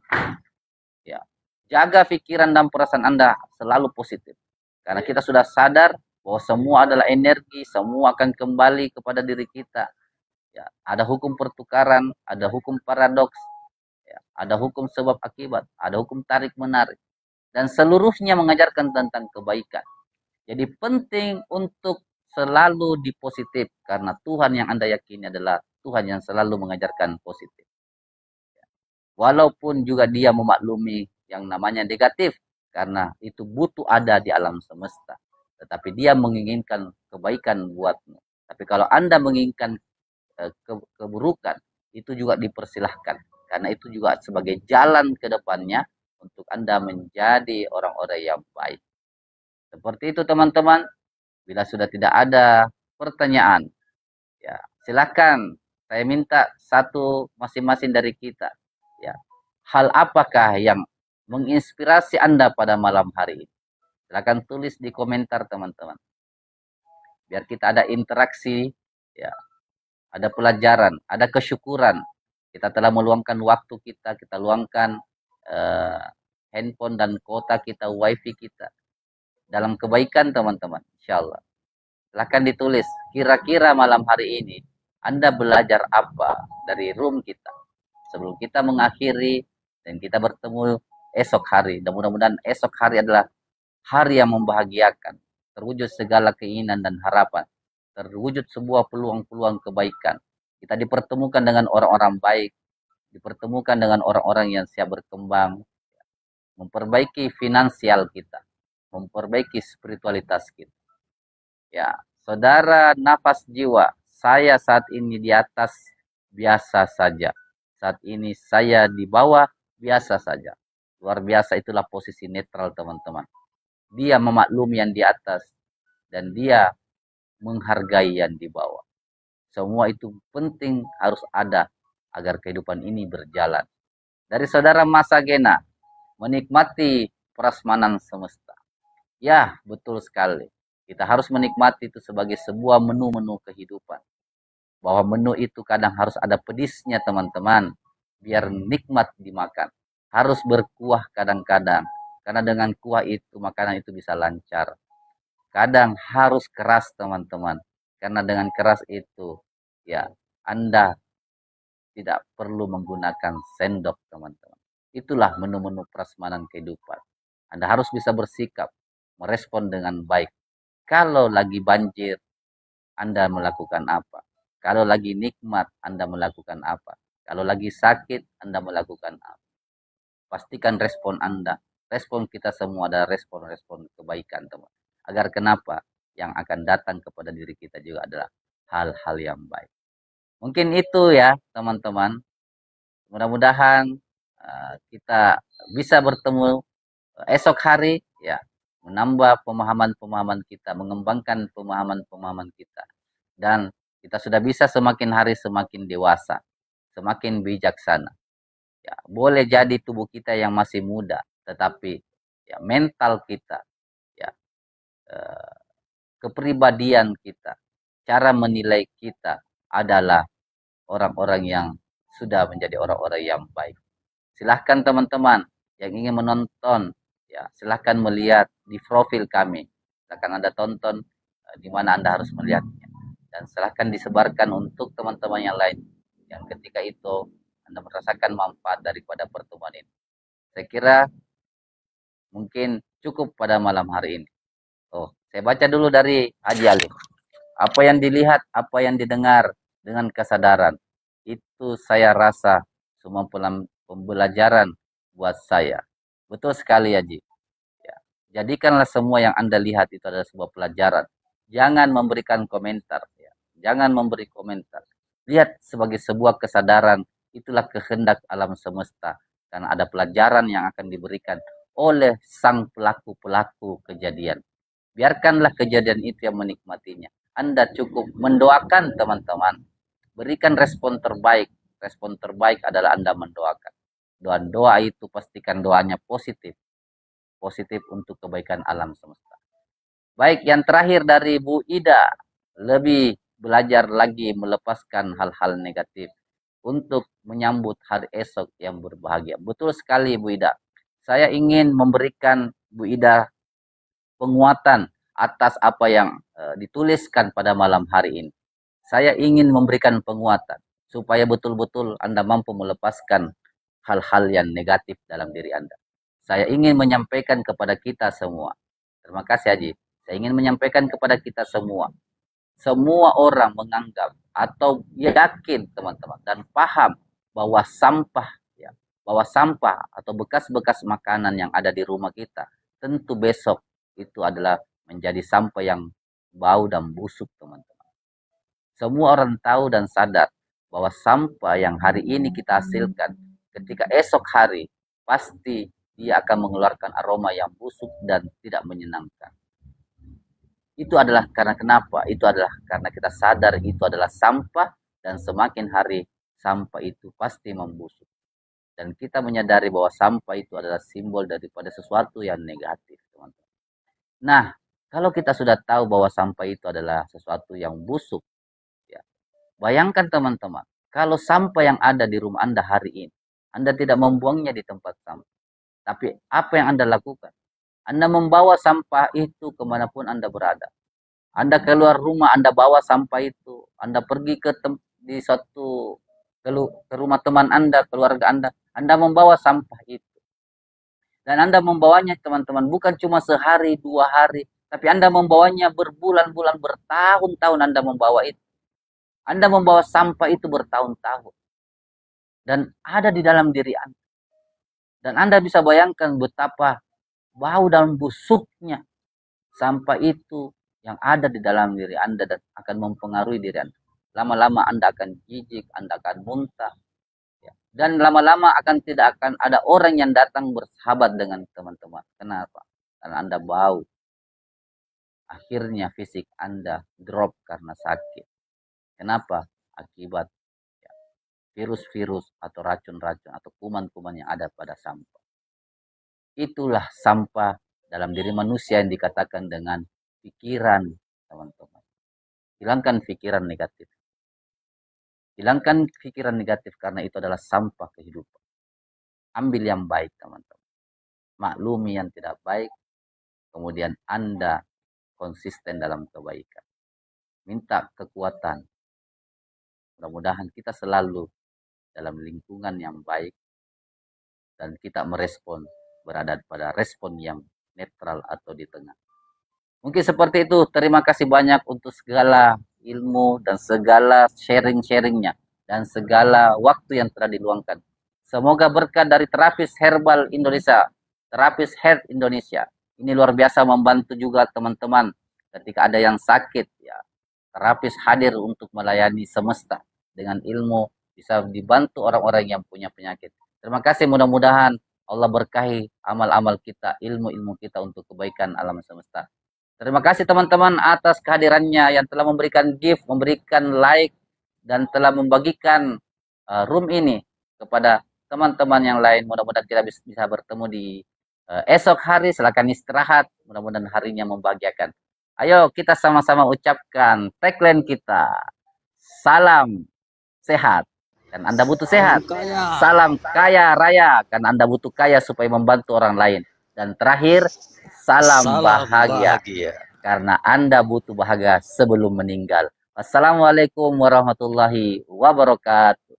S1: Ya, jaga pikiran dan perasaan Anda selalu positif. Karena kita sudah sadar bahwa semua adalah energi, semua akan kembali kepada diri kita. Ya, ada hukum pertukaran, ada hukum paradoks, ya, ada hukum sebab akibat, ada hukum tarik menarik, dan seluruhnya mengajarkan tentang kebaikan. Jadi penting untuk selalu dipositif karena Tuhan yang Anda yakini adalah Tuhan yang selalu mengajarkan positif. Walaupun juga Dia memaklumi yang namanya negatif karena itu butuh ada di alam semesta. Tetapi Dia menginginkan kebaikan buatmu. Tapi kalau Anda menginginkan keburukan, itu juga dipersilahkan karena itu juga sebagai jalan ke depannya untuk Anda menjadi orang-orang yang baik. Seperti itu teman-teman. Bila sudah tidak ada pertanyaan, ya silakan saya minta satu masing-masing dari kita. Ya, hal apakah yang menginspirasi Anda pada malam hari ini? Silakan tulis di komentar teman-teman. Biar kita ada interaksi, ya, ada pelajaran, ada kesyukuran. Kita telah meluangkan waktu kita luangkan handphone dan kuota kita, wifi kita dalam kebaikan teman-teman, insyaallah. Silahkan ditulis, kira-kira malam hari ini Anda belajar apa dari room kita sebelum kita mengakhiri dan kita bertemu esok hari. Dan mudah-mudahan esok hari adalah hari yang membahagiakan, terwujud segala keinginan dan harapan, terwujud sebuah peluang-peluang kebaikan. Kita dipertemukan dengan orang-orang baik, dipertemukan dengan orang-orang yang siap berkembang, memperbaiki finansial kita, memperbaiki spiritualitas kita. Ya, saudara nafas jiwa, saya saat ini di atas biasa saja. Saat ini saya di bawah biasa saja. Luar biasa, itulah posisi netral teman-teman. Dia memaklumi yang di atas dan dia menghargai yang di bawah. Semua itu penting harus ada agar kehidupan ini berjalan. Dari saudara Masagena, menikmati prasmanan semesta. Ya, betul sekali. Kita harus menikmati itu sebagai sebuah menu-menu kehidupan. Bahwa menu itu kadang harus ada pedisnya teman-teman. Biar nikmat dimakan. Harus berkuah kadang-kadang. Karena dengan kuah itu, makanan itu bisa lancar. Kadang harus keras teman-teman. Karena dengan keras itu, ya, Anda tidak perlu menggunakan sendok teman-teman. Itulah menu-menu prasmanan kehidupan. Anda harus bisa bersikap, merespon dengan baik. Kalau lagi banjir, Anda melakukan apa? Kalau lagi nikmat, Anda melakukan apa? Kalau lagi sakit, Anda melakukan apa? Pastikan respon Anda, respon kita semua adalah respon-respon kebaikan, teman. Agar kenapa? Yang akan datang kepada diri kita juga adalah hal-hal yang baik. Mungkin itu ya, teman-teman. Mudah-mudahan kita bisa bertemu esok hari, ya, menambah pemahaman-pemahaman kita, mengembangkan pemahaman-pemahaman kita. Dan kita sudah bisa semakin hari semakin dewasa, semakin bijaksana. Ya, boleh jadi tubuh kita yang masih muda, tetapi ya mental kita, ya, kepribadian kita, cara menilai kita adalah orang-orang yang sudah menjadi orang-orang yang baik. Silahkan teman-teman yang ingin menonton, ya silahkan melihat di profil kami. Silahkan Anda tonton di mana Anda harus melihatnya. Dan silahkan disebarkan untuk teman-teman yang lain. Yang ketika itu Anda merasakan manfaat daripada pertemuan ini. Saya kira mungkin cukup pada malam hari ini. Saya baca dulu dari Haji Ali. Apa yang dilihat, apa yang didengar dengan kesadaran, itu saya rasa semua pembelajaran buat saya. Betul sekali Haji. Ya. Jadikanlah semua yang Anda lihat itu adalah sebuah pelajaran. Jangan memberikan komentar. Ya. Jangan memberi komentar. Lihat sebagai sebuah kesadaran. Itulah kehendak alam semesta. Karena ada pelajaran yang akan diberikan oleh sang pelaku-pelaku kejadian. Biarkanlah kejadian itu yang menikmatinya. Anda cukup mendoakan teman-teman. Berikan respon terbaik. Respon terbaik adalah Anda mendoakan. Doa itu pastikan doanya positif. Positif untuk kebaikan alam semesta. Baik, yang terakhir dari Bu Ida. Lebih belajar lagi melepaskan hal-hal negatif. Untuk menyambut hari esok yang berbahagia. Betul sekali Bu Ida. Saya ingin memberikan Bu Ida penguatan atas apa yang dituliskan pada malam hari ini. Saya ingin memberikan penguatan supaya betul-betul Anda mampu melepaskan hal-hal yang negatif dalam diri Anda. Saya ingin menyampaikan kepada kita semua. Terima kasih Haji. Saya ingin menyampaikan kepada kita semua. Semua orang menganggap atau yakin teman-teman dan paham bahwa sampah atau bekas-bekas makanan yang ada di rumah kita tentu besok itu adalah menjadi sampah yang bau dan busuk, teman-teman. Semua orang tahu dan sadar bahwa sampah yang hari ini kita hasilkan, ketika esok hari, pasti dia akan mengeluarkan aroma yang busuk dan tidak menyenangkan. Itu adalah karena kenapa? Itu adalah karena kita sadar itu adalah sampah dan semakin hari sampah itu pasti membusuk. Dan kita menyadari bahwa sampah itu adalah simbol daripada sesuatu yang negatif, teman-teman. Nah, kalau kita sudah tahu bahwa sampah itu adalah sesuatu yang busuk, ya, bayangkan teman-teman, kalau sampah yang ada di rumah Anda hari ini, Anda tidak membuangnya di tempat sampah. Tapi apa yang Anda lakukan? Anda membawa sampah itu kemanapun Anda berada. Anda keluar rumah, Anda bawa sampah itu. Anda pergi ke rumah teman Anda, keluarga Anda membawa sampah itu. Dan Anda membawanya teman-teman bukan cuma sehari, 2 hari, tapi Anda membawanya berbulan-bulan, bertahun-tahun Anda membawa itu. Anda membawa sampah itu bertahun-tahun. Dan ada di dalam diri Anda. Dan Anda bisa bayangkan betapa bau dan busuknya sampah itu yang ada di dalam diri Anda dan akan mempengaruhi diri Anda. Lama-lama Anda akan jijik, Anda akan muntah. Ya. Dan lama-lama tidak akan ada orang yang datang bersahabat dengan teman-teman. Kenapa? Karena Anda bau. Akhirnya fisik Anda drop karena sakit. Kenapa? Akibat ya, virus-virus atau racun-racun atau kuman-kuman yang ada pada sampah. Itulah sampah dalam diri manusia yang dikatakan dengan pikiran, teman-teman. Hilangkan pikiran negatif. Hilangkan pikiran negatif karena itu adalah sampah kehidupan. Ambil yang baik, teman-teman. Maklumi yang tidak baik, kemudian Anda konsisten dalam kebaikan. Minta kekuatan. Mudah-mudahan kita selalu dalam lingkungan yang baik dan kita merespon, berada pada respon yang netral atau di tengah. Mungkin seperti itu. Terima kasih banyak untuk segala ilmu dan segala sharing-sharingnya dan segala waktu yang telah diluangkan. Semoga berkat dari terapis herbal Indonesia, terapis health Indonesia, ini luar biasa membantu juga teman-teman ketika ada yang sakit, ya. Terapis hadir untuk melayani semesta dengan ilmu, bisa dibantu orang-orang yang punya penyakit. Terima kasih, mudah-mudahan Allah berkahi amal-amal kita, ilmu-ilmu kita untuk kebaikan alam semesta. Terima kasih teman-teman atas kehadirannya yang telah memberikan gift, memberikan like, dan telah membagikan room ini kepada teman-teman yang lain. Mudah-mudahan kita bisa bertemu di esok hari. Silakan istirahat, mudah-mudahan harinya membahagiakan. Ayo kita sama-sama ucapkan tagline kita. Salam sehat, kan Anda butuh sehat. Salam kaya raya, kan Anda butuh kaya supaya membantu orang lain. Dan terakhir, salam bahagia, karena Anda butuh bahagia sebelum meninggal. Wassalamualaikum warahmatullahi wabarakatuh.